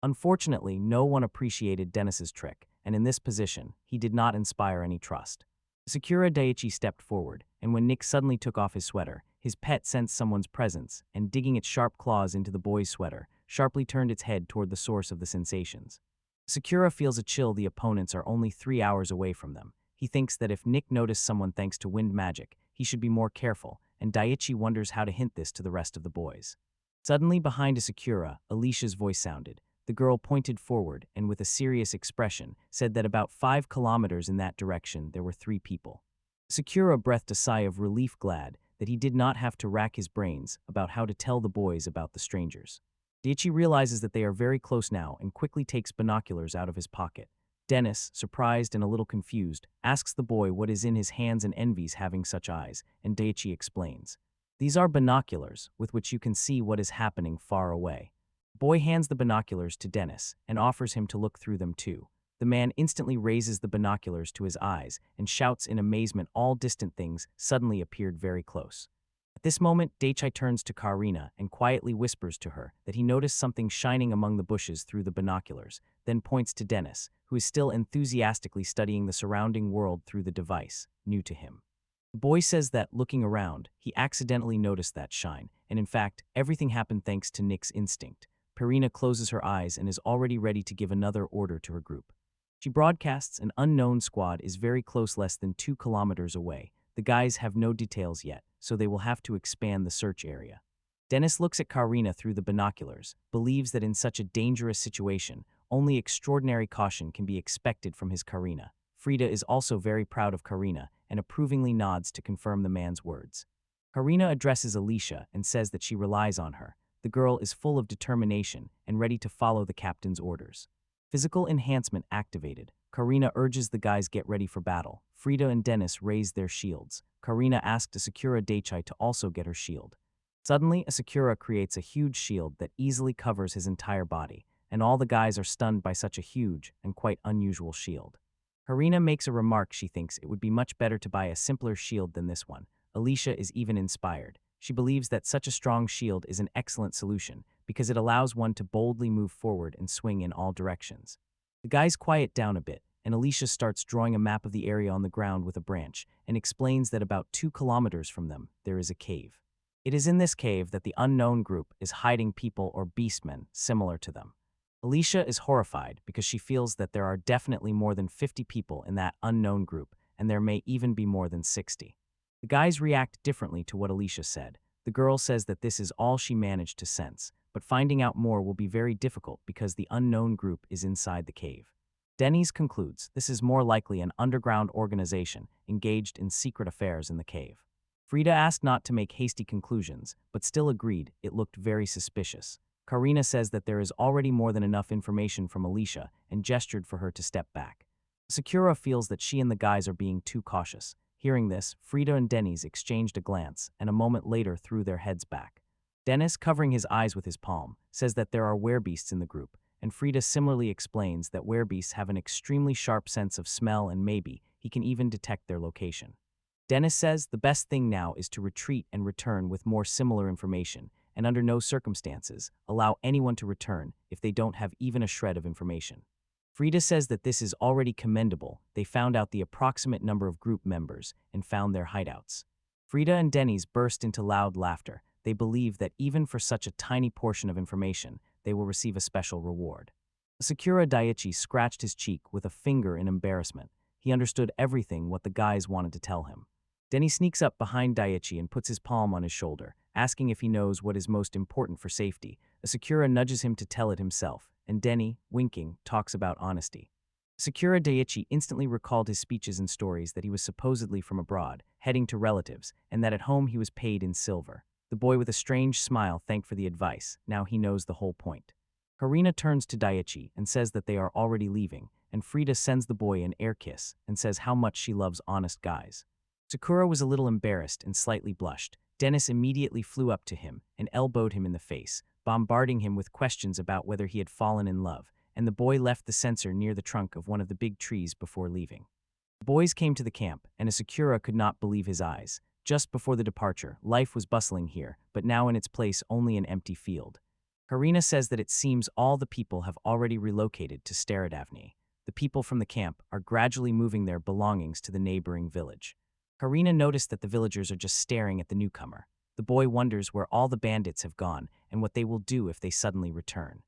Unfortunately, no one appreciated Dennis's trick, and in this position, he did not inspire any trust. Sakura Daichi stepped forward, and when Nick suddenly took off his sweater, his pet sensed someone's presence, and digging its sharp claws into the boy's sweater, sharply turned its head toward the source of the sensations. Sakura feels a chill. The opponents are only 3 hours away from them. He thinks that if Nick noticed someone thanks to wind magic, he should be more careful, and Daichi wonders how to hint this to the rest of the boys. Suddenly, behind Sakura, Alicia's voice sounded. The girl pointed forward and with a serious expression said that about 5 kilometers in that direction there were 3 people. Sakura breathed a sigh of relief, glad that he did not have to rack his brains about how to tell the boys about the strangers. Daichi realizes that they are very close now and quickly takes binoculars out of his pocket. Dennis, surprised and a little confused, asks the boy what is in his hands and envies having such eyes, and Daichi explains. These are binoculars with which you can see what is happening far away. Boy hands the binoculars to Dennis and offers him to look through them too. The man instantly raises the binoculars to his eyes and shouts in amazement. All distant things suddenly appeared very close. At this moment, Daichi turns to Karina and quietly whispers to her that he noticed something shining among the bushes through the binoculars, then points to Dennis, who is still enthusiastically studying the surrounding world through the device, new to him. The boy says that, looking around, he accidentally noticed that shine, and in fact, everything happened thanks to Nick's instinct. Karina closes her eyes and is already ready to give another order to her group. She broadcasts an unknown squad is very close, less than 2 kilometers away. The guys have no details yet, so they will have to expand the search area. Dennis looks at Karina through the binoculars, believes that in such a dangerous situation, only extraordinary caution can be expected from his Karina. Frida is also very proud of Karina and approvingly nods to confirm the man's words. Karina addresses Alicia and says that she relies on her. The girl is full of determination and ready to follow the captain's orders. Physical enhancement activated. Karina urges the guys get ready for battle. Frida and Dennis raise their shields. Karina asked Asakura Daichi to also get her shield. Suddenly, Asakura creates a huge shield that easily covers his entire body, and all the guys are stunned by such a huge and quite unusual shield. Karina makes a remark. She thinks it would be much better to buy a simpler shield than this one. Alicia is even inspired. She believes that such a strong shield is an excellent solution because it allows one to boldly move forward and swing in all directions. The guys quiet down a bit, and Alicia starts drawing a map of the area on the ground with a branch and explains that about 2 kilometers from them, there is a cave. It is in this cave that the unknown group is hiding people or beastmen similar to them. Alicia is horrified because she feels that there are definitely more than 50 people in that unknown group, and there may even be more than 60. The guys react differently to what Alicia said. The girl says that this is all she managed to sense, but finding out more will be very difficult because the unknown group is inside the cave. Denny's concludes this is more likely an underground organization engaged in secret affairs in the cave. Frida asked not to make hasty conclusions, but still agreed it looked very suspicious. Karina says that there is already more than enough information from Alicia and gestured for her to step back. Sakura feels that she and the guys are being too cautious. Hearing this, Frida and Denny's exchanged a glance and a moment later threw their heads back. Dennis, covering his eyes with his palm, says that there are werebeasts in the group, and Frida similarly explains that werebeasts have an extremely sharp sense of smell and maybe he can even detect their location. Dennis says the best thing now is to retreat and return with more similar information, and under no circumstances allow anyone to return if they don't have even a shred of information. Frida says that this is already commendable. They found out the approximate number of group members and found their hideouts. Frida and Denny's burst into loud laughter. They believe that even for such a tiny portion of information, they will receive a special reward. Sakura Daiichi scratched his cheek with a finger in embarrassment. He understood everything what the guys wanted to tell him. Denny sneaks up behind Daiichi and puts his palm on his shoulder, asking if he knows what is most important for safety. Sakura nudges him to tell it himself, and Denny, winking, talks about honesty. Sakura Daiichi instantly recalled his speeches and stories that he was supposedly from abroad, heading to relatives, and that at home he was paid in silver. The boy with a strange smile thanked for the advice. Now he knows the whole point. Karina turns to Daiichi and says that they are already leaving, and Frida sends the boy an air kiss and says how much she loves honest guys. Sakura was a little embarrassed and slightly blushed. Dennis immediately flew up to him and elbowed him in the face, bombarding him with questions about whether he had fallen in love, and the boy left the censer near the trunk of one of the big trees before leaving. The boys came to the camp, and Sakura could not believe his eyes. Just before the departure, life was bustling here, but now in its place only an empty field. Karina says that it seems all the people have already relocated to Strategizing. The people from the camp are gradually moving their belongings to the neighboring village. Karina noticed that the villagers are just staring at the newcomer. The boy wonders where all the bandits have gone and what they will do if they suddenly return.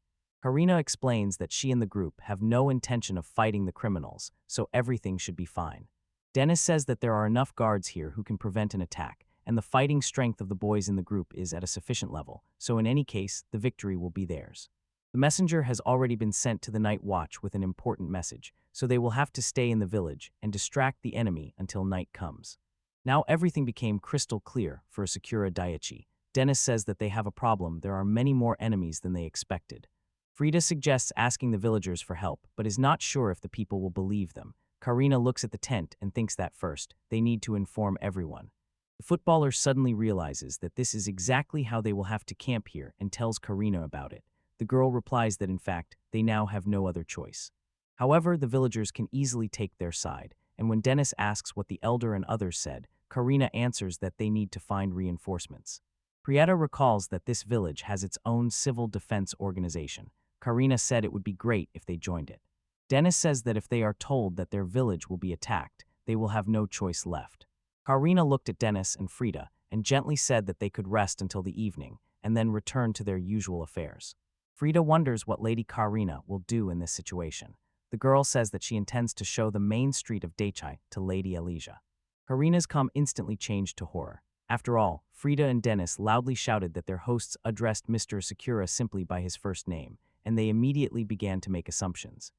Karina explains that she and the group have no intention of fighting the criminals, so everything should be fine. Dennis says that there are enough guards here who can prevent an attack, and the fighting strength of the boys in the group is at a sufficient level, so in any case, the victory will be theirs. The messenger has already been sent to the night watch with an important message, so they will have to stay in the village and distract the enemy until night comes. Now everything became crystal clear for Sakura Daiichi. Dennis says that they have a problem. There are many more enemies than they expected. Frida suggests asking the villagers for help, but is not sure if the people will believe them. Karina looks at the tent and thinks that first, they need to inform everyone. The footballer suddenly realizes that this is exactly how they will have to camp here and tells Karina about it. The girl replies that in fact, they now have no other choice. However, the villagers can easily take their side, and when Dennis asks what the elder and others said, Karina answers that they need to find reinforcements. Prieta recalls that this village has its own civil defense organization. Karina said it would be great if they joined it. Dennis says that if they are told that their village will be attacked, they will have no choice left. Karina looked at Dennis and Frida and gently said that they could rest until the evening and then return to their usual affairs. Frida wonders what Lady Karina will do in this situation. The girl says that she intends to show the main street of Daichai to Lady Elijah. Karina's calm instantly changed to horror. After all, Frida and Dennis loudly shouted that their hosts addressed Mr. Sakura simply by his first name, and they immediately began to make assumptions.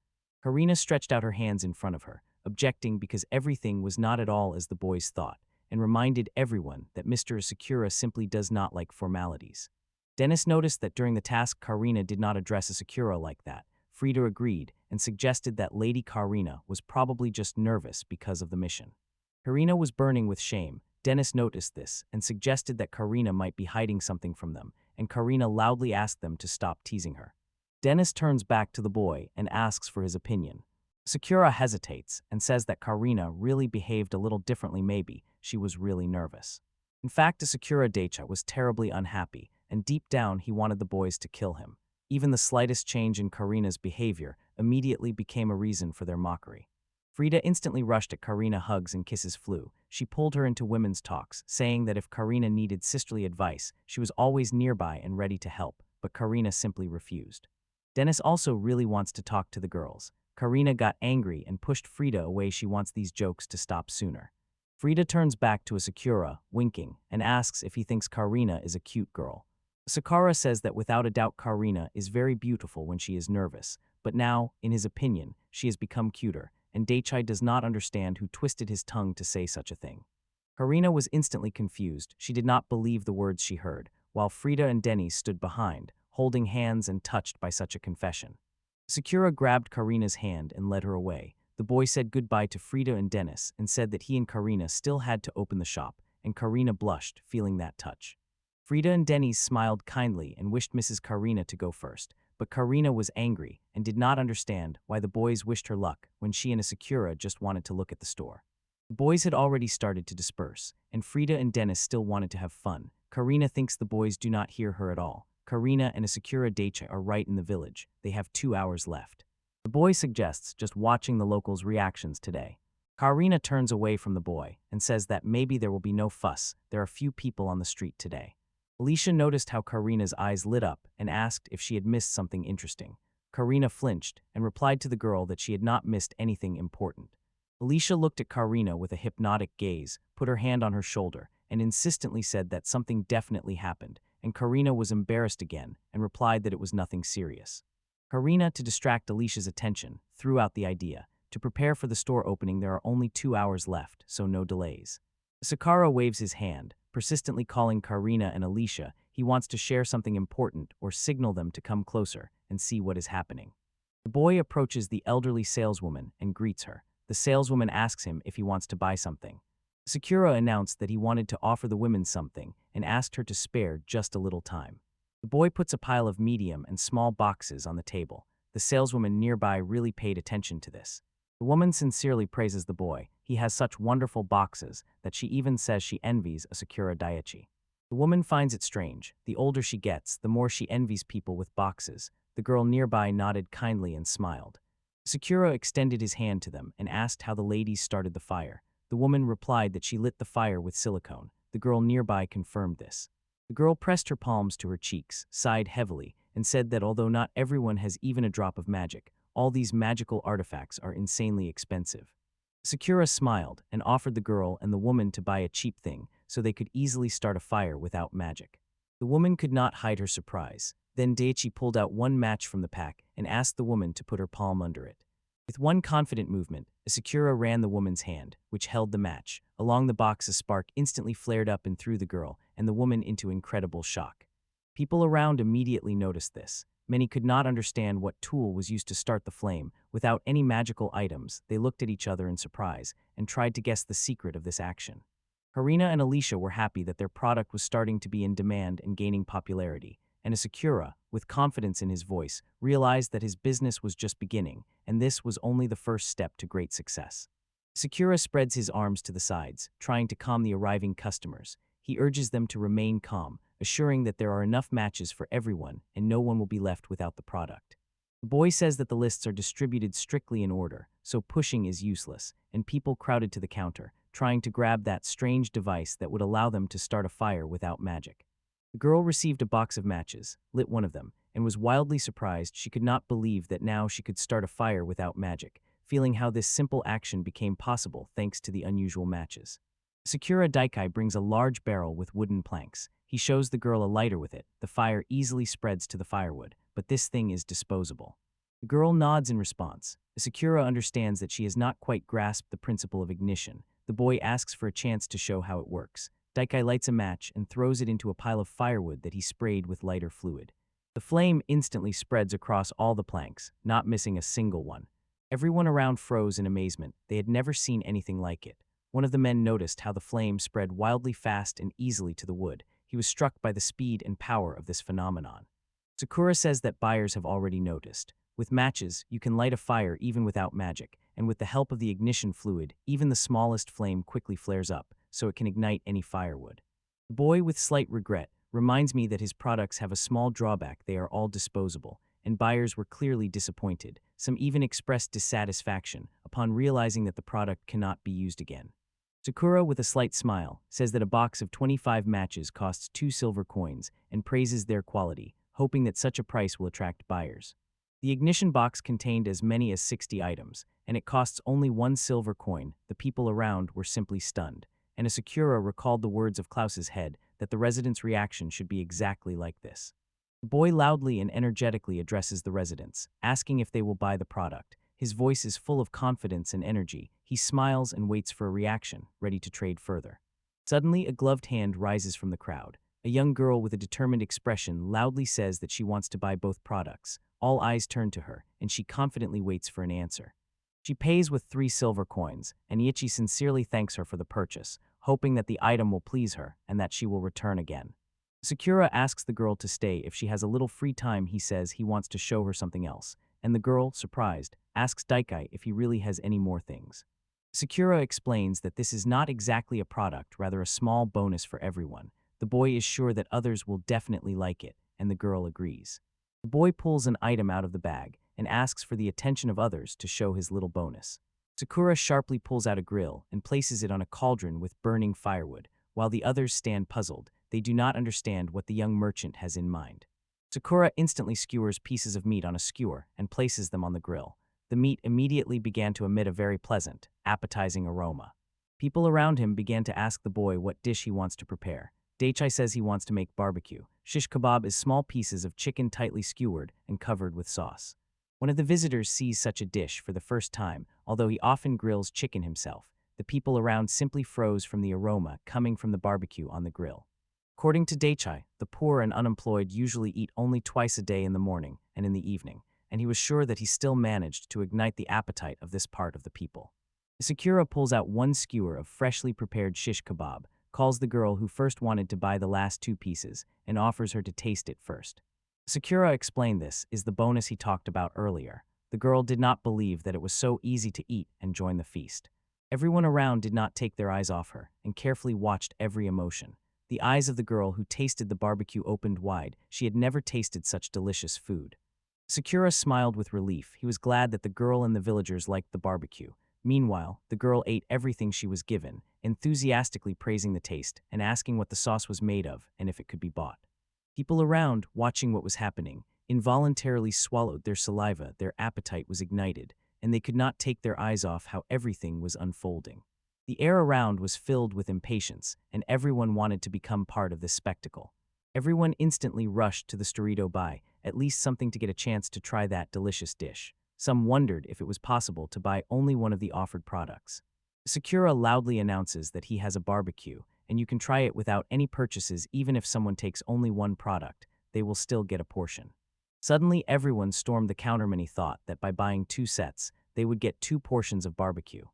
Karina stretched out her hands in front of her, objecting because everything was not at all as the boys thought, and reminded everyone that Mr. Sakura simply does not like formalities. Dennis noticed that during the task Karina did not address Sakura like that. Frida agreed and suggested that Lady Karina was probably just nervous because of the mission. Karina was burning with shame. Dennis noticed this and suggested that Karina might be hiding something from them, and Karina loudly asked them to stop teasing her. Dennis turns back to the boy and asks for his opinion. Sakura hesitates and says that Karina really behaved a little differently. Maybe she was really nervous. In fact, Asakura Daicha was terribly unhappy, and deep down he wanted the boys to kill him. Even the slightest change in Karina's behavior immediately became a reason for their mockery. Frida instantly rushed at Karina. Hugs and kisses flew. She pulled her into women's talks, saying that if Karina needed sisterly advice, she was always nearby and ready to help, but Karina simply refused. Dennis also really wants to talk to the girls. Karina got angry and pushed Frida away. She wants these jokes to stop sooner. Frida turns back to Asakura, winking, and asks if he thinks Karina is a cute girl. Sakura says that without a doubt Karina is very beautiful when she is nervous, but now, in his opinion, she has become cuter, and Daichai does not understand who twisted his tongue to say such a thing. Karina was instantly confused. She did not believe the words she heard, while Frida and Denny stood behind, holding hands and touched by such a confession. Sakura grabbed Karina's hand and led her away. The boy said goodbye to Frida and Dennis and said that he and Karina still had to open the shop, and Karina blushed, feeling that touch. Frida and Dennis smiled kindly and wished Mrs. Karina to go first, but Karina was angry and did not understand why the boys wished her luck when she and Asakura just wanted to look at the store. The boys had already started to disperse, and Frida and Dennis still wanted to have fun. Karina thinks the boys do not hear her at all. Karina and Asakura Daicha are right in the village. They have 2 hours left. The boy suggests just watching the locals' reactions today. Karina turns away from the boy and says that maybe there will be no fuss. There are few people on the street today. Alicia noticed how Karina's eyes lit up and asked if she had missed something interesting. Karina flinched and replied to the girl that she had not missed anything important. Alicia looked at Karina with a hypnotic gaze, put her hand on her shoulder, and insistently said that something definitely happened, and Karina was embarrassed again and replied that it was nothing serious. Karina, to distract Alicia's attention, threw out the idea. To prepare for the store opening, there are only 2 hours left, so no delays. Sakura waves his hand, persistently calling Karina and Alicia. He wants to share something important or signal them to come closer and see what is happening. The boy approaches the elderly saleswoman and greets her. The saleswoman asks him if he wants to buy something. Sakura announced that he wanted to offer the women something and asked her to spare just a little time. The boy puts a pile of medium and small boxes on the table. The saleswoman nearby really paid attention to this. The woman sincerely praises the boy. He has such wonderful boxes that she even says she envies Asakura Daichi. The woman finds it strange. The older she gets, the more she envies people with boxes. The girl nearby nodded kindly and smiled. Sakura extended his hand to them and asked how the ladies started the fire. The woman replied that she lit the fire with silicone. The girl nearby confirmed this. The girl pressed her palms to her cheeks, sighed heavily, and said that although not everyone has even a drop of magic, all these magical artifacts are insanely expensive. Sakura smiled and offered the girl and the woman to buy a cheap thing so they could easily start a fire without magic. The woman could not hide her surprise. Then Daichi pulled out one match from the pack and asked the woman to put her palm under it. With one confident movement, Sakura ran the woman's hand, which held the match. Along the box, a spark instantly flared up and threw the girl and the woman into incredible shock. People around immediately noticed this. Many could not understand what tool was used to start the flame. Without any magical items, they looked at each other in surprise and tried to guess the secret of this action. Karina and Alicia were happy that their product was starting to be in demand and gaining popularity, and Asakura, with confidence in his voice, realized that his business was just beginning, and this was only the first step to great success. Sakura spreads his arms to the sides, trying to calm the arriving customers. He urges them to remain calm, assuring that there are enough matches for everyone and no one will be left without the product. The boy says that the lists are distributed strictly in order, so pushing is useless, and people crowded to the counter, trying to grab that strange device that would allow them to start a fire without magic. The girl received a box of matches, lit one of them, and was wildly surprised. She could not believe that now she could start a fire without magic, feeling how this simple action became possible thanks to the unusual matches. Sakura Daikai brings a large barrel with wooden planks. He shows the girl a lighter with it. The fire easily spreads to the firewood, but this thing is disposable. The girl nods in response. Sakura understands that she has not quite grasped the principle of ignition. The boy asks for a chance to show how it works. Daikai lights a match and throws it into a pile of firewood that he sprayed with lighter fluid. The flame instantly spreads across all the planks, not missing a single one. Everyone around froze in amazement. They had never seen anything like it. One of the men noticed how the flame spread wildly fast and easily to the wood. He was struck by the speed and power of this phenomenon. Sakura says that buyers have already noticed. With matches, you can light a fire even without magic, and with the help of the ignition fluid, even the smallest flame quickly flares up, so it can ignite any firewood. The boy, with slight regret, reminds me that his products have a small drawback: they are all disposable, and buyers were clearly disappointed. Some even expressed dissatisfaction upon realizing that the product cannot be used again. Sakura, with a slight smile, says that a box of 25 matches costs 2 silver coins and praises their quality, hoping that such a price will attract buyers. The ignition box contained as many as 60 items, and it costs only 1 silver coin. The people around were simply stunned, and Asakura recalled the words of Klaus's head that the residents' reaction should be exactly like this. The boy loudly and energetically addresses the residents, asking if they will buy the product. His voice is full of confidence and energy. He smiles and waits for a reaction, ready to trade further. Suddenly, a gloved hand rises from the crowd. A young girl with a determined expression loudly says that she wants to buy both products. All eyes turn to her, and she confidently waits for an answer. She pays with 3 silver coins, and Ichi sincerely thanks her for the purchase, hoping that the item will please her and that she will return again. Sakura asks the girl to stay if she has a little free time. He says he wants to show her something else, and the girl, surprised, asks Daikai if he really has any more things. Sakura explains that this is not exactly a product, rather a small bonus for everyone. The boy is sure that others will definitely like it, and the girl agrees. The boy pulls an item out of the bag and asks for the attention of others to show his little bonus. Sakura sharply pulls out a grill and places it on a cauldron with burning firewood. While the others stand puzzled, they do not understand what the young merchant has in mind. Sakura instantly skewers pieces of meat on a skewer and places them on the grill. The meat immediately began to emit a very pleasant, appetizing aroma. People around him began to ask the boy what dish he wants to prepare. Daichai says he wants to make barbecue. Shish kebab is small pieces of chicken tightly skewered and covered with sauce. One of the visitors sees such a dish for the first time, although he often grills chicken himself. The people around simply froze from the aroma coming from the barbecue on the grill. According to Daichai, the poor and unemployed usually eat only twice a day, in the morning and in the evening, and he was sure that he still managed to ignite the appetite of this part of the people. Sakura pulls out 1 skewer of freshly prepared shish kebab, calls the girl who first wanted to buy the last 2 pieces, and offers her to taste it first. Sakura explained this is the bonus he talked about earlier. The girl did not believe that it was so easy to eat and join the feast. Everyone around did not take their eyes off her and carefully watched every emotion. The eyes of the girl who tasted the barbecue opened wide. She had never tasted such delicious food. Sakura smiled with relief. He was glad that the girl and the villagers liked the barbecue. Meanwhile, the girl ate everything she was given, enthusiastically praising the taste and asking what the sauce was made of and if it could be bought. People around, watching what was happening, involuntarily swallowed their saliva. Their appetite was ignited, and they could not take their eyes off how everything was unfolding. The air around was filled with impatience, and everyone wanted to become part of this spectacle. Everyone instantly rushed to the store to buy at least something to get a chance to try that delicious dish. Some wondered if it was possible to buy only one of the offered products. Sakura loudly announces that he has a barbecue, and you can try it without any purchases. Even if someone takes only 1 product, they will still get a portion. Suddenly, everyone stormed the counter. Many thought that by buying 2 sets, they would get 2 portions of barbecue.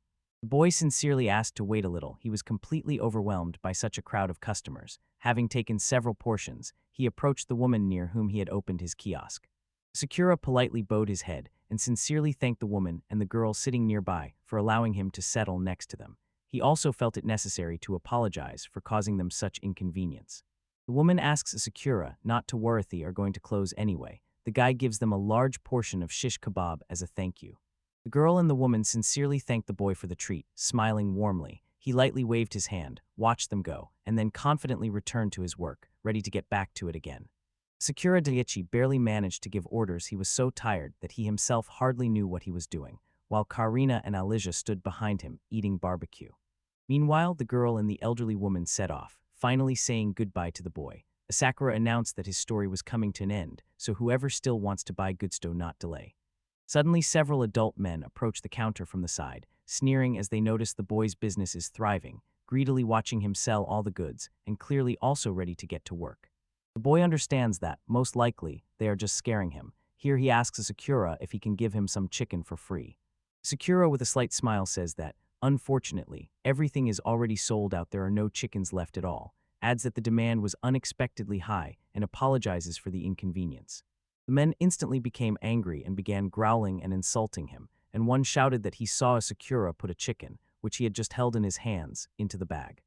The boy sincerely asked to wait a little. He was completely overwhelmed by such a crowd of customers. Having taken several portions, he approached the woman near whom he had opened his kiosk. Sakura politely bowed his head and sincerely thanked the woman and the girl sitting nearby for allowing him to settle next to them. He also felt it necessary to apologize for causing them such inconvenience. The woman asks Sakura not to worry, they are going to close anyway. The guy gives them a large portion of shish kebab as a thank you. The girl and the woman sincerely thanked the boy for the treat, smiling warmly. He lightly waved his hand, watched them go, and then confidently returned to his work, ready to get back to it again. Sakura Daichi barely managed to give orders. He was so tired that he himself hardly knew what he was doing, while Karina and Alicia stood behind him, eating barbecue. Meanwhile, the girl and the elderly woman set off, finally saying goodbye to the boy. Sakura announced that his story was coming to an end, so whoever still wants to buy goods do not delay. Suddenly, several adult men approach the counter from the side, sneering as they notice the boy's business is thriving, greedily watching him sell all the goods, and clearly also ready to get to work. The boy understands that, most likely, they are just scaring him. Here he asks Sakura if he can give him some chicken for free. Sakura, with a slight smile, says that, unfortunately, everything is already sold out. There are no chickens left at all, adds that the demand was unexpectedly high, and apologizes for the inconvenience. The men instantly became angry and began growling and insulting him, and one shouted that he saw Sakura put a chicken, which he had just held in his hands, into the bag.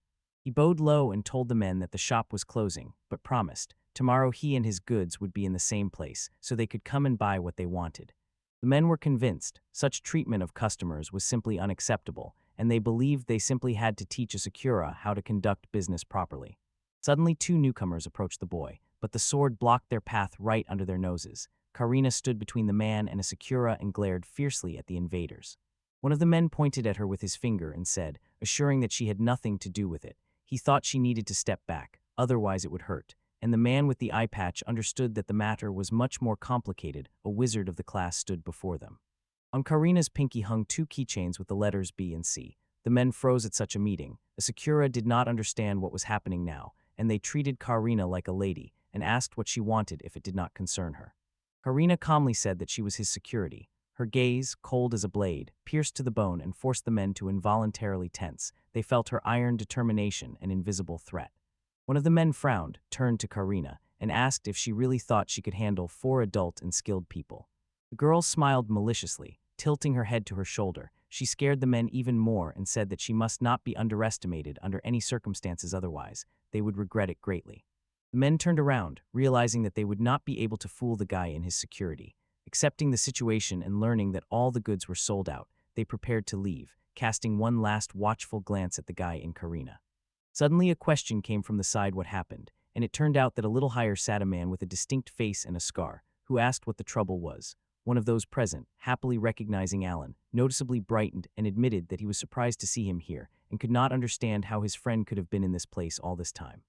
He bowed low and told the men that the shop was closing, but promised tomorrow he and his goods would be in the same place so they could come and buy what they wanted. The men were convinced such treatment of customers was simply unacceptable, and they believed they simply had to teach Asakura how to conduct business properly. Suddenly, two newcomers approached the boy, but the sword blocked their path right under their noses. Karina stood between the man and Asakura and glared fiercely at the invaders. One of the men pointed at her with his finger and said, assuring that she had nothing to do with it. He thought she needed to step back, otherwise it would hurt. And the man with the eye patch understood that the matter was much more complicated. A wizard of the class stood before them. On Karina's pinky hung two keychains with the letters B and C. The men froze at such a meeting. Asakura did not understand what was happening now, and they treated Karina like a lady and asked what she wanted if it did not concern her. Karina calmly said that she was his security. Her gaze, cold as a blade, pierced to the bone and forced the men to involuntarily tense. They felt her iron determination and invisible threat. One of the men frowned, turned to Karina, and asked if she really thought she could handle 4 adult and skilled people. The girl smiled maliciously, tilting her head to her shoulder. She scared the men even more and said that she must not be underestimated under any circumstances, otherwise they would regret it greatly. The men turned around, realizing that they would not be able to fool the guy in his security. Accepting the situation and learning that all the goods were sold out, they prepared to leave, casting one last watchful glance at the guy in Karina. Suddenly a question came from the side what happened, and it turned out that a little higher sat a man with a distinct face and a scar, who asked what the trouble was. One of those present, happily recognizing Alan, noticeably brightened and admitted that he was surprised to see him here and could not understand how his friend could have been in this place all this time.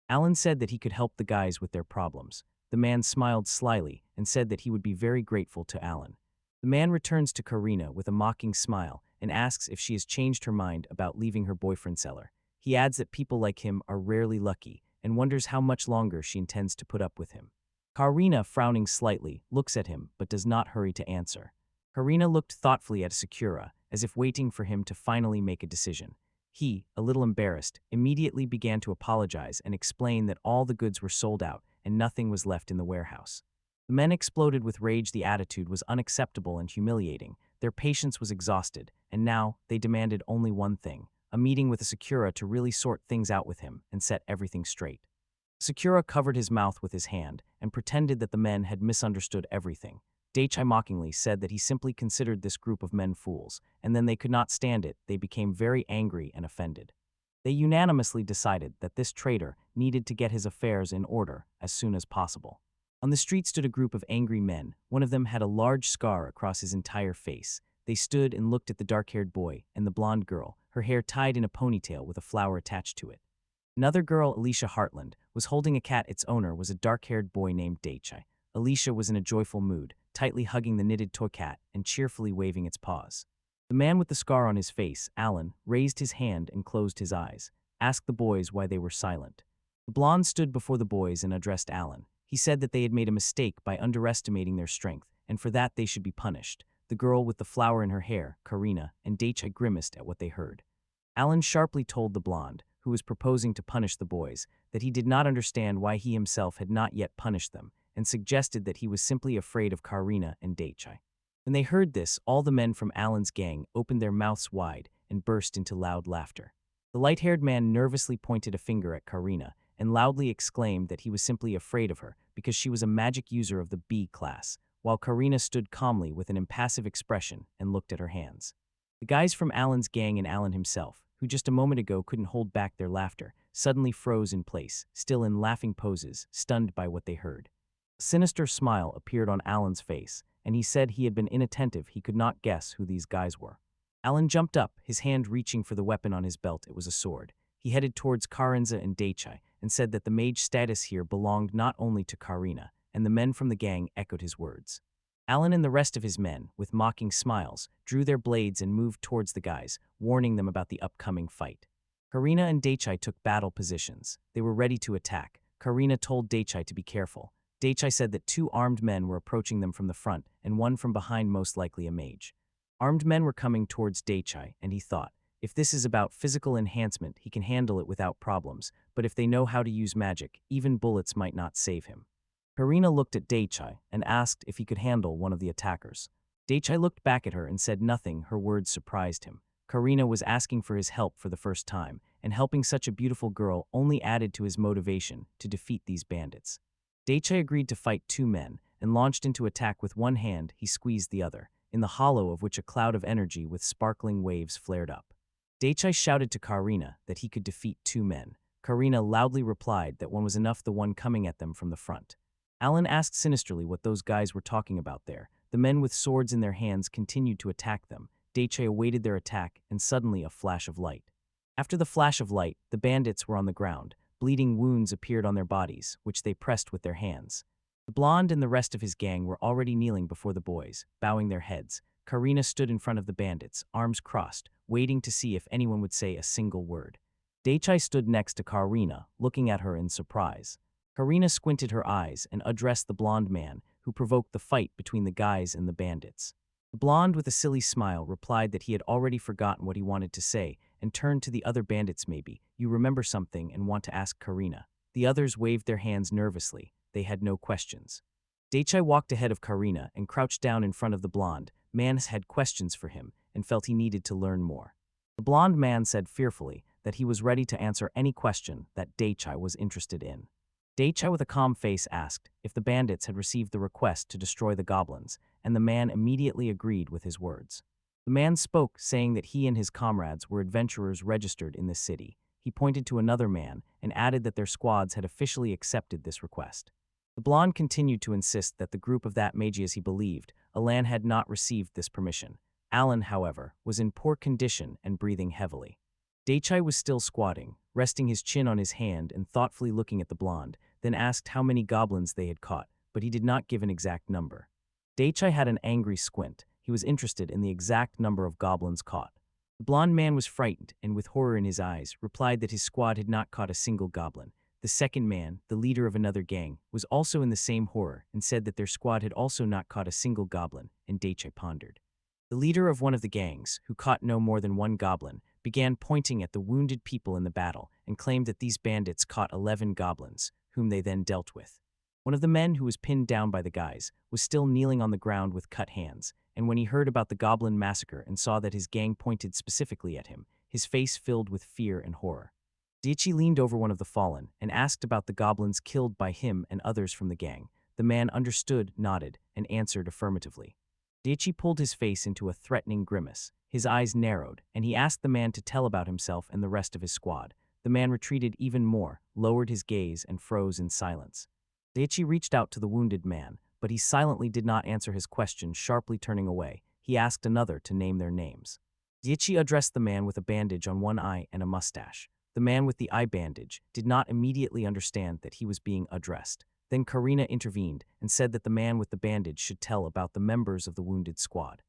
Alan said that he could help the guys with their problems. The man smiled slyly and said that he would be very grateful to Alan. The man returns to Karina with a mocking smile and asks if she has changed her mind about leaving her boyfriend cellar. He adds that people like him are rarely lucky and wonders how much longer she intends to put up with him. Karina, frowning slightly, looks at him but does not hurry to answer. Karina looked thoughtfully at Sakura, as if waiting for him to finally make a decision. He, a little embarrassed, immediately began to apologize and explain that all the goods were sold out and nothing was left in the warehouse. The men exploded with rage. The attitude was unacceptable and humiliating. Their patience was exhausted, and now they demanded only one thing: a meeting with Asakura to really sort things out with him and set everything straight. Sakura covered his mouth with his hand and pretended that the men had misunderstood everything. Daichi mockingly said that he simply considered this group of men fools, and then they could not stand it. They became very angry and offended. They unanimously decided that this traitor needed to get his affairs in order as soon as possible. On the street stood a group of angry men. One of them had a large scar across his entire face. They stood and looked at the dark-haired boy and the blonde girl, her hair tied in a ponytail with a flower attached to it. Another girl, Alicia Hartland, was holding a cat. Its owner was a dark-haired boy named Daichi. Alicia was in a joyful mood, tightly hugging the knitted toy cat and cheerfully waving its paws. The man with the scar on his face, Alan, raised his hand and closed his eyes, asked the boys why they were silent. The blonde stood before the boys and addressed Alan. He said that they had made a mistake by underestimating their strength, and for that they should be punished. The girl with the flower in her hair, Karina, and Daichi grimaced at what they heard. Alan sharply told the blonde, who was proposing to punish the boys, that he did not understand why he himself had not yet punished them, and suggested that he was simply afraid of Karina and Daichi. When they heard this, all the men from Alan's gang opened their mouths wide and burst into loud laughter. The light-haired man nervously pointed a finger at Karina and loudly exclaimed that he was simply afraid of her because she was a magic user of the B class, while Karina stood calmly with an impassive expression and looked at her hands. The guys from Alan's gang and Alan himself, who just a moment ago couldn't hold back their laughter, suddenly froze in place, still in laughing poses, stunned by what they heard. A sinister smile appeared on Alan's face, and he said he had been inattentive. He could not guess who these guys were. Alan jumped up, his hand reaching for the weapon on his belt. It was a sword. He headed towards Karinza and Daichi and said that the mage status here belonged not only to Karina, and the men from the gang echoed his words. Alan and the rest of his men, with mocking smiles, drew their blades and moved towards the guys, warning them about the upcoming fight. Karina and Daichi took battle positions. They were ready to attack. Karina told Daichi to be careful. Daichi said that 2 armed men were approaching them from the front and one from behind, most likely a mage. Armed men were coming towards Daichi, and he thought, if this is about physical enhancement, he can handle it without problems, but if they know how to use magic, even bullets might not save him. Karina looked at Daichi and asked if he could handle one of the attackers. Daichi looked back at her and said nothing. Her words surprised him. Karina was asking for his help for the first time, and helping such a beautiful girl only added to his motivation to defeat these bandits. Daichi agreed to fight two men, and launched into attack with one hand. He squeezed the other, in the hollow of which a cloud of energy with sparkling waves flared up. Daichi shouted to Karina that he could defeat two men. Karina loudly replied that one was enough, the one coming at them from the front. Alan asked sinisterly what those guys were talking about there. The men with swords in their hands continued to attack them. Daichi awaited their attack, and suddenly a flash of light. After the flash of light, the bandits were on the ground. Bleeding wounds appeared on their bodies, which they pressed with their hands. The blonde and the rest of his gang were already kneeling before the boys, bowing their heads. Karina stood in front of the bandits, arms crossed, waiting to see if anyone would say a single word. Daichi stood next to Karina, looking at her in surprise. Karina squinted her eyes and addressed the blonde man, who provoked the fight between the guys and the bandits. The blonde, with a silly smile, replied that he had already forgotten what he wanted to say, and turned to the other bandits. Maybe you remember something and want to ask Karina. The others waved their hands nervously. They had no questions. Daichi walked ahead of Karina and crouched down in front of the blonde man. Had questions for him and felt he needed to learn more. The blonde man said fearfully that he was ready to answer any question that Daichi was interested in. Daichi, with a calm face, asked if the bandits had received the request to destroy the goblins, and the man immediately agreed with his words. The man spoke, saying that he and his comrades were adventurers registered in the city. He pointed to another man and added that their squads had officially accepted this request. The blonde continued to insist that the group of that magi, as he believed, Alan had not received this permission. Alan, however, was in poor condition and breathing heavily. Daichi was still squatting, resting his chin on his hand and thoughtfully looking at the blonde, then asked how many goblins they had caught, but he did not give an exact number. Daichi had an angry squint. He was interested in the exact number of goblins caught. The blonde man was frightened and, with horror in his eyes, replied that his squad had not caught a single goblin. The second man, the leader of another gang, was also in the same horror and said that their squad had also not caught a single goblin, and Daichi pondered. The leader of one of the gangs, who caught no more than one goblin, began pointing at the wounded people in the battle and claimed that these bandits caught 11 goblins, whom they then dealt with. One of the men, who was pinned down by the guys, was still kneeling on the ground with cut hands, and when he heard about the goblin massacre and saw that his gang pointed specifically at him, his face filled with fear and horror. Daichi leaned over one of the fallen and asked about the goblins killed by him and others from the gang. The man understood, nodded, and answered affirmatively. Daichi pulled his face into a threatening grimace. His eyes narrowed, and he asked the man to tell about himself and the rest of his squad. The man retreated even more, lowered his gaze, and froze in silence. Daichi reached out to the wounded man, but he silently did not answer his question, sharply turning away. He asked another to name their names. Daichi addressed the man with a bandage on one eye and a mustache. The man with the eye bandage did not immediately understand that he was being addressed. Then Karina intervened and said that the man with the bandage should tell about the members of the wounded squad.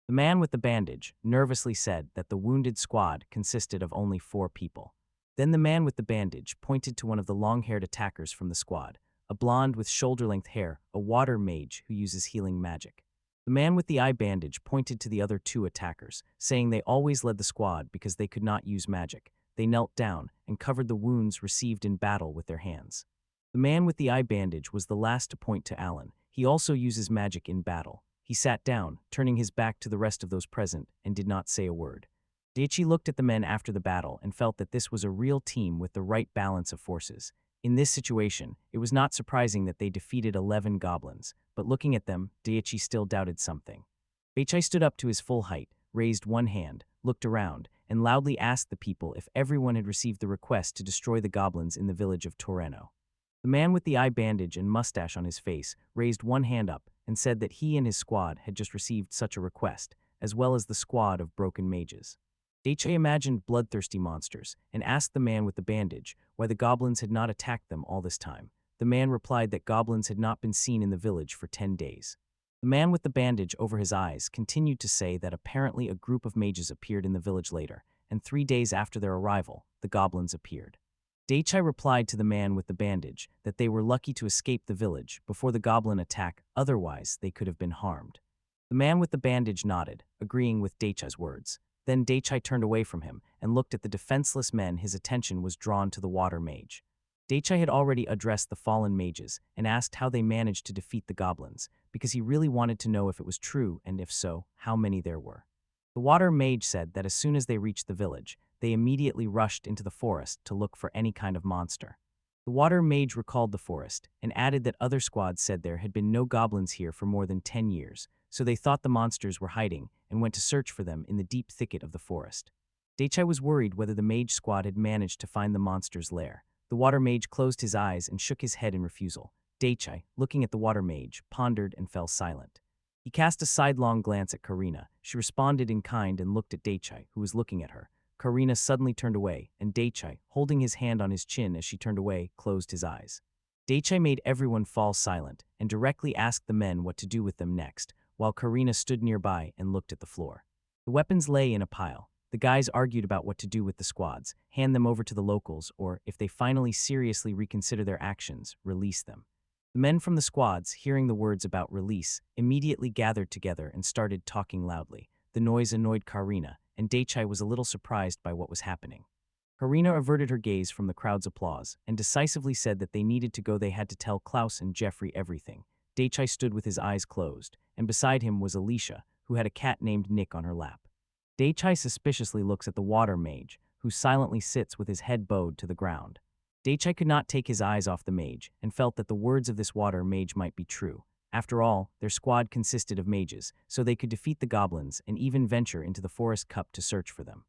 The man with the bandage nervously said that the wounded squad consisted of only 4 people. Then the man with the bandage pointed to one of the long-haired attackers from the squad, a blonde with shoulder-length hair, a water mage who uses healing magic. The man with the eye bandage pointed to the other 2 attackers, saying they always led the squad because they could not use magic. They knelt down and covered the wounds received in battle with their hands. The man with the eye bandage was the last to point to Alan. He also uses magic in battle. He sat down, turning his back to the rest of those present, and did not say a word. Daichi looked at the men after the battle and felt that this was a real team with the right balance of forces. In this situation, it was not surprising that they defeated 11 goblins, but looking at them, Daichi still doubted something. Daichi stood up to his full height, raised one hand, looked around, and loudly asked the people if everyone had received the request to destroy the goblins in the village of Torreno. The man with the eye bandage and mustache on his face raised one hand up and said that he and his squad had just received such a request, as well as the squad of broken mages. Daichi imagined bloodthirsty monsters and asked the man with the bandage why the goblins had not attacked them all this time. The man replied that goblins had not been seen in the village for 10 days. The man with the bandage over his eyes continued to say that apparently a group of mages appeared in the village later, and 3 days after their arrival, the goblins appeared. Daichi replied to the man with the bandage that they were lucky to escape the village before the goblin attack, otherwise they could have been harmed. The man with the bandage nodded, agreeing with Daichi's words. Then Daichi turned away from him and looked at the defenseless men. His attention was drawn to the water mage. Daichi had already addressed the fallen mages and asked how they managed to defeat the goblins, because he really wanted to know if it was true and if so, how many there were. The water mage said that as soon as they reached the village, they immediately rushed into the forest to look for any kind of monster. The water mage recalled the forest and added that other squads said there had been no goblins here for more than 10 years, so they thought the monsters were hiding and went to search for them in the deep thicket of the forest. Daichai was worried whether the mage squad had managed to find the monster's lair. The water mage closed his eyes and shook his head in refusal. Daichai, looking at the water mage, pondered and fell silent. He cast a sidelong glance at Karina. She responded in kind and looked at Daichai, who was looking at her. Karina suddenly turned away, and Daichai, holding his hand on his chin as she turned away, closed his eyes. Daichai made everyone fall silent and directly asked the men what to do with them next, while Karina stood nearby and looked at the floor. The weapons lay in a pile. The guys argued about what to do with the squads, hand them over to the locals, or, if they finally seriously reconsider their actions, release them. The men from the squads, hearing the words about release, immediately gathered together and started talking loudly. The noise annoyed Karina, and Daichai was a little surprised by what was happening. Karina averted her gaze from the crowd's applause and decisively said that they needed to go. They had to tell Klaus and Jeffrey everything. Daichai stood with his eyes closed, and beside him was Alicia, who had a cat named Nick on her lap. Daichai suspiciously looks at the water mage, who silently sits with his head bowed to the ground. Daichai could not take his eyes off the mage and felt that the words of this water mage might be true. After all, their squad consisted of mages, so they could defeat the goblins and even venture into the forest cup to search for them.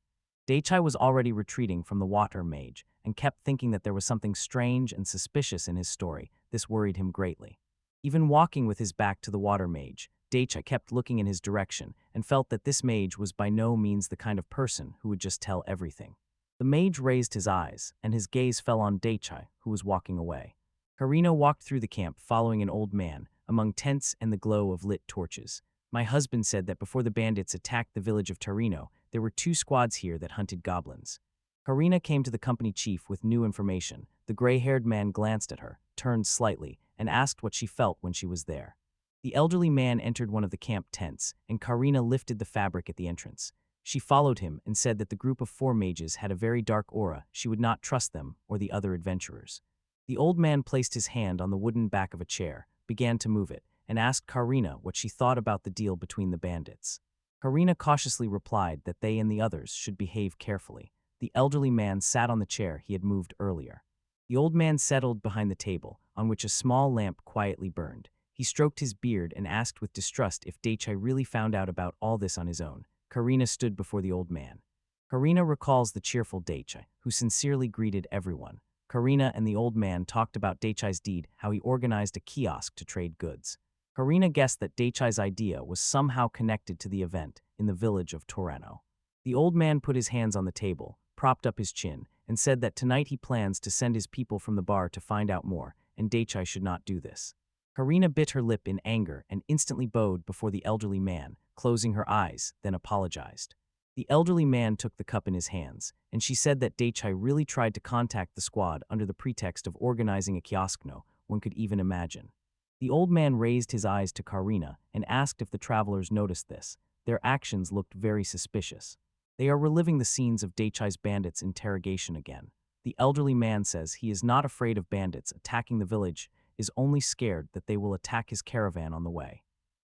Daichai was already retreating from the water mage and kept thinking that there was something strange and suspicious in his story. This worried him greatly. Even walking with his back to the water mage, Daichai kept looking in his direction and felt that this mage was by no means the kind of person who would just tell everything. The mage raised his eyes, and his gaze fell on Daichai, who was walking away. Karina walked through the camp following an old man, among tents and the glow of lit torches. My husband said that before the bandits attacked the village of Torino, there were 2 squads here that hunted goblins. Karina came to the company chief with new information. The gray-haired man glanced at her, turned slightly, and asked what she felt when she was there. The elderly man entered one of the camp tents, and Karina lifted the fabric at the entrance. She followed him and said that the group of 4 mages had a very dark aura. She would not trust them or the other adventurers. The old man placed his hand on the wooden back of a chair, began to move it, and asked Karina what she thought about the deal between the bandits. Karina cautiously replied that they and the others should behave carefully. The elderly man sat on the chair he had moved earlier. The old man settled behind the table, on which a small lamp quietly burned. He stroked his beard and asked with distrust if Daichai really found out about all this on his own. Karina stood before the old man. Karina recalls the cheerful Daichai, who sincerely greeted everyone. Karina and the old man talked about Daichai's deed, how he organized a kiosk to trade goods. Karina guessed that Daichai's idea was somehow connected to the event in the village of Torano. The old man put his hands on the table, propped up his chin, and said that tonight he plans to send his people from the bar to find out more, and Daichai should not do this. Karina bit her lip in anger and instantly bowed before the elderly man, closing her eyes, then apologized. The elderly man took the cup in his hands, and she said that Daichai really tried to contact the squad under the pretext of organizing a kiosk. No one could even imagine. The old man raised his eyes to Karina and asked if the travelers noticed this. Their actions looked very suspicious. They are reliving the scenes of Daichai's bandits' interrogation again. The elderly man says he is not afraid of bandits attacking the village, is only scared that they will attack his caravan on the way.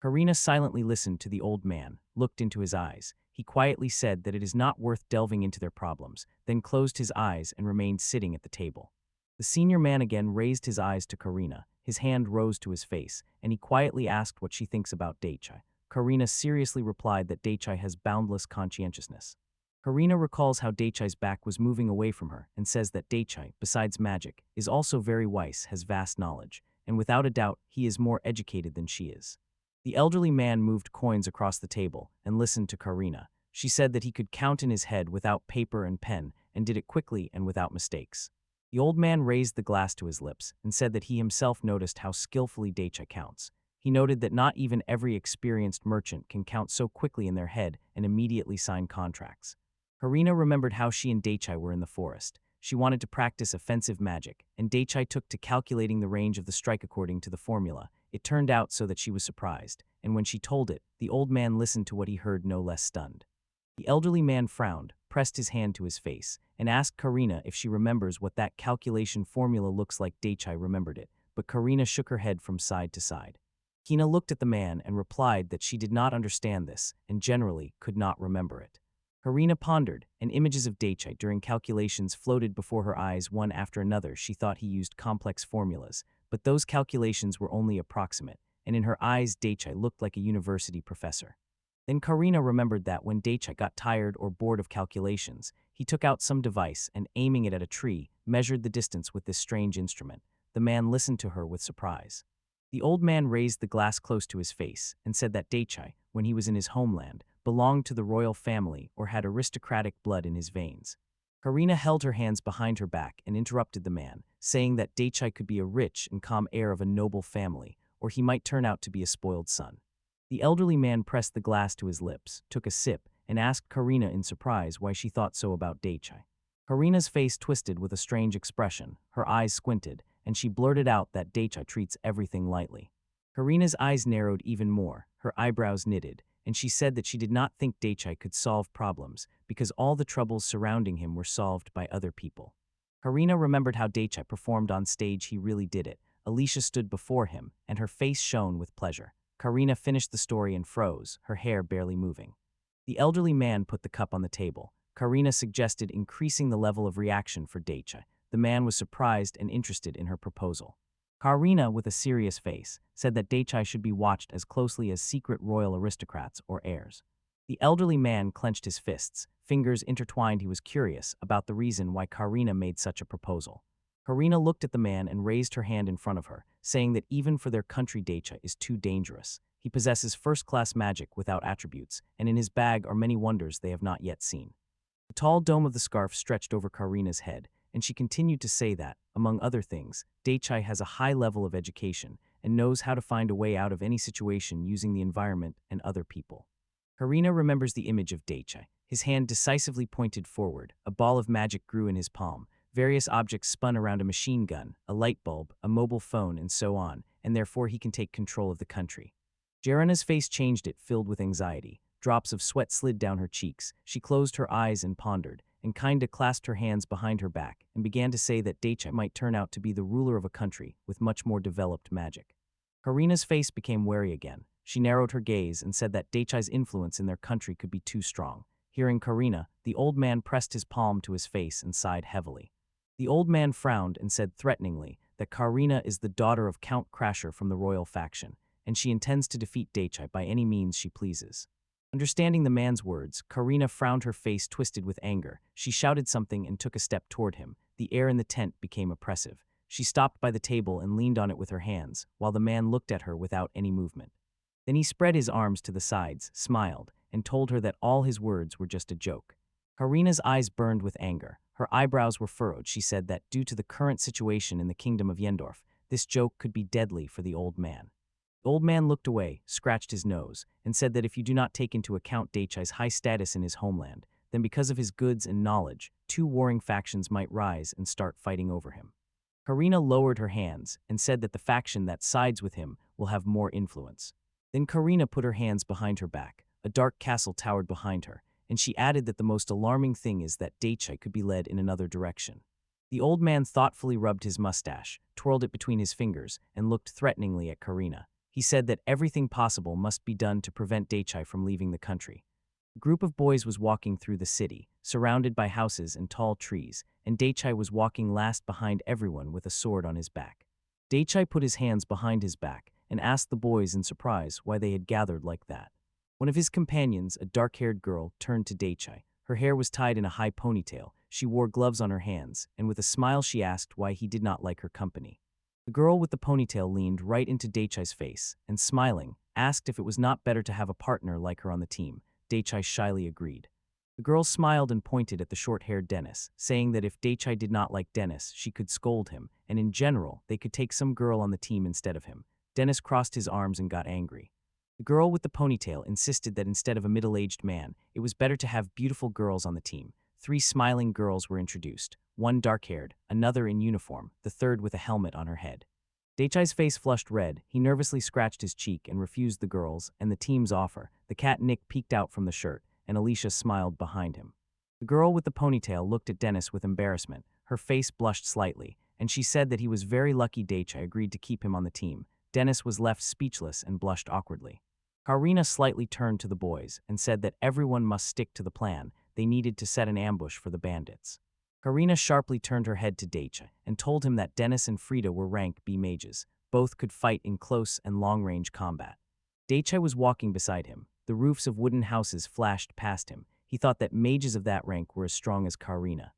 Karina silently listened to the old man, looked into his eyes. He quietly said that it is not worth delving into their problems, then closed his eyes and remained sitting at the table. The senior man again raised his eyes to Karina. His hand rose to his face, and he quietly asked what she thinks about Daichai. Karina seriously replied that Daichai has boundless conscientiousness. Karina recalls how Daichai's back was moving away from her and says that Daichai, besides magic, is also very wise, has vast knowledge, and without a doubt, he is more educated than she is. The elderly man moved coins across the table and listened to Karina. She said that he could count in his head without paper and pen and did it quickly and without mistakes. The old man raised the glass to his lips and said that he himself noticed how skillfully Daichai counts. He noted that not even every experienced merchant can count so quickly in their head and immediately sign contracts. Karina remembered how she and Daichai were in the forest. She wanted to practice offensive magic, and Daichai took to calculating the range of the strike according to the formula. It turned out so that she was surprised, and when she told it, the old man listened to what he heard no less stunned. The elderly man frowned, pressed his hand to his face, and asked Karina if she remembers what that calculation formula looks like. Daichai remembered it, but Karina shook her head from side to side. Hina looked at the man and replied that she did not understand this and generally could not remember it. Harina pondered, and images of Daichai during calculations floated before her eyes one after another. She thought he used complex formulas, but those calculations were only approximate, and in her eyes Daichai looked like a university professor. Then Karina remembered that when Daichai got tired or bored of calculations, he took out some device and, aiming it at a tree, measured the distance with this strange instrument. The man listened to her with surprise. The old man raised the glass close to his face and said that Daichai, when he was in his homeland, belonged to the royal family or had aristocratic blood in his veins. Karina held her hands behind her back and interrupted the man, saying that Daichai could be a rich and calm heir of a noble family, or he might turn out to be a spoiled son. The elderly man pressed the glass to his lips, took a sip, and asked Karina in surprise why she thought so about Daichai. Karina's face twisted with a strange expression, her eyes squinted, and she blurted out that Daichai treats everything lightly. Karina's eyes narrowed even more, her eyebrows knitted, and she said that she did not think Daichai could solve problems because all the troubles surrounding him were solved by other people. Karina remembered how Daichai performed on stage. He really did it. Alicia stood before him, and her face shone with pleasure. Karina finished the story and froze, her hair barely moving. The elderly man put the cup on the table. Karina suggested increasing the level of reaction for Daichai. The man was surprised and interested in her proposal. Karina, with a serious face, said that Daichai should be watched as closely as secret royal aristocrats or heirs. The elderly man clenched his fists, fingers intertwined. He was curious about the reason why Karina made such a proposal. Karina looked at the man and raised her hand in front of her, saying that even for their country Daichai is too dangerous. He possesses first-class magic without attributes, and in his bag are many wonders they have not yet seen. The tall dome of the scarf stretched over Karina's head, and she continued to say that, among other things, Daichai has a high level of education and knows how to find a way out of any situation using the environment and other people. Karina remembers the image of Daichai. His hand decisively pointed forward, a ball of magic grew in his palm, various objects spun around a machine gun, a light bulb, a mobile phone, and so on, and therefore he can take control of the country. Jarana's face changed, it filled with anxiety. Drops of sweat slid down her cheeks. She closed her eyes and pondered, and kinda clasped her hands behind her back, and began to say that Daichai might turn out to be the ruler of a country with much more developed magic. Karina's face became wary again. She narrowed her gaze and said that Daichai's influence in their country could be too strong. Hearing Karina, the old man pressed his palm to his face and sighed heavily. The old man frowned and said threateningly that Karina is the daughter of Count Crasher from the royal faction, and she intends to defeat Daichai by any means she pleases. Understanding the man's words, Karina frowned, her face twisted with anger. She shouted something and took a step toward him. The air in the tent became oppressive. She stopped by the table and leaned on it with her hands, while the man looked at her without any movement. Then he spread his arms to the sides, smiled, and told her that all his words were just a joke. Karina's eyes burned with anger. Her eyebrows were furrowed. She said that due to the current situation in the kingdom of Yendorf, this joke could be deadly for the old man. The old man looked away, scratched his nose, and said that if you do not take into account Daichai's high status in his homeland, then because of his goods and knowledge, two warring factions might rise and start fighting over him. Karina lowered her hands and said that the faction that sides with him will have more influence. Then Karina put her hands behind her back. A dark castle towered behind her, and she added that the most alarming thing is that Daichai could be led in another direction. The old man thoughtfully rubbed his mustache, twirled it between his fingers, and looked threateningly at Karina. He said that everything possible must be done to prevent Daichai from leaving the country. A group of boys was walking through the city, surrounded by houses and tall trees, and Daichai was walking last behind everyone with a sword on his back. Daichai put his hands behind his back and asked the boys in surprise why they had gathered like that. One of his companions, a dark-haired girl, turned to Daichai. Her hair was tied in a high ponytail. She wore gloves on her hands, and with a smile she asked why he did not like her company. The girl with the ponytail leaned right into Daichai's face and, smiling, asked if it was not better to have a partner like her on the team. Daichai shyly agreed. The girl smiled and pointed at the short-haired Dennis, saying that if Daichai did not like Dennis, she could scold him, and in general, they could take some girl on the team instead of him. Dennis crossed his arms and got angry. The girl with the ponytail insisted that instead of a middle-aged man, it was better to have beautiful girls on the team. 3 smiling girls were introduced, one dark-haired, another in uniform, the third with a helmet on her head. Daichai's face flushed red. He nervously scratched his cheek and refused the girls and the team's offer. The cat Nick peeked out from the shirt, and Alicia smiled behind him. The girl with the ponytail looked at Dennis with embarrassment. Her face blushed slightly, and she said that he was very lucky Daichai agreed to keep him on the team. Dennis was left speechless and blushed awkwardly. Karina slightly turned to the boys and said that everyone must stick to the plan. They needed to set an ambush for the bandits. Karina sharply turned her head to Daicha and told him that Dennis and Frida were rank B mages. Both could fight in close and long-range combat. Daicha was walking beside him. The roofs of wooden houses flashed past him. He thought that mages of that rank were as strong as Karina.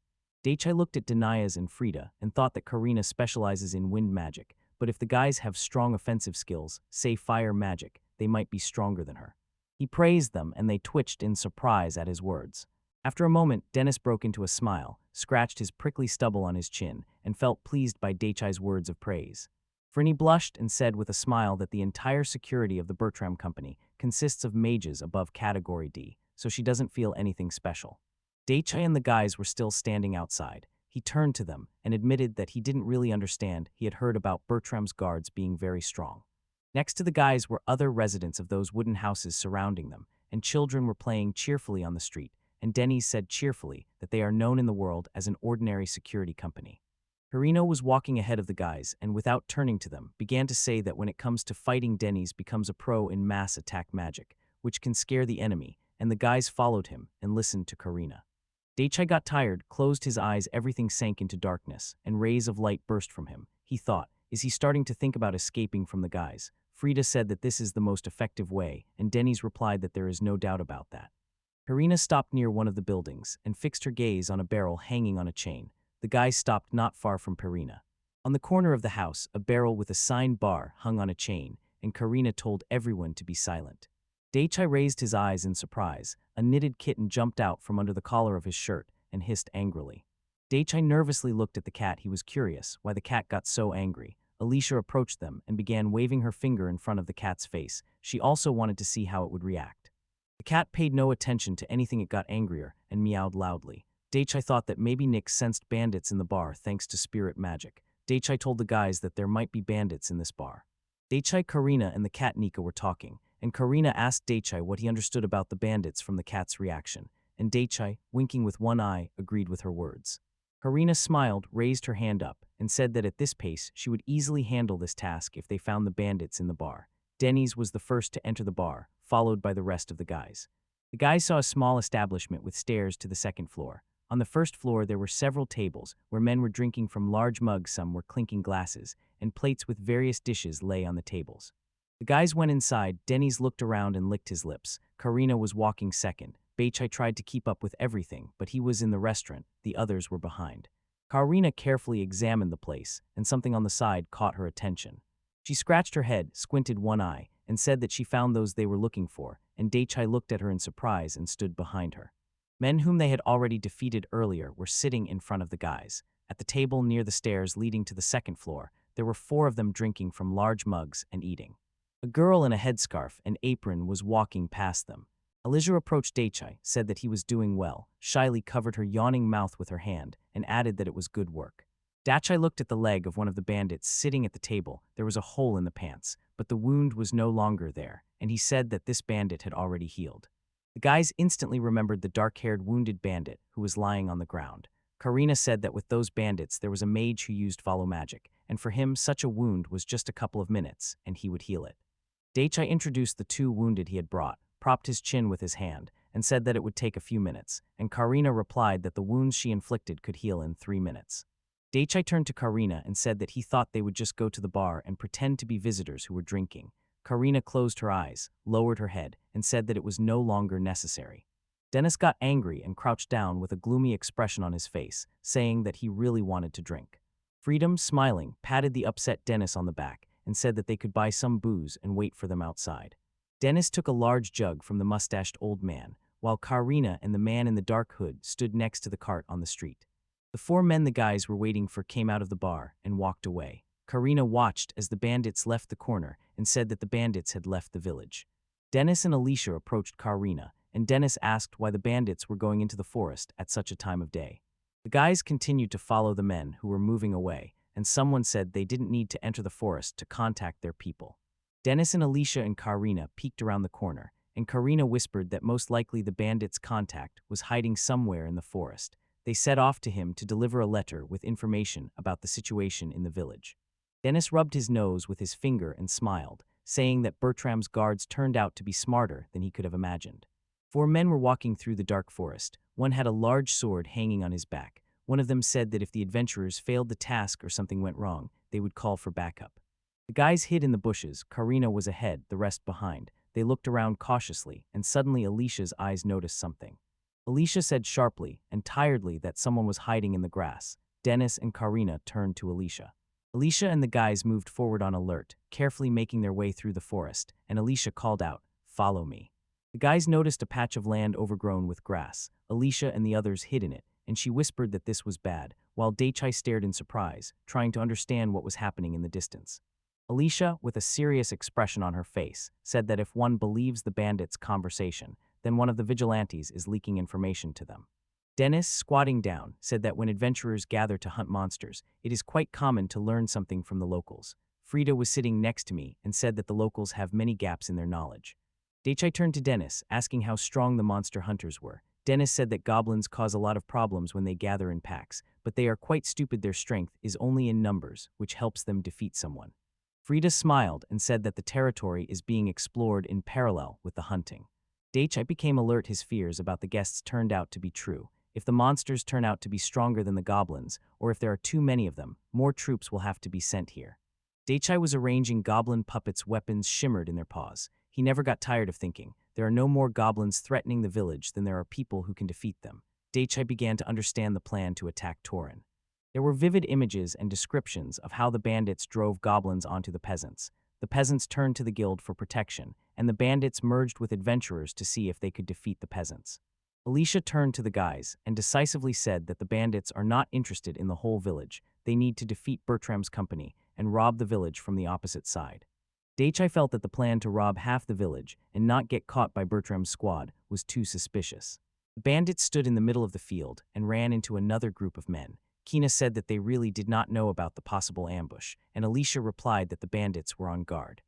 Daichai looked at Denayas and Frida and thought that Karina specializes in wind magic, but if the guys have strong offensive skills, say fire magic, they might be stronger than her. He praised them and they twitched in surprise at his words. After a moment, Dennis broke into a smile, scratched his prickly stubble on his chin, and felt pleased by Daichai's words of praise. Frinny blushed and said with a smile that the entire security of the Bertram Company consists of mages above Category D, so she doesn't feel anything special. Daichai and the guys were still standing outside. He turned to them and admitted that he didn't really understand. He had heard about Bertram's guards being very strong. Next to the guys were other residents of those wooden houses surrounding them, and children were playing cheerfully on the street, and Denny's said cheerfully that they are known in the world as an ordinary security company. Hirino was walking ahead of the guys and without turning to them, began to say that when it comes to fighting, Denny's becomes a pro in mass attack magic, which can scare the enemy, and the guys followed him and listened to Karina. Daichai got tired, closed his eyes, everything sank into darkness, and rays of light burst from him. He thought, is he starting to think about escaping from the guys? Frida said that this is the most effective way, and Denny's replied that there is no doubt about that. Karina stopped near one of the buildings and fixed her gaze on a barrel hanging on a chain. The guys stopped not far from Karina. On the corner of the house, a barrel with a signed bar hung on a chain, and Karina told everyone to be silent. Daichai raised his eyes in surprise. A knitted kitten jumped out from under the collar of his shirt and hissed angrily. Daichai nervously looked at the cat. He was curious why the cat got so angry. Alicia approached them and began waving her finger in front of the cat's face. She also wanted to see how it would react. The cat paid no attention to anything. It got angrier and meowed loudly. Daichai thought that maybe Nick sensed bandits in the bar thanks to spirit magic. Daichai told the guys that there might be bandits in this bar. Daichai, Karina, and the cat Nika were talking, and Karina asked Daichai what he understood about the bandits from the cat's reaction, and Daichai, winking with one eye, agreed with her words. Karina smiled, raised her hand up, and said that at this pace she would easily handle this task if they found the bandits in the bar. Denny's was the first to enter the bar, followed by the rest of the guys. The guys saw a small establishment with stairs to the second floor. On the first floor there were several tables where men were drinking from large mugs, some were clinking glasses, and plates with various dishes lay on the tables. The guys went inside. Denny's looked around and licked his lips. Karina was walking second. Daichai tried to keep up with everything, but he was in the restaurant. The others were behind. Karina carefully examined the place, and something on the side caught her attention. She scratched her head, squinted one eye, and said that she found those they were looking for, and Daichai looked at her in surprise and stood behind her. Men whom they had already defeated earlier were sitting in front of the guys. At the table near the stairs leading to the second floor, there were 4 of them drinking from large mugs and eating. A girl in a headscarf and apron was walking past them. Alicia approached Daichai, said that he was doing well, shyly covered her yawning mouth with her hand, and added that it was good work. Daichai looked at the leg of one of the bandits sitting at the table. There was a hole in the pants, but the wound was no longer there, and he said that this bandit had already healed. The guys instantly remembered the dark-haired wounded bandit who was lying on the ground. Karina said that with those bandits there was a mage who used follow magic, and for him such a wound was just a couple of minutes, and he would heal it. Daichai introduced the 2 wounded he had brought, propped his chin with his hand, and said that it would take a few minutes, and Karina replied that the wounds she inflicted could heal in 3 minutes. Daichai turned to Karina and said that he thought they would just go to the bar and pretend to be visitors who were drinking. Karina closed her eyes, lowered her head, and said that it was no longer necessary. Dennis got angry and crouched down with a gloomy expression on his face, saying that he really wanted to drink. Freedom, smiling, patted the upset Dennis on the back and said that they could buy some booze and wait for them outside. Dennis took a large jug from the mustached old man, while Karina and the man in the dark hood stood next to the cart on the street. The 4 men the guys were waiting for came out of the bar and walked away. Karina watched as the bandits left the corner and said that the bandits had left the village. Dennis and Alicia approached Karina, and Dennis asked why the bandits were going into the forest at such a time of day. The guys continued to follow the men who were moving away, and someone said they didn't need to enter the forest to contact their people. Dennis and Alicia and Karina peeked around the corner, and Karina whispered that most likely the bandits' contact was hiding somewhere in the forest. They set off to him to deliver a letter with information about the situation in the village. Dennis rubbed his nose with his finger and smiled, saying that Bertram's guards turned out to be smarter than he could have imagined. 4 men were walking through the dark forest. One had a large sword hanging on his back. One of them said that if the adventurers failed the task or something went wrong, they would call for backup. The guys hid in the bushes. Karina was ahead, the rest behind. They looked around cautiously, and suddenly Alicia's eyes noticed something. Alicia said sharply and tiredly that someone was hiding in the grass. Dennis and Karina turned to Alicia. Alicia and the guys moved forward on alert, carefully making their way through the forest, and Alicia called out, "Follow me." The guys noticed a patch of land overgrown with grass. Alicia and the others hid in it, and she whispered that this was bad, while Daichai stared in surprise, trying to understand what was happening in the distance. Alicia, with a serious expression on her face, said that if one believes the bandits' conversation, then one of the vigilantes is leaking information to them. Dennis, squatting down, said that when adventurers gather to hunt monsters, it is quite common to learn something from the locals. Frida was sitting next to me and said that the locals have many gaps in their knowledge. Daichai turned to Dennis, asking how strong the monster hunters were. Dennis said that goblins cause a lot of problems when they gather in packs, but they are quite stupid. Their strength is only in numbers, which helps them defeat someone. Frida smiled and said that the territory is being explored in parallel with the hunting. Daichai became alert. His fears about the guests turned out to be true. If the monsters turn out to be stronger than the goblins, or if there are too many of them, more troops will have to be sent here. Daichai was arranging goblin puppets. Weapons shimmered in their paws. He never got tired of thinking, there are no more goblins threatening the village than there are people who can defeat them. Daichai began to understand the plan to attack Torin. There were vivid images and descriptions of how the bandits drove goblins onto the peasants. The peasants turned to the guild for protection, and the bandits merged with adventurers to see if they could defeat the peasants. Alicia turned to the guys and decisively said that the bandits are not interested in the whole village. They need to defeat Bertram's company and rob the village from the opposite side. Daichai felt that the plan to rob half the village and not get caught by Bertram's squad was too suspicious. The bandits stood in the middle of the field and ran into another group of men. Kina said that they really did not know about the possible ambush, and Alicia replied that the bandits were on guard.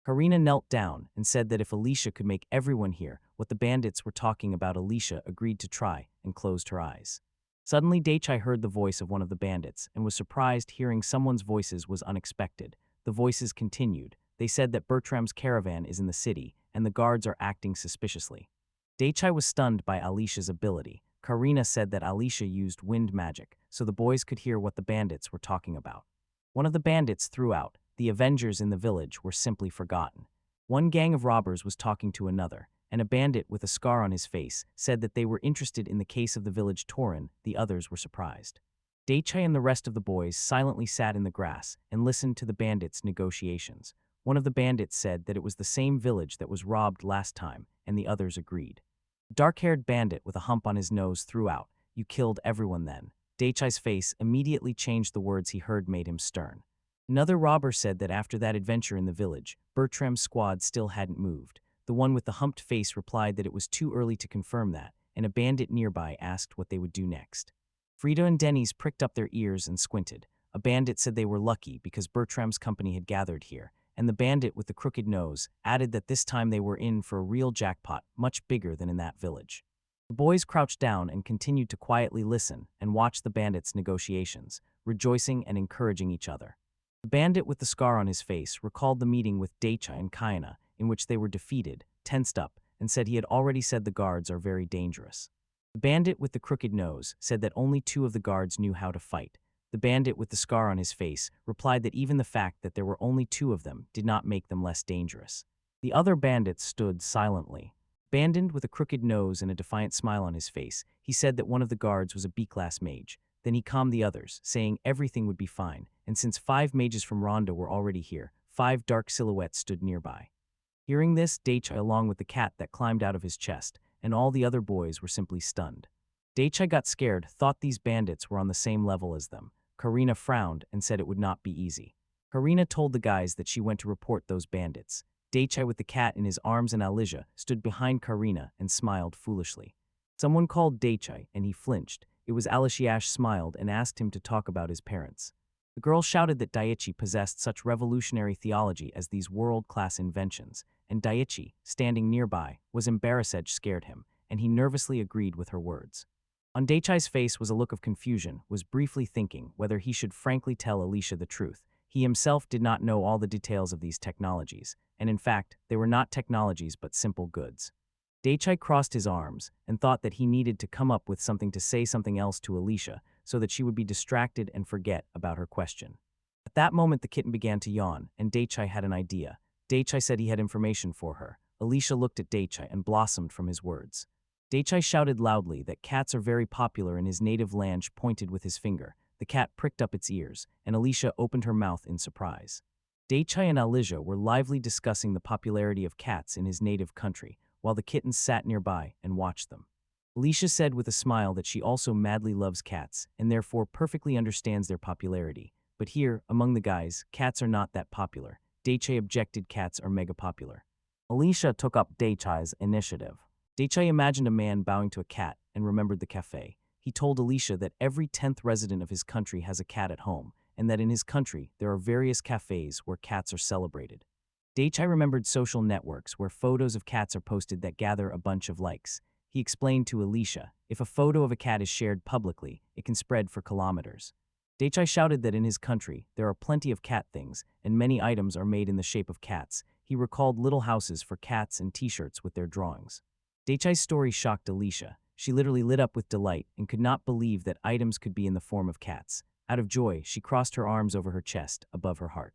Karina knelt down and said that if Alicia could make everyone hear what the bandits were talking about, Alicia agreed to try and closed her eyes. Suddenly Daichai heard the voice of one of the bandits and was surprised. Hearing someone's voices was unexpected. The voices continued. They said that Bertram's caravan is in the city, and the guards are acting suspiciously. Daichai was stunned by Alicia's ability. Karina said that Alicia used wind magic, so the boys could hear what the bandits were talking about. One of the bandits threw out, "The Avengers in the village were simply forgotten." One gang of robbers was talking to another, and a bandit with a scar on his face said that they were interested in the case of the village Torin. The others were surprised. Daichai and the rest of the boys silently sat in the grass and listened to the bandits' negotiations. One of the bandits said that it was the same village that was robbed last time, and the others agreed. A dark-haired bandit with a hump on his nose threw out, "You killed everyone then." Daichai's face immediately changed. The words he heard made him stern. Another robber said that after that adventure in the village, Bertram's squad still hadn't moved. The one with the humped face replied that it was too early to confirm that, and a bandit nearby asked what they would do next. Frida and Denny's pricked up their ears and squinted. A bandit said they were lucky because Bertram's company had gathered here, and the bandit with the crooked nose added that this time they were in for a real jackpot, much bigger than in that village. The boys crouched down and continued to quietly listen and watch the bandits' negotiations, rejoicing and encouraging each other. The bandit with the scar on his face recalled the meeting with Daichai and Kaina, in which they were defeated, tensed up, and said he had already said the guards are very dangerous. The bandit with the crooked nose said that only 2 of the guards knew how to fight. The bandit with the scar on his face replied that even the fact that there were only 2 of them did not make them less dangerous. The other bandits stood silently. Bandit with a crooked nose and a defiant smile on his face, he said that one of the guards was a B-class mage. Then he calmed the others, saying everything would be fine, and since 5 mages from Ronda were already here, 5 dark silhouettes stood nearby. Hearing this, Daichai, along with the cat that climbed out of his chest, and all the other boys were simply stunned. Daichai got scared, thought these bandits were on the same level as them. Karina frowned and said it would not be easy. Karina told the guys that she went to report those bandits. Daichai with the cat in his arms and Alicia stood behind Karina and smiled foolishly. Someone called Daichai and he flinched. It was Alicia. Smiled and asked him to talk about his parents. The girl shouted that Daichi possessed such revolutionary theology as these world-class inventions, and Daichi, standing nearby, was embarrassed. Scared him, and he nervously agreed with her words. On Daichai's face was a look of confusion, was briefly thinking whether he should frankly tell Alicia the truth. He himself did not know all the details of these technologies, and in fact, they were not technologies but simple goods. Daichai crossed his arms and thought that he needed to come up with something to say something else to Alicia so that she would be distracted and forget about her question. At that moment, the kitten began to yawn, and Daichai had an idea. Daichai said he had information for her. Alicia looked at Daichai and blossomed from his words. Daichai shouted loudly that cats are very popular in his native land, pointed with his finger. The cat pricked up its ears, and Alicia opened her mouth in surprise. Daichai and Alicia were lively discussing the popularity of cats in his native country, while the kittens sat nearby and watched them. Alicia said with a smile that she also madly loves cats, and therefore perfectly understands their popularity. But here, among the guys, cats are not that popular. Daichai objected cats are mega popular. Alicia took up Daichai's initiative. Daichai imagined a man bowing to a cat and remembered the cafe. He told Alicia that every 10th resident of his country has a cat at home, and that in his country there are various cafes where cats are celebrated. Daichai remembered social networks where photos of cats are posted that gather a bunch of likes. He explained to Alicia, if a photo of a cat is shared publicly, it can spread for kilometers. Daichai shouted that in his country there are plenty of cat things, and many items are made in the shape of cats. He recalled little houses for cats and t-shirts with their drawings. Daichai's story shocked Alicia. She literally lit up with delight and could not believe that items could be in the form of cats. Out of joy, she crossed her arms over her chest, above her heart.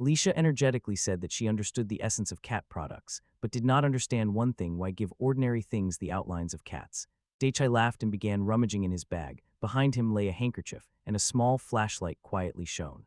Alicia energetically said that she understood the essence of cat products, but did not understand one thing: why give ordinary things the outlines of cats. Daichai laughed and began rummaging in his bag. Behind him lay a handkerchief, and a small flashlight quietly shone.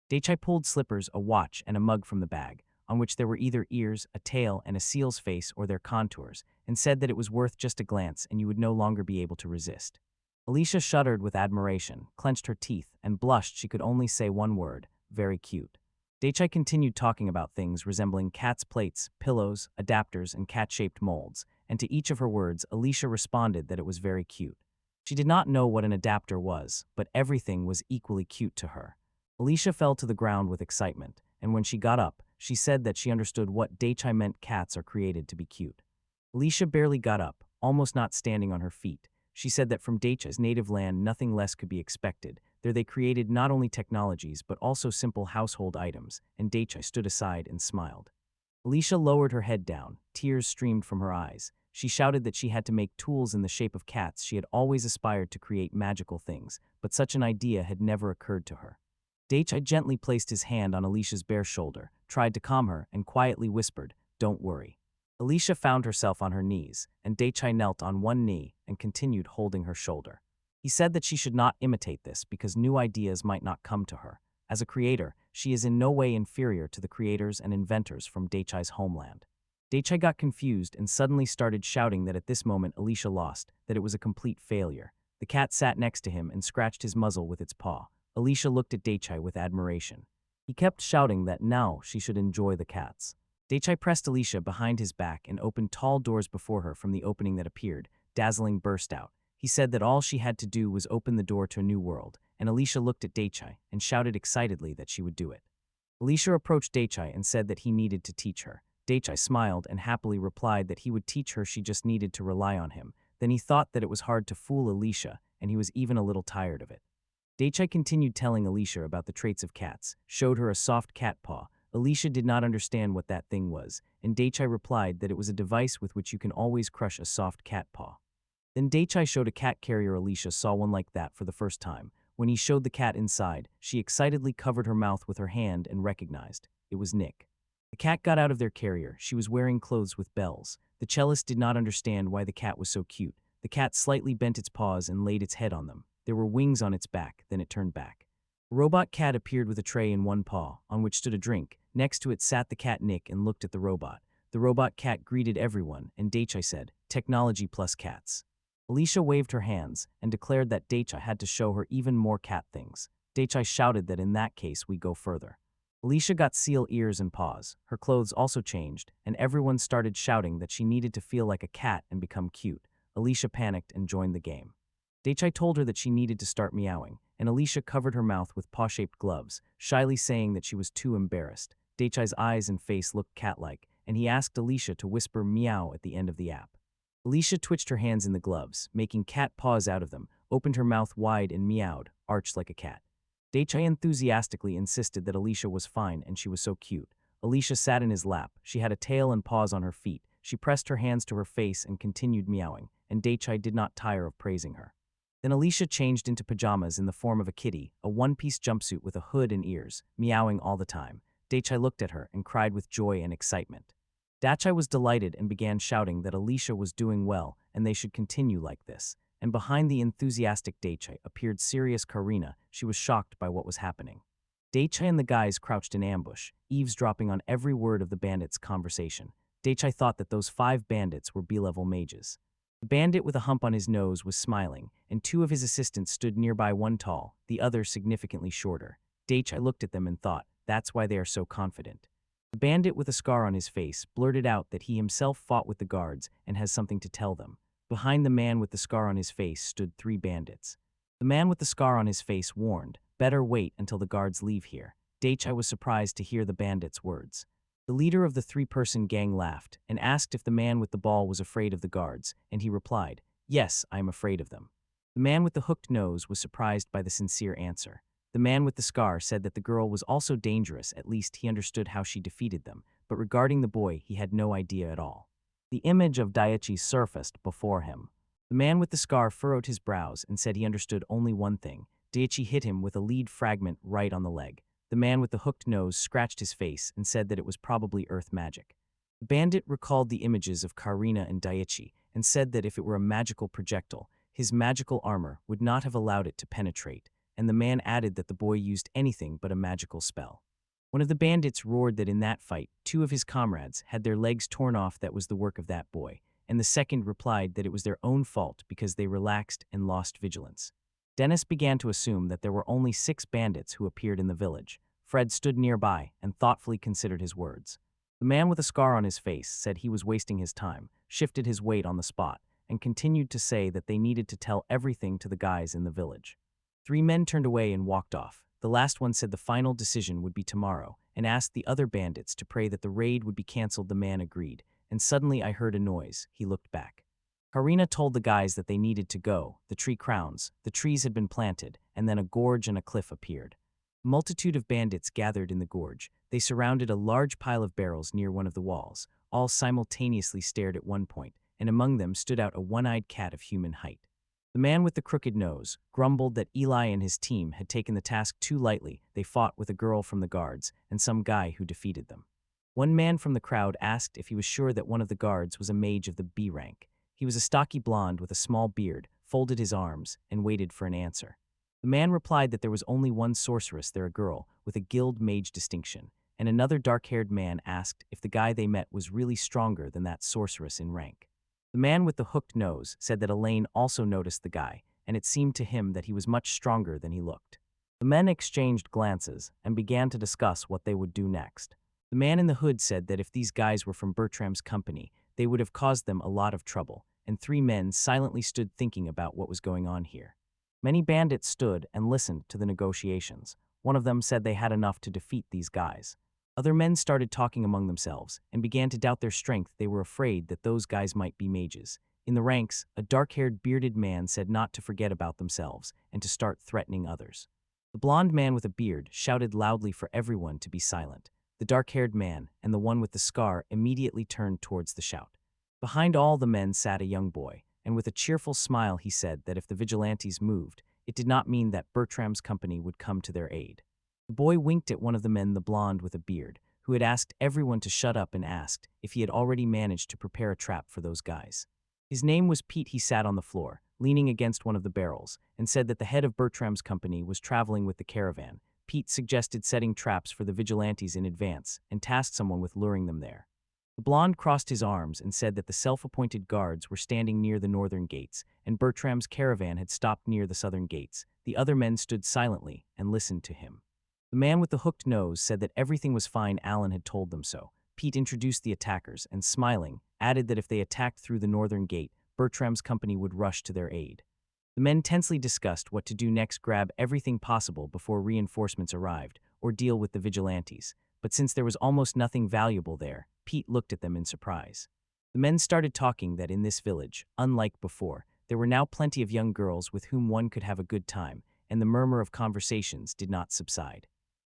Daichai pulled slippers, a watch, and a mug from the bag, on which there were either ears, a tail, and a seal's face or their contours, and said that it was worth just a glance and you would no longer be able to resist. Alicia shuddered with admiration, clenched her teeth, and blushed. She could only say one word: very cute. Daichai continued talking about things resembling cats' plates, pillows, adapters, and cat-shaped molds, and to each of her words, Alicia responded that it was very cute. She did not know what an adapter was, but everything was equally cute to her. Alicia fell to the ground with excitement, and when she got up, she said that she understood what Daichai meant: cats are created to be cute. Alicia barely got up, almost not standing on her feet. She said that from Daichai's native land nothing less could be expected. There they created not only technologies but also simple household items, and Daichai stood aside and smiled. Alicia lowered her head down, tears streamed from her eyes. She shouted that she had to make tools in the shape of cats. She had always aspired to create magical things, but such an idea had never occurred to her. Daichai gently placed his hand on Alicia's bare shoulder, tried to calm her, and quietly whispered, "Don't worry." Alicia found herself on her knees, and Daichai knelt on one knee and continued holding her shoulder. He said that she should not imitate this because new ideas might not come to her. As a creator, she is in no way inferior to the creators and inventors from Daichai's homeland. Daichai got confused and suddenly started shouting that at this moment Alicia lost, that it was a complete failure. The cat sat next to him and scratched his muzzle with its paw. Alicia looked at Daichai with admiration. He kept shouting that now she should enjoy the cats. Daichai pressed Alicia behind his back and opened tall doors before her. From the opening that appeared, dazzling burst out. He said that all she had to do was open the door to a new world, and Alicia looked at Daichai and shouted excitedly that she would do it. Alicia approached Daichai and said that he needed to teach her. Daichai smiled and happily replied that he would teach her. She just needed to rely on him. Then he thought that it was hard to fool Alicia, and he was even a little tired of it. Daichai continued telling Alicia about the traits of cats, showed her a soft cat paw. Alicia did not understand what that thing was, and Daichai replied that it was a device with which you can always crush a soft cat paw. Then Daichai showed a cat carrier. Alicia saw one like that for the first time. When he showed the cat inside, she excitedly covered her mouth with her hand and recognized. It was Nick. The cat got out of their carrier. She was wearing clothes with bells. The cellist did not understand why the cat was so cute. The cat slightly bent its paws and laid its head on them. There were wings on its back, then it turned back. A robot cat appeared with a tray in one paw, on which stood a drink. Next to it sat the cat Nick and looked at the robot. The robot cat greeted everyone, and Daichai said, "Technology plus cats." Alicia waved her hands and declared that Daichai had to show her even more cat things. Daichai shouted that in that case we go further. Alicia got seal ears and paws. Her clothes also changed, and everyone started shouting that she needed to feel like a cat and become cute. Alicia panicked and joined the game. Daichai told her that she needed to start meowing, and Alicia covered her mouth with paw-shaped gloves, shyly saying that she was too embarrassed. Daichai's eyes and face looked cat-like, and he asked Alicia to whisper meow at the end of the app. Alicia twitched her hands in the gloves, making cat paws out of them, opened her mouth wide and meowed, arched like a cat. Daichai enthusiastically insisted that Alicia was fine and she was so cute. Alicia sat in his lap. She had a tail and paws on her feet. She pressed her hands to her face and continued meowing, and Daichai did not tire of praising her. Then Alicia changed into pajamas in the form of a kitty, a one-piece jumpsuit with a hood and ears, meowing all the time. Daichai looked at her and cried with joy and excitement. Daichai was delighted and began shouting that Alicia was doing well and they should continue like this. And behind the enthusiastic Daichai appeared serious Karina. She was shocked by what was happening. Daichai and the guys crouched in ambush, eavesdropping on every word of the bandits' conversation. Daichai thought that those 5 bandits were B-level mages. The bandit with a hump on his nose was smiling, and 2 of his assistants stood nearby, one tall, the other significantly shorter. Daichai looked at them and thought, that's why they are so confident. The bandit with a scar on his face blurted out that he himself fought with the guards and has something to tell them. Behind the man with the scar on his face stood 3 bandits. The man with the scar on his face warned, better wait until the guards leave here. Daichai was surprised to hear the bandits' words. The leader of the 3-person gang laughed and asked if the man with the ball was afraid of the guards, and he replied, yes, I am afraid of them. The man with the hooked nose was surprised by the sincere answer. The man with the scar said that the girl was also dangerous, at least he understood how she defeated them, but regarding the boy he had no idea at all. The image of Daichi surfaced before him. The man with the scar furrowed his brows and said he understood only one thing. Daichi hit him with a lead fragment right on the leg. The man with the hooked nose scratched his face and said that it was probably earth magic. The bandit recalled the images of Karina and Daichi and said that if it were a magical projectile, his magical armor would not have allowed it to penetrate, and the man added that the boy used anything but a magical spell. One of the bandits roared that in that fight, 2 of his comrades had their legs torn off. That was the work of that boy, and the second replied that it was their own fault because they relaxed and lost vigilance. Dennis began to assume that there were only 6 bandits who appeared in the village. Fred stood nearby and thoughtfully considered his words. The man with a scar on his face said he was wasting his time, shifted his weight on the spot, and continued to say that they needed to tell everything to the guys in the village. 3 men turned away and walked off. The last one said the final decision would be tomorrow and asked the other bandits to pray that the raid would be canceled. The man agreed, and suddenly I heard a noise. He looked back. Karina told the guys that they needed to go. The tree crowns, the trees had been planted, and then a gorge and a cliff appeared. A multitude of bandits gathered in the gorge. They surrounded a large pile of barrels near one of the walls. All simultaneously stared at one point, and among them stood out a one-eyed cat of human height. The man with the crooked nose grumbled that Eli and his team had taken the task too lightly. They fought with a girl from the guards and some guy who defeated them. One man from the crowd asked if he was sure that one of the guards was a mage of the B rank. He was a stocky blonde with a small beard, folded his arms, and waited for an answer. The man replied that there was only one sorceress there, a girl with a guild mage distinction, and another dark-haired man asked if the guy they met was really stronger than that sorceress in rank. The man with the hooked nose said that Elaine also noticed the guy, and it seemed to him that he was much stronger than he looked. The men exchanged glances and began to discuss what they would do next. The man in the hood said that if these guys were from Bertram's company, they would have caused them a lot of trouble, and 3 men silently stood thinking about what was going on here. Many bandits stood and listened to the negotiations. One of them said they had enough to defeat these guys. Other men started talking among themselves and began to doubt their strength. They were afraid that those guys might be mages. In the ranks, a dark-haired bearded man said not to forget about themselves and to start threatening others. The blonde man with a beard shouted loudly for everyone to be silent. The dark-haired man and the one with the scar immediately turned towards the shout. Behind all the men sat a young boy, and with a cheerful smile he said that if the vigilantes moved, it did not mean that Bertram's company would come to their aid. The boy winked at one of the men, the blonde with a beard, who had asked everyone to shut up, and asked if he had already managed to prepare a trap for those guys. His name was Pete. He sat on the floor, leaning against one of the barrels, and said that the head of Bertram's company was traveling with the caravan. Pete suggested setting traps for the vigilantes in advance and tasked someone with luring them there. The blonde crossed his arms and said that the self-appointed guards were standing near the northern gates, and Bertram's caravan had stopped near the southern gates. The other men stood silently and listened to him. The man with the hooked nose said that everything was fine. Alan had told them so. Pete introduced the attackers and, smiling, added that if they attacked through the northern gate, Bertram's company would rush to their aid. The men tensely discussed what to do next: grab everything possible before reinforcements arrived, or deal with the vigilantes. But since there was almost nothing valuable there, Pete looked at them in surprise. The men started talking that in this village, unlike before, there were now plenty of young girls with whom one could have a good time, and the murmur of conversations did not subside.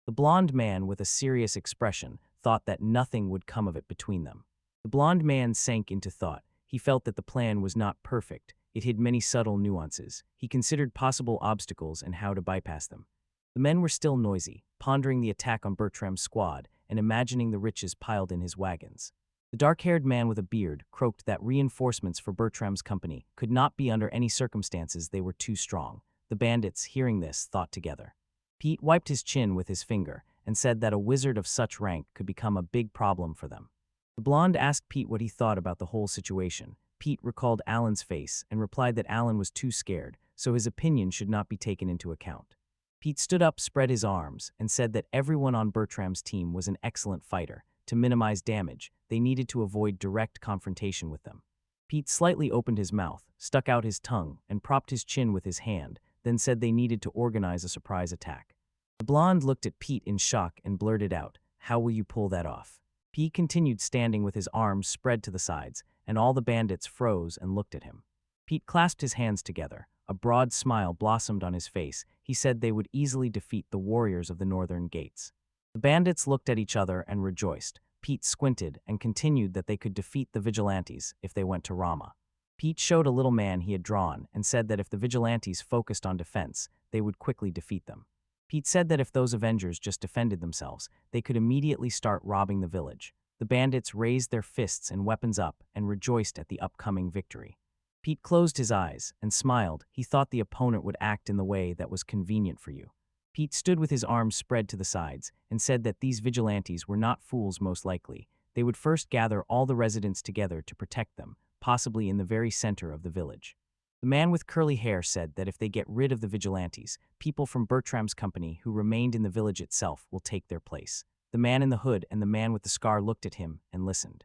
The blond man, with a serious expression, thought that nothing would come of it between them. The blond man sank into thought. He felt that the plan was not perfect. It hid many subtle nuances. He considered possible obstacles and how to bypass them. The men were still noisy, pondering the attack on Bertram's squad and imagining the riches piled in his wagons. The dark-haired man with a beard croaked that reinforcements for Bertram's company could not be under any circumstances. They were too strong. The bandits, hearing this, thought together. Pete wiped his chin with his finger and said that a wizard of such rank could become a big problem for them. The blonde asked Pete what he thought about the whole situation. Pete recalled Alan's face and replied that Alan was too scared, so his opinion should not be taken into account. Pete stood up, spread his arms, and said that everyone on Bertram's team was an excellent fighter. To minimize damage, they needed to avoid direct confrontation with them. Pete slightly opened his mouth, stuck out his tongue, and propped his chin with his hand, then said they needed to organize a surprise attack. The blonde looked at Pete in shock and blurted out, "How will you pull that off?" Pete continued standing with his arms spread to the sides, and all the bandits froze and looked at him. Pete clasped his hands together. A broad smile blossomed on his face. He said they would easily defeat the warriors of the northern gates. The bandits looked at each other and rejoiced. Pete squinted and continued that they could defeat the vigilantes if they went to Rama. Pete showed a little man he had drawn and said that if the vigilantes focused on defense, they would quickly defeat them. Pete said that if those Avengers just defended themselves, they could immediately start robbing the village. The bandits raised their fists and weapons up and rejoiced at the upcoming victory. Pete closed his eyes and smiled. He thought the opponent would act in the way that was convenient for you. Pete stood with his arms spread to the sides and said that these vigilantes were not fools. Most likely, they would first gather all the residents together to protect them, possibly in the very center of the village. The man with curly hair said that if they get rid of the vigilantes, people from Bertram's company who remained in the village itself will take their place. The man in the hood and the man with the scar looked at him and listened.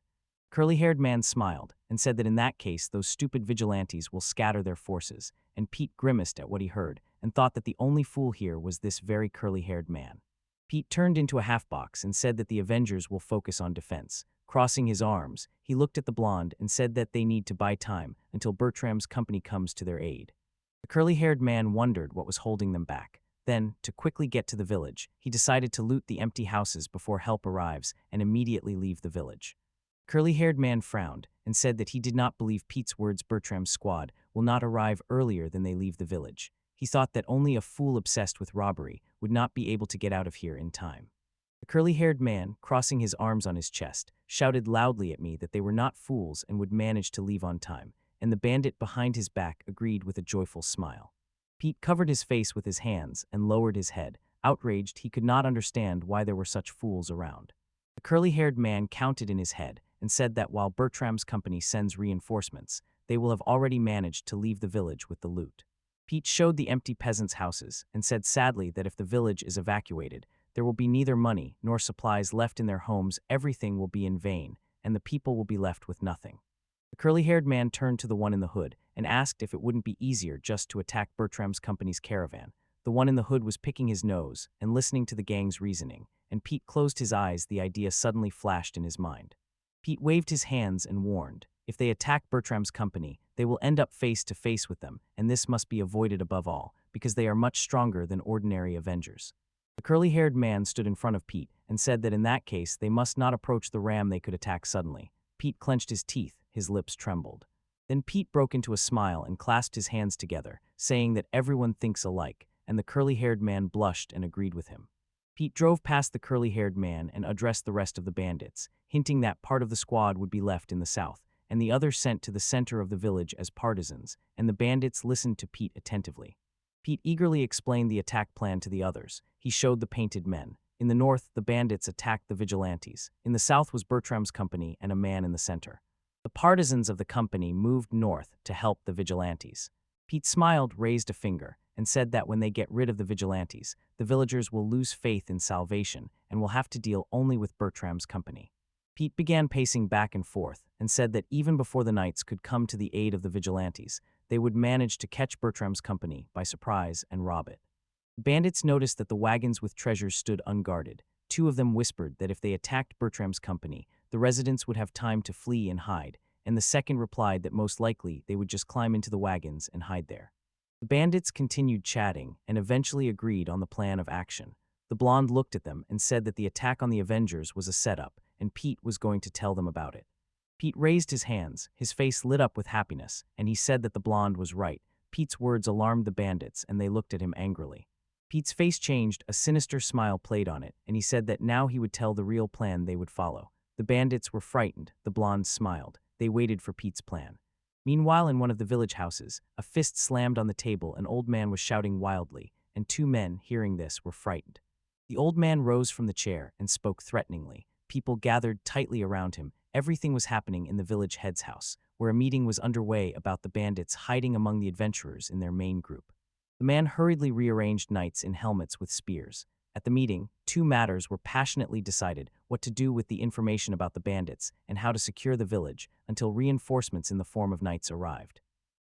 Curly-haired man smiled and said that in that case those stupid vigilantes will scatter their forces, and Pete grimaced at what he heard and thought that the only fool here was this very curly-haired man. Pete turned into a half-box and said that the Avengers will focus on defense. Crossing his arms, he looked at the blonde and said that they need to buy time until Bertram's company comes to their aid. The curly-haired man wondered what was holding them back. Then, to quickly get to the village, he decided to loot the empty houses before help arrives and immediately leave the village. The curly-haired man frowned and said that he did not believe Pete's words. Bertram's squad will not arrive earlier than they leave the village. He thought that only a fool obsessed with robbery would not be able to get out of here in time. The curly-haired man, crossing his arms on his chest, shouted loudly at me that they were not fools and would manage to leave on time, and the bandit behind his back agreed with a joyful smile. Pete covered his face with his hands and lowered his head. Outraged, he could not understand why there were such fools around. The curly-haired man counted in his head and said that while Bertram's company sends reinforcements, they will have already managed to leave the village with the loot. Pete showed the empty peasants' houses and said sadly that if the village is evacuated, there will be neither money nor supplies left in their homes. Everything will be in vain, and the people will be left with nothing. The curly-haired man turned to the one in the hood and asked if it wouldn't be easier just to attack Bertram's company's caravan. The one in the hood was picking his nose and listening to the gang's reasoning, and Pete closed his eyes. The idea suddenly flashed in his mind. Pete waved his hands and warned, if they attack Bertram's company, they will end up face to face with them, and this must be avoided above all, because they are much stronger than ordinary Avengers. The curly-haired man stood in front of Pete and said that in that case they must not approach the ram. They could attack suddenly. Pete clenched his teeth, his lips trembled. Then Pete broke into a smile and clasped his hands together, saying that everyone thinks alike, and the curly-haired man blushed and agreed with him. Pete drove past the curly-haired man and addressed the rest of the bandits, hinting that part of the squad would be left in the south, and the other sent to the center of the village as partisans, and the bandits listened to Pete attentively. Pete eagerly explained the attack plan to the others. He showed the painted men. In the north, the bandits attacked the vigilantes. In the south was Bertram's company and a man in the center. The partisans of the company moved north to help the vigilantes. Pete smiled, raised a finger, and said that when they get rid of the vigilantes, the villagers will lose faith in salvation and will have to deal only with Bertram's company. Pete began pacing back and forth and said that even before the knights could come to the aid of the vigilantes, they would manage to catch Bertram's company by surprise and rob it. Bandits noticed that the wagons with treasures stood unguarded. Two of them whispered that if they attacked Bertram's company, the residents would have time to flee and hide, and the second replied that most likely they would just climb into the wagons and hide there. The bandits continued chatting and eventually agreed on the plan of action. The blonde looked at them and said that the attack on the Avengers was a setup, and Pete was going to tell them about it. Pete raised his hands, his face lit up with happiness, and he said that the blonde was right. Pete's words alarmed the bandits, and they looked at him angrily. Pete's face changed, a sinister smile played on it, and he said that now he would tell the real plan they would follow. The bandits were frightened, the blonde smiled. They waited for Pete's plan. Meanwhile, in one of the village houses, a fist slammed on the table, an old man was shouting wildly, and two men, hearing this, were frightened. The old man rose from the chair and spoke threateningly. People gathered tightly around him. Everything was happening in the village head's house, where a meeting was underway about the bandits hiding among the adventurers in their main group. The man hurriedly rearranged knights in helmets with spears. At the meeting, two matters were passionately decided: what to do with the information about the bandits and how to secure the village until reinforcements in the form of knights arrived.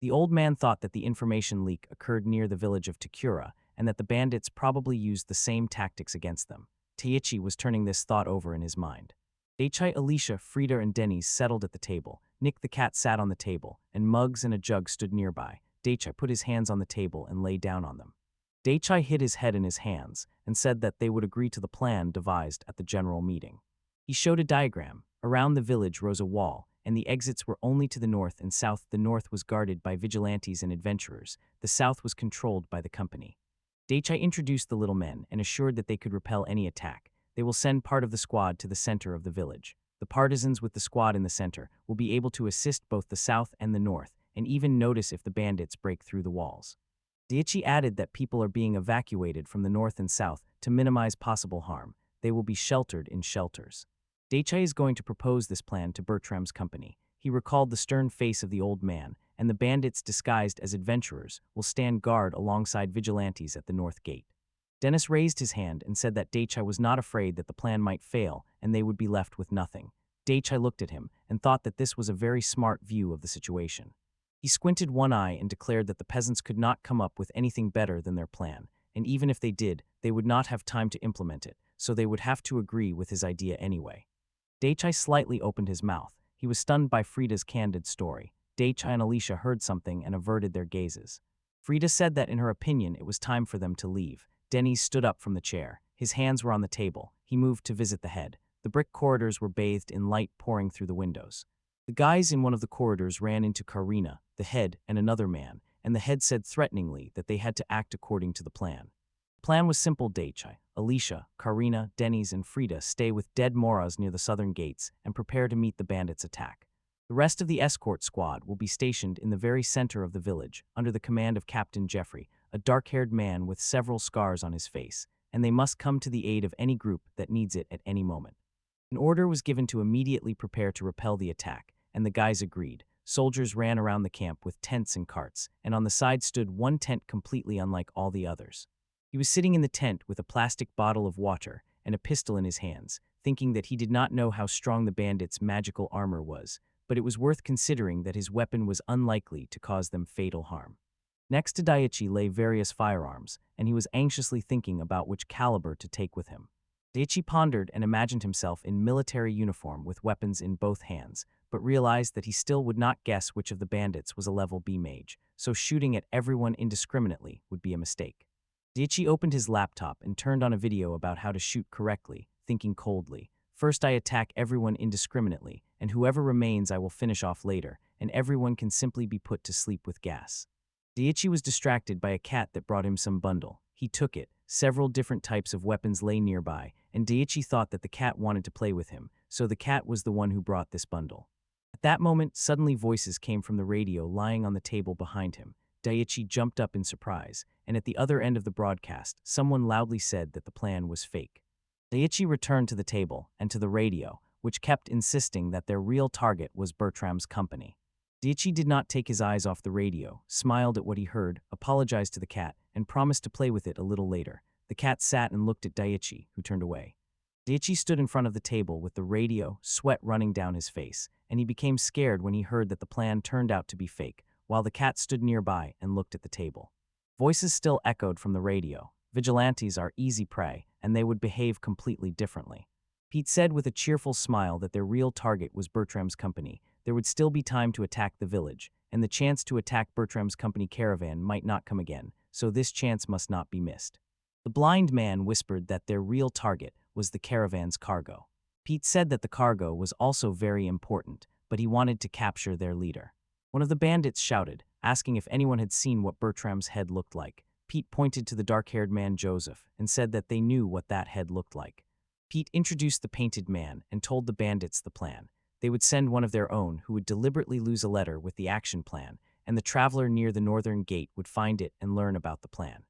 The old man thought that the information leak occurred near the village of Takura and that the bandits probably used the same tactics against them. Taichi was turning this thought over in his mind. Daichi, Alicia, Frida, and Denny's settled at the table. Nick the cat sat on the table, and mugs and a jug stood nearby. Daichi put his hands on the table and lay down on them. Daichi hid his head in his hands and said that they would agree to the plan devised at the general meeting. He showed a diagram. Around the village rose a wall, and the exits were only to the north and south. The north was guarded by vigilantes and adventurers. The south was controlled by the company. Daichi introduced the little men and assured that they could repel any attack. They will send part of the squad to the center of the village. The partisans with the squad in the center will be able to assist both the south and the north, and even notice if the bandits break through the walls. Daichi added that people are being evacuated from the north and south to minimize possible harm. They will be sheltered in shelters. Daichi is going to propose this plan to Bertram's company. He recalled the stern face of the old man, and the bandits disguised as adventurers will stand guard alongside vigilantes at the north gate. Dennis raised his hand and said that Daichi was not afraid that the plan might fail and they would be left with nothing. Daichi looked at him and thought that this was a very smart view of the situation. He squinted one eye and declared that the peasants could not come up with anything better than their plan, and even if they did, they would not have time to implement it, so they would have to agree with his idea anyway. Daichi slightly opened his mouth. He was stunned by Frida's candid story. Daichi and Alicia heard something and averted their gazes. Frida said that in her opinion it was time for them to leave. Denny stood up from the chair. His hands were on the table. He moved to visit the head. The brick corridors were bathed in light pouring through the windows. The guys in one of the corridors ran into Karina, the head, and another man, and the head said threateningly that they had to act according to the plan. The plan was simple. Daichi, Alicia, Karina, Denny's, and Frida stay with dead Moras near the southern gates and prepare to meet the bandits' attack. The rest of the escort squad will be stationed in the very center of the village, under the command of Captain Jeffrey, a dark-haired man with several scars on his face, and they must come to the aid of any group that needs it at any moment. An order was given to immediately prepare to repel the attack, and the guys agreed. Soldiers ran around the camp with tents and carts, and on the side stood one tent completely unlike all the others. He was sitting in the tent with a plastic bottle of water and a pistol in his hands, thinking that he did not know how strong the bandits' magical armor was, but it was worth considering that his weapon was unlikely to cause them fatal harm. Next to Daichi lay various firearms, and he was anxiously thinking about which caliber to take with him. Daichi pondered and imagined himself in military uniform with weapons in both hands, but realized that he still would not guess which of the bandits was a level B mage, so shooting at everyone indiscriminately would be a mistake. Daichi opened his laptop and turned on a video about how to shoot correctly, thinking coldly. First I attack everyone indiscriminately, and whoever remains I will finish off later, and everyone can simply be put to sleep with gas. Daichi was distracted by a cat that brought him some bundle. He took it. Several different types of weapons lay nearby, and Daichi thought that the cat wanted to play with him, so the cat was the one who brought this bundle. At that moment, suddenly voices came from the radio lying on the table behind him. Daichi jumped up in surprise, and at the other end of the broadcast, someone loudly said that the plan was fake. Daichi returned to the table and to the radio, which kept insisting that their real target was Bertram's company. Daichi did not take his eyes off the radio, smiled at what he heard, apologized to the cat, and promised to play with it a little later. The cat sat and looked at Daichi, who turned away. Daichi stood in front of the table with the radio, sweat running down his face, and he became scared when he heard that the plan turned out to be fake, while the cat stood nearby and looked at the table. Voices still echoed from the radio. Vigilantes are easy prey, and they would behave completely differently. Pete said with a cheerful smile that their real target was Bertram's company. There would still be time to attack the village, and the chance to attack Bertram's company caravan might not come again, so this chance must not be missed. The blind man whispered that their real target was the caravan's cargo. Pete said that the cargo was also very important, but he wanted to capture their leader. One of the bandits shouted, asking if anyone had seen what Bertram's head looked like. Pete pointed to the dark-haired man Joseph and said that they knew what that head looked like. Pete introduced the painted man and told the bandits the plan. They would send one of their own who would deliberately lose a letter with the action plan, and the traveler near the northern gate would find it and learn about the plan.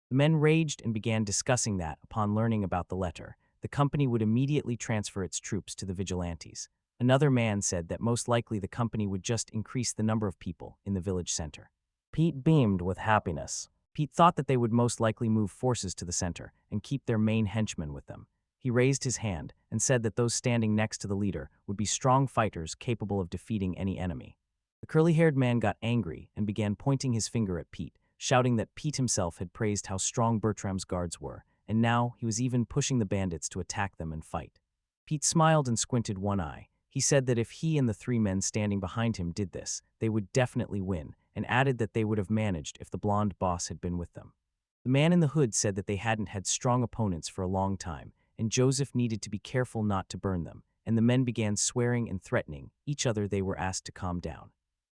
The men raged and began discussing that, upon learning about the letter, the company would immediately transfer its troops to the vigilantes. Another man said that most likely the company would just increase the number of people in the village center. Pete beamed with happiness. Pete thought that they would most likely move forces to the center and keep their main henchmen with them. He raised his hand and said that those standing next to the leader would be strong fighters capable of defeating any enemy. The curly-haired man got angry and began pointing his finger at Pete, shouting that Pete himself had praised how strong Bertram's guards were, and now he was even pushing the bandits to attack them and fight. Pete smiled and squinted one eye. He said that if he and the three men standing behind him did this, they would definitely win, and added that they would have managed if the blonde boss had been with them. The man in the hood said that they hadn't had strong opponents for a long time, and Joseph needed to be careful not to burn them, and the men began swearing and threatening each other. They were asked to calm down.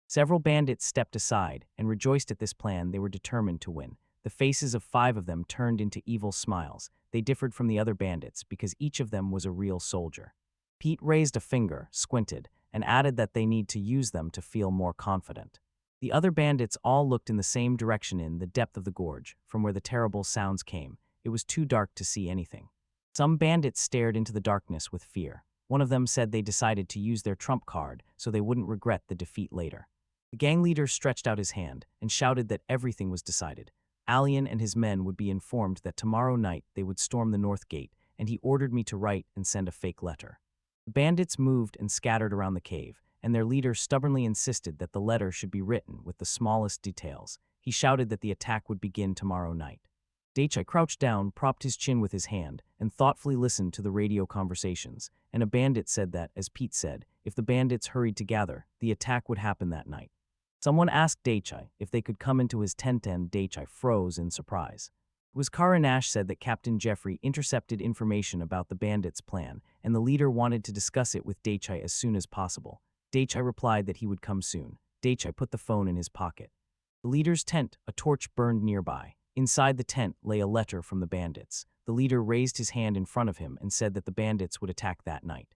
Several bandits stepped aside and rejoiced at this plan. They were determined to win. The faces of 5 of them turned into evil smiles. They differed from the other bandits because each of them was a real soldier. Pete raised a finger, squinted, and added that they need to use them to feel more confident. The other bandits all looked in the same direction in the depth of the gorge, from where the terrible sounds came. It was too dark to see anything. Some bandits stared into the darkness with fear. One of them said they decided to use their trump card so they wouldn't regret the defeat later. The gang leader stretched out his hand and shouted that everything was decided. Alien and his men would be informed that tomorrow night they would storm the north gate, and he ordered me to write and send a fake letter. The bandits moved and scattered around the cave, and their leader stubbornly insisted that the letter should be written with the smallest details. He shouted that the attack would begin tomorrow night. Daichi crouched down, propped his chin with his hand, and thoughtfully listened to the radio conversations, and a bandit said that, as Pete said, if the bandits hurried to gather, the attack would happen that night. Someone asked Daichi if they could come into his tent, and Daichi froze in surprise. It was Karanash said that Captain Jeffrey intercepted information about the bandits' plan, and the leader wanted to discuss it with Daichi as soon as possible. Daichi replied that he would come soon. Daichi put the phone in his pocket. The leader's tent, a torch burned nearby. Inside the tent lay a letter from the bandits. The leader raised his hand in front of him and said that the bandits would attack that night.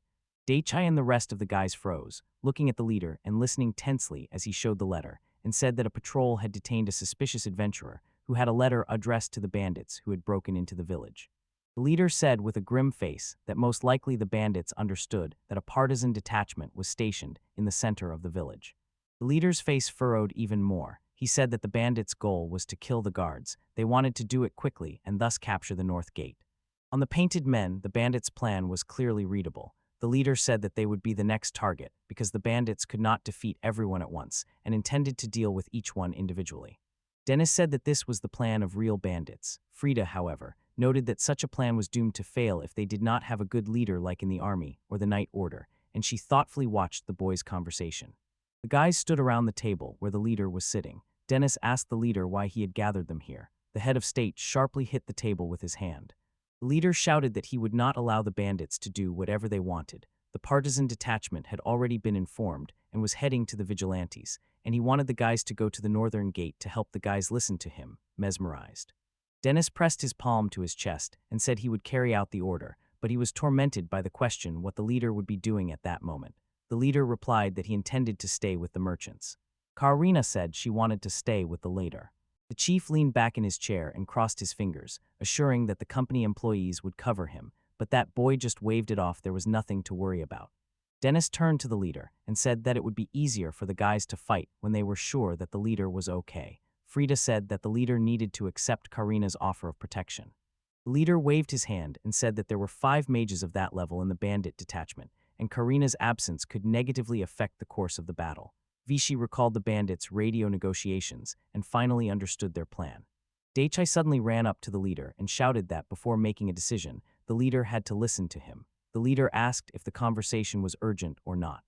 Daichi and the rest of the guys froze, looking at the leader and listening tensely as he showed the letter, and said that a patrol had detained a suspicious adventurer who had a letter addressed to the bandits who had broken into the village. The leader said with a grim face that most likely the bandits understood that a partisan detachment was stationed in the center of the village. The leader's face furrowed even more. He said that the bandits' goal was to kill the guards. They wanted to do it quickly and thus capture the north gate. On the painted men, the bandits' plan was clearly readable. The leader said that they would be the next target because the bandits could not defeat everyone at once and intended to deal with each one individually. Dennis said that this was the plan of real bandits. Frida, however, noted that such a plan was doomed to fail if they did not have a good leader like in the army or the Night Order, and she thoughtfully watched the boys' conversation. The guys stood around the table where the leader was sitting. Dennis asked the leader why he had gathered them here. The head of state sharply hit the table with his hand. The leader shouted that he would not allow the bandits to do whatever they wanted. The partisan detachment had already been informed and was heading to the vigilantes, and he wanted the guys to go to the northern gate to help the guys listen to him, mesmerized. Dennis pressed his palm to his chest and said he would carry out the order, but he was tormented by the question what the leader would be doing at that moment. The leader replied that he intended to stay with the merchants. Karina said she wanted to stay with the leader. The chief leaned back in his chair and crossed his fingers, assuring that the company employees would cover him, but that boy just waved it off. There was nothing to worry about. Dennis turned to the leader and said that it would be easier for the guys to fight when they were sure that the leader was okay. Frida said that the leader needed to accept Karina's offer of protection. The leader waved his hand and said that there were 5 mages of that level in the bandit detachment, and Karina's absence could negatively affect the course of the battle. Vichy recalled the bandits' radio negotiations and finally understood their plan. Daichi suddenly ran up to the leader and shouted that before making a decision, the leader had to listen to him. The leader asked if the conversation was urgent or not.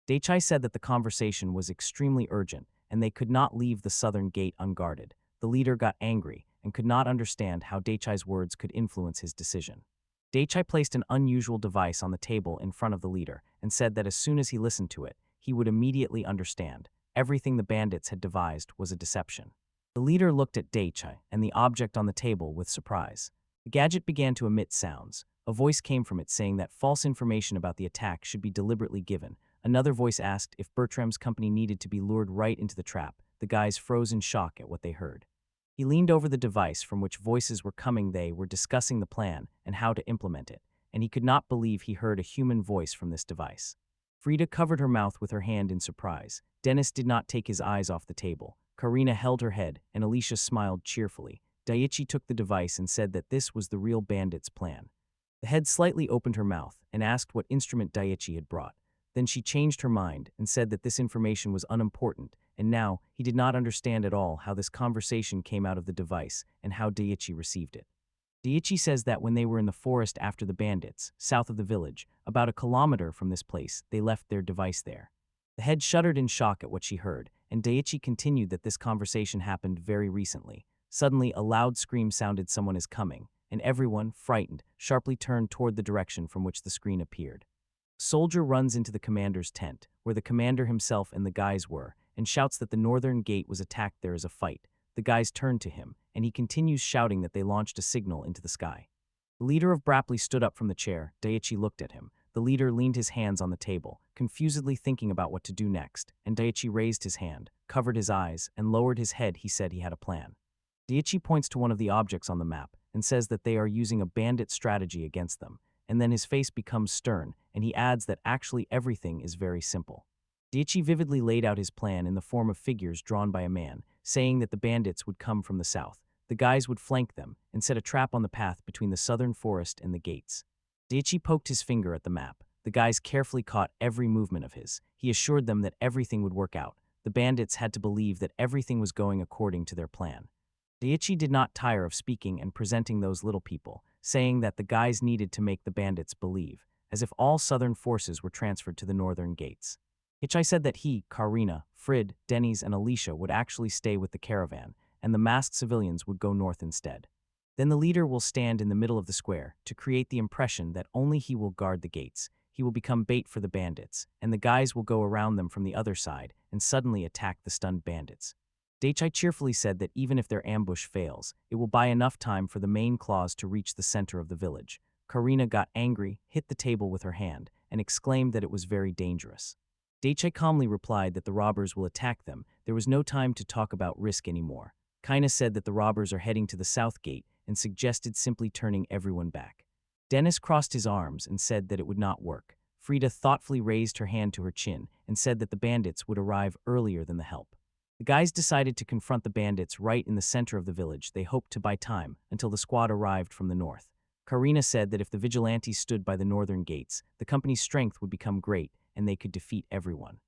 Daichi said that the conversation was extremely urgent and they could not leave the southern gate unguarded. The leader got angry and could not understand how Daichai's words could influence his decision. Daichai placed an unusual device on the table in front of the leader and said that as soon as he listened to it, he would immediately understand. Everything the bandits had devised was a deception. The leader looked at Daichai and the object on the table with surprise. The gadget began to emit sounds. A voice came from it saying that false information about the attack should be deliberately given. Another voice asked if Bertram's company needed to be lured right into the trap. The guys froze in shock at what they heard. He leaned over the device from which voices were coming. They were discussing the plan and how to implement it, and he could not believe he heard a human voice from this device. Frida covered her mouth with her hand in surprise. Dennis did not take his eyes off the table. Karina held her head, and Alicia smiled cheerfully. Daichi took the device and said that this was the real bandit's plan. The head slightly opened her mouth and asked what instrument Daichi had brought. Then she changed her mind and said that this information was unimportant, and now he did not understand at all how this conversation came out of the device and how Daichi received it. Daichi says that when they were in the forest after the bandits, south of the village, about a kilometer from this place, they left their device there. The head shuddered in shock at what she heard, and Daichi continued that this conversation happened very recently. Suddenly, a loud scream sounded, "Someone is coming," and everyone, frightened, sharply turned toward the direction from which the screen appeared. A soldier runs into the commander's tent, where the commander himself and the guys were, and shouts that the northern gate was attacked. There is a fight. The guys turn to him, and he continues shouting that they launched a signal into the sky. The leader of Brapley stood up from the chair. Daichi looked at him. The leader leaned his hands on the table, confusedly thinking about what to do next, and Daichi raised his hand, covered his eyes, and lowered his head. He said he had a plan. Daichi points to one of the objects on the map and says that they are using a bandit strategy against them, and then his face becomes stern, and he adds that actually everything is very simple. Daichi vividly laid out his plan in the form of figures drawn by a man, saying that the bandits would come from the south. The guys would flank them and set a trap on the path between the southern forest and the gates. Daichi poked his finger at the map. The guys carefully caught every movement of his. He assured them that everything would work out. The bandits had to believe that everything was going according to their plan. Daichi did not tire of speaking and presenting those little people, saying that the guys needed to make the bandits believe, as if all southern forces were transferred to the northern gates. Daichi said that he, Karina, Frid, Denny's, and Alicia would actually stay with the caravan, and the masked civilians would go north instead. Then the leader will stand in the middle of the square to create the impression that only he will guard the gates. He will become bait for the bandits, and the guys will go around them from the other side and suddenly attack the stunned bandits. Daichi cheerfully said that even if their ambush fails, it will buy enough time for the main claws to reach the center of the village. Karina got angry, hit the table with her hand, and exclaimed that it was very dangerous. Daichi calmly replied that the robbers will attack them. There was no time to talk about risk anymore. Kaina said that the robbers are heading to the south gate and suggested simply turning everyone back. Dennis crossed his arms and said that it would not work. Frida thoughtfully raised her hand to her chin and said that the bandits would arrive earlier than the help. The guys decided to confront the bandits right in the center of the village. They hoped to buy time until the squad arrived from the north. Karina said that if the vigilantes stood by the northern gates, the company's strength would become great and they could defeat everyone.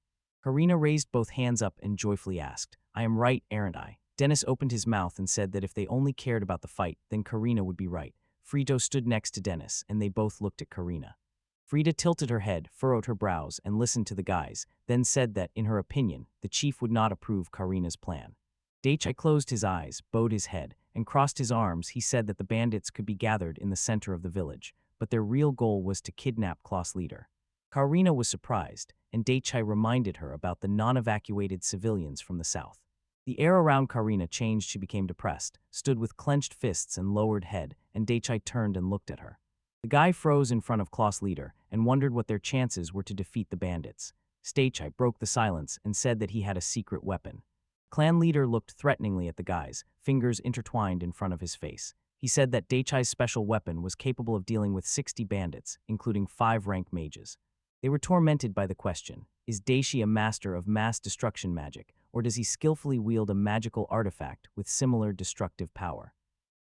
Karina raised both hands up and joyfully asked, "I am right, aren't I?" Dennis opened his mouth and said that if they only cared about the fight, then Karina would be right. Frito stood next to Dennis, and they both looked at Karina. Frida tilted her head, furrowed her brows, and listened to the guys, then said that, in her opinion, the chief would not approve Karina's plan. Daichi closed his eyes, bowed his head, and crossed his arms. He said that the bandits could be gathered in the center of the village, but their real goal was to kidnap Klaus' leader. Karina was surprised, and Daichi reminded her about the non-evacuated civilians from the south. The air around Karina changed. She became depressed, stood with clenched fists and lowered head, and Daichi turned and looked at her. The guy froze in front of Klaus' leader and wondered what their chances were to defeat the bandits. Daichi broke the silence and said that he had a secret weapon. Clan leader looked threateningly at the guys, fingers intertwined in front of his face. He said that Daichi's special weapon was capable of dealing with 60 bandits, including 5 rank mages. They were tormented by the question, is Daichi a master of mass destruction magic, or does he skillfully wield a magical artifact with similar destructive power?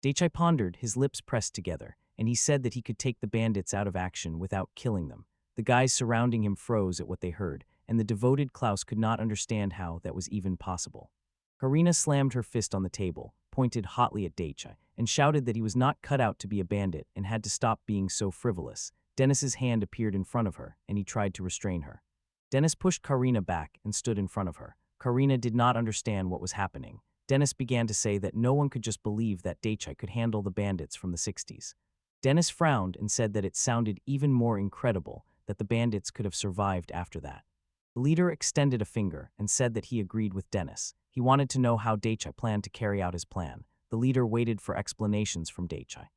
Daichi pondered, his lips pressed together, and he said that he could take the bandits out of action without killing them. The guys surrounding him froze at what they heard, and the devoted Klaus could not understand how that was even possible. Karina slammed her fist on the table, pointed hotly at Daichi, and shouted that he was not cut out to be a bandit and had to stop being so frivolous. Dennis's hand appeared in front of her, and he tried to restrain her. Dennis pushed Karina back and stood in front of her. Karina did not understand what was happening. Dennis began to say that no one could just believe that Daichai could handle the bandits from the 60s. Dennis frowned and said that it sounded even more incredible that the bandits could have survived after that. The leader extended a finger and said that he agreed with Dennis. He wanted to know how Daichai planned to carry out his plan. The leader waited for explanations from Daichai.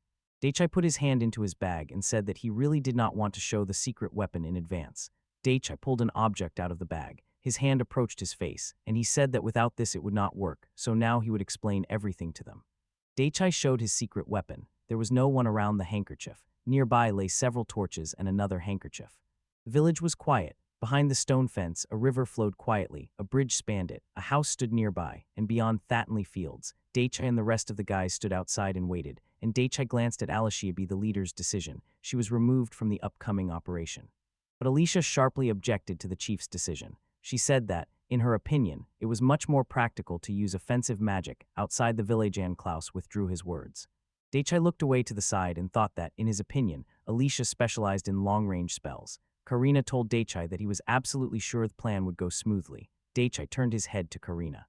Daichai put his hand into his bag and said that he really did not want to show the secret weapon in advance. Daichai pulled an object out of the bag. His hand approached his face, and he said that without this it would not work, so now he would explain everything to them. Daichai showed his secret weapon. There was no one around the handkerchief. Nearby lay several torches and another handkerchief. The village was quiet. Behind the stone fence, a river flowed quietly, a bridge spanned it, a house stood nearby, and beyond Thattenly fields, Daichai and the rest of the guys stood outside and waited, and Daichai glanced at Alishiabi, the leader's decision. She was removed from the upcoming operation. But Alicia sharply objected to the chief's decision. She said that, in her opinion, it was much more practical to use offensive magic outside the village, and Klaus withdrew his words. Daichai looked away to the side and thought that, in his opinion, Alicia specialized in long-range spells. Karina told Daichai that he was absolutely sure the plan would go smoothly. Daichai turned his head to Karina.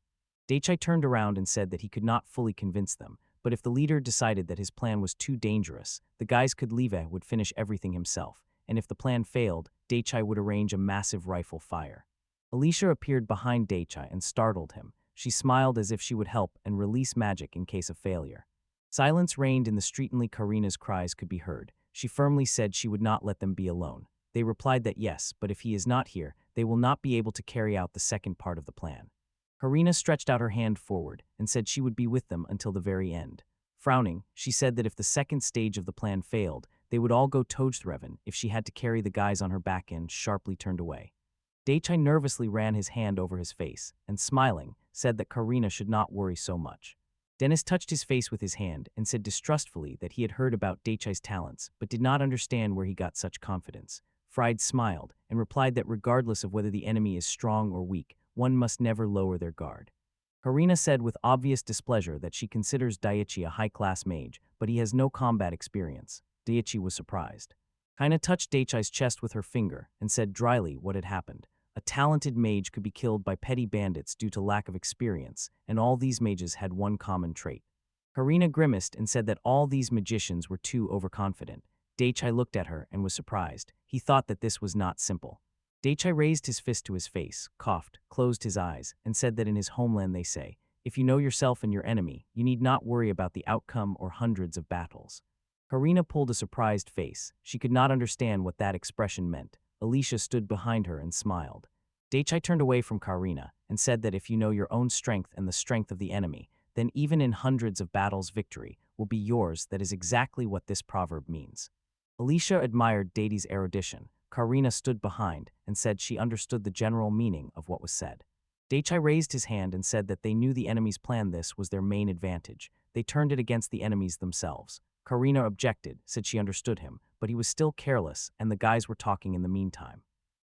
Daichai turned around and said that he could not fully convince them, but if the leader decided that his plan was too dangerous, the guys would finish everything himself, and if the plan failed, Daichai would arrange a massive rifle fire. Alicia appeared behind Daichai and startled him. She smiled as if she would help and release magic in case of failure. Silence reigned in the street. Only Karina's cries could be heard. She firmly said she would not let them be alone. They replied that yes, but if he is not here, they will not be able to carry out the second part of the plan. Karina stretched out her hand forward and said she would be with them until the very end. Frowning, she said that if the second stage of the plan failed, they would all go Tojthreven if she had to carry the guys on her back. And sharply turned away. Daichai nervously ran his hand over his face and, smiling, said that Karina should not worry so much. Dennis touched his face with his hand and said distrustfully that he had heard about Daichai's talents but did not understand where he got such confidence. Fried smiled and replied that regardless of whether the enemy is strong or weak, one must never lower their guard. Karina said with obvious displeasure that she considers Daichi a high-class mage, but he has no combat experience. Daichi was surprised. Karina touched Daichai's chest with her finger and said dryly what had happened. A talented mage could be killed by petty bandits due to lack of experience, and all these mages had one common trait. Karina grimaced and said that all these magicians were too overconfident. Daichai looked at her and was surprised. He thought that this was not simple. Daichai raised his fist to his face, coughed, closed his eyes, and said that in his homeland they say, if you know yourself and your enemy, you need not worry about the outcome or hundreds of battles. Karina pulled a surprised face. She could not understand what that expression meant. Alicia stood behind her and smiled. Daichai turned away from Karina and said that if you know your own strength and the strength of the enemy, then even in hundreds of battles victory will be yours. That is exactly what this proverb means. Alicia admired Daity's erudition. Karina stood behind and said she understood the general meaning of what was said. Daichai raised his hand and said that they knew the enemy's plan. This was their main advantage. They turned it against the enemies themselves. Karina objected, said she understood him, but he was still careless and the guys were talking in the meantime.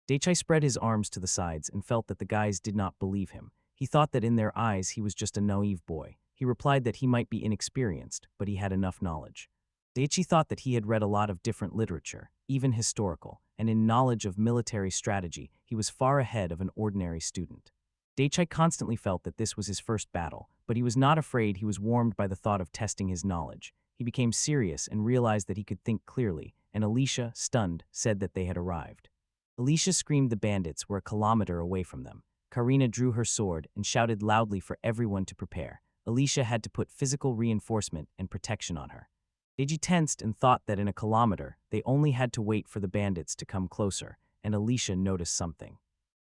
Daichai spread his arms to the sides and felt that the guys did not believe him. He thought that in their eyes he was just a naive boy. He replied that he might be inexperienced, but he had enough knowledge. Daichi thought that he had read a lot of different literature, even historical, and in knowledge of military strategy, he was far ahead of an ordinary student. Daichai constantly felt that this was his first battle, but he was not afraid. He was warmed by the thought of testing his knowledge. He became serious and realized that he could think clearly, and Alicia, stunned, said that they had arrived. Alicia screamed the bandits were a kilometer away from them. Karina drew her sword and shouted loudly for everyone to prepare. Alicia had to put physical reinforcement and protection on her. Daichi tensed and thought that in a kilometer, they only had to wait for the bandits to come closer, and Alicia noticed something.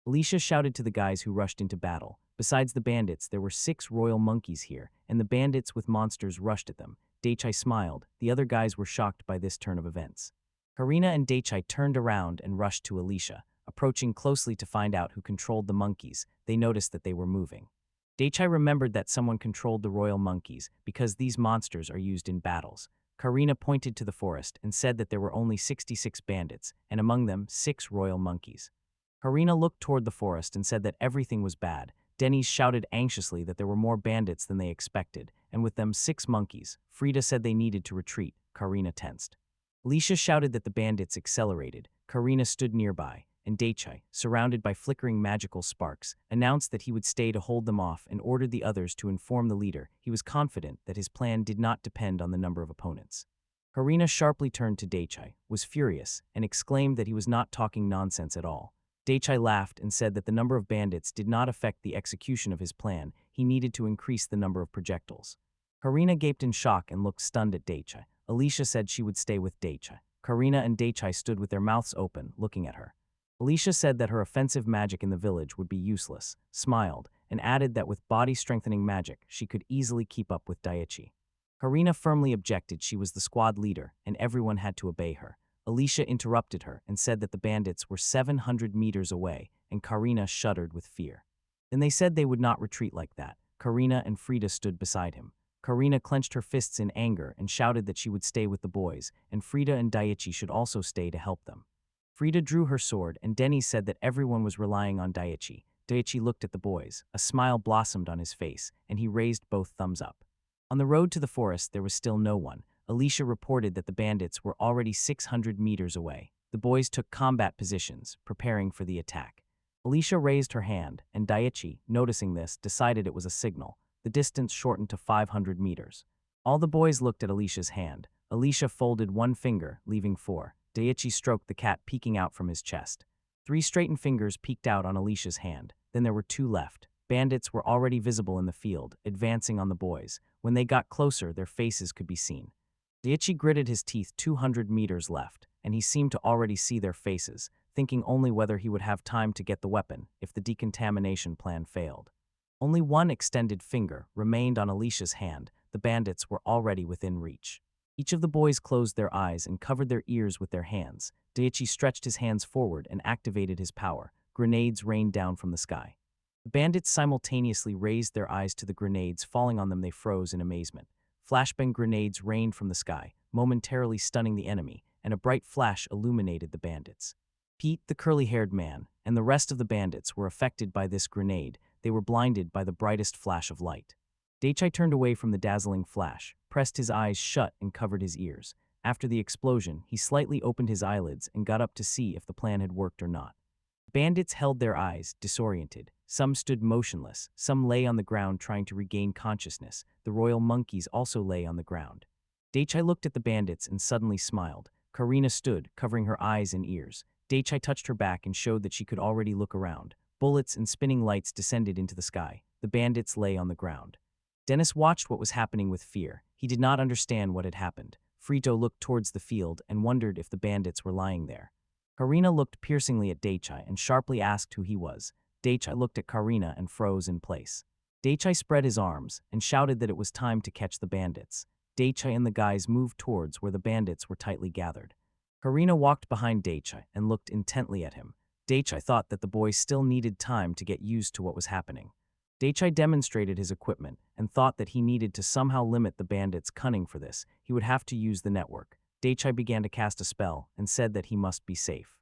Alicia shouted to the guys who rushed into battle. Besides the bandits, there were 6 royal monkeys here, and the bandits with monsters rushed at them. Daichai smiled. The other guys were shocked by this turn of events. Karina and Daichai turned around and rushed to Alicia. Approaching closely to find out who controlled the monkeys, they noticed that they were moving. Daichai remembered that someone controlled the royal monkeys because these monsters are used in battles. Karina pointed to the forest and said that there were only 66 bandits, and among them 6 royal monkeys. Karina looked toward the forest and said that everything was bad. Denny's shouted anxiously that there were more bandits than they expected, and with them 6 monkeys. Frida said they needed to retreat. Karina tensed. Alicia shouted that the bandits accelerated. Karina stood nearby and Daichai, surrounded by flickering magical sparks, announced that he would stay to hold them off and ordered the others to inform the leader. He was confident that his plan did not depend on the number of opponents. Harina sharply turned to Daichai, was furious, and exclaimed that he was not talking nonsense at all. Daichai laughed and said that the number of bandits did not affect the execution of his plan. He needed to increase the number of projectiles. Harina gaped in shock and looked stunned at Daichai. Alicia said she would stay with Daichai. Karina and Daichai stood with their mouths open, looking at her. Alicia said that her offensive magic in the village would be useless, smiled, and added that with body-strengthening magic, she could easily keep up with Daichi. Karina firmly objected. She was the squad leader, and everyone had to obey her. Alicia interrupted her and said that the bandits were 700 meters away, and Karina shuddered with fear. Then they said they would not retreat like that. Karina and Frida stood beside him. Karina clenched her fists in anger and shouted that she would stay with the boys, and Frida and Daichi should also stay to help them. Frida drew her sword, and Denny said that everyone was relying on Daichi. Daichi looked at the boys. A smile blossomed on his face, and he raised both thumbs up. On the road to the forest, there was still no one. Alicia reported that the bandits were already 600 meters away. The boys took combat positions, preparing for the attack. Alicia raised her hand, and Daichi, noticing this, decided it was a signal. The distance shortened to 500 meters. All the boys looked at Alicia's hand. Alicia folded one finger, leaving 4. Daichi stroked the cat peeking out from his chest. 3 straightened fingers peeked out on Alicia's hand. Then there were 2 left. Bandits were already visible in the field, advancing on the boys. When they got closer, their faces could be seen. Daichi gritted his teeth. 200 meters left, and he seemed to already see their faces, thinking only whether he would have time to get the weapon if the decontamination plan failed. Only 1 extended finger remained on Alicia's hand. The bandits were already within reach. Each of the boys closed their eyes and covered their ears with their hands. Daichi stretched his hands forward and activated his power. Grenades rained down from the sky. The bandits simultaneously raised their eyes to the grenades falling on them. They froze in amazement. Flashbang grenades rained from the sky, momentarily stunning the enemy, and a bright flash illuminated the bandits. Pete, the curly-haired man, and the rest of the bandits were affected by this grenade. They were blinded by the brightest flash of light. Daichai turned away from the dazzling flash, pressed his eyes shut and covered his ears. After the explosion, he slightly opened his eyelids and got up to see if the plan had worked or not. Bandits held their eyes, disoriented. Some stood motionless, some lay on the ground trying to regain consciousness. The royal monkeys also lay on the ground. Daichai looked at the bandits and suddenly smiled. Karina stood, covering her eyes and ears. Daichai touched her back and showed that she could already look around. Bullets and spinning lights descended into the sky. The bandits lay on the ground. Dennis watched what was happening with fear. He did not understand what had happened. Frito looked towards the field and wondered if the bandits were lying there. Karina looked piercingly at Daichai and sharply asked who he was. Daichai looked at Karina and froze in place. Daichai spread his arms and shouted that it was time to catch the bandits. Daichai and the guys moved towards where the bandits were tightly gathered. Karina walked behind Daichai and looked intently at him. Daichai thought that the boy still needed time to get used to what was happening. Daichai demonstrated his equipment and thought that he needed to somehow limit the bandits' cunning. For this, he would have to use the network. Daichai began to cast a spell and said that he must be safe.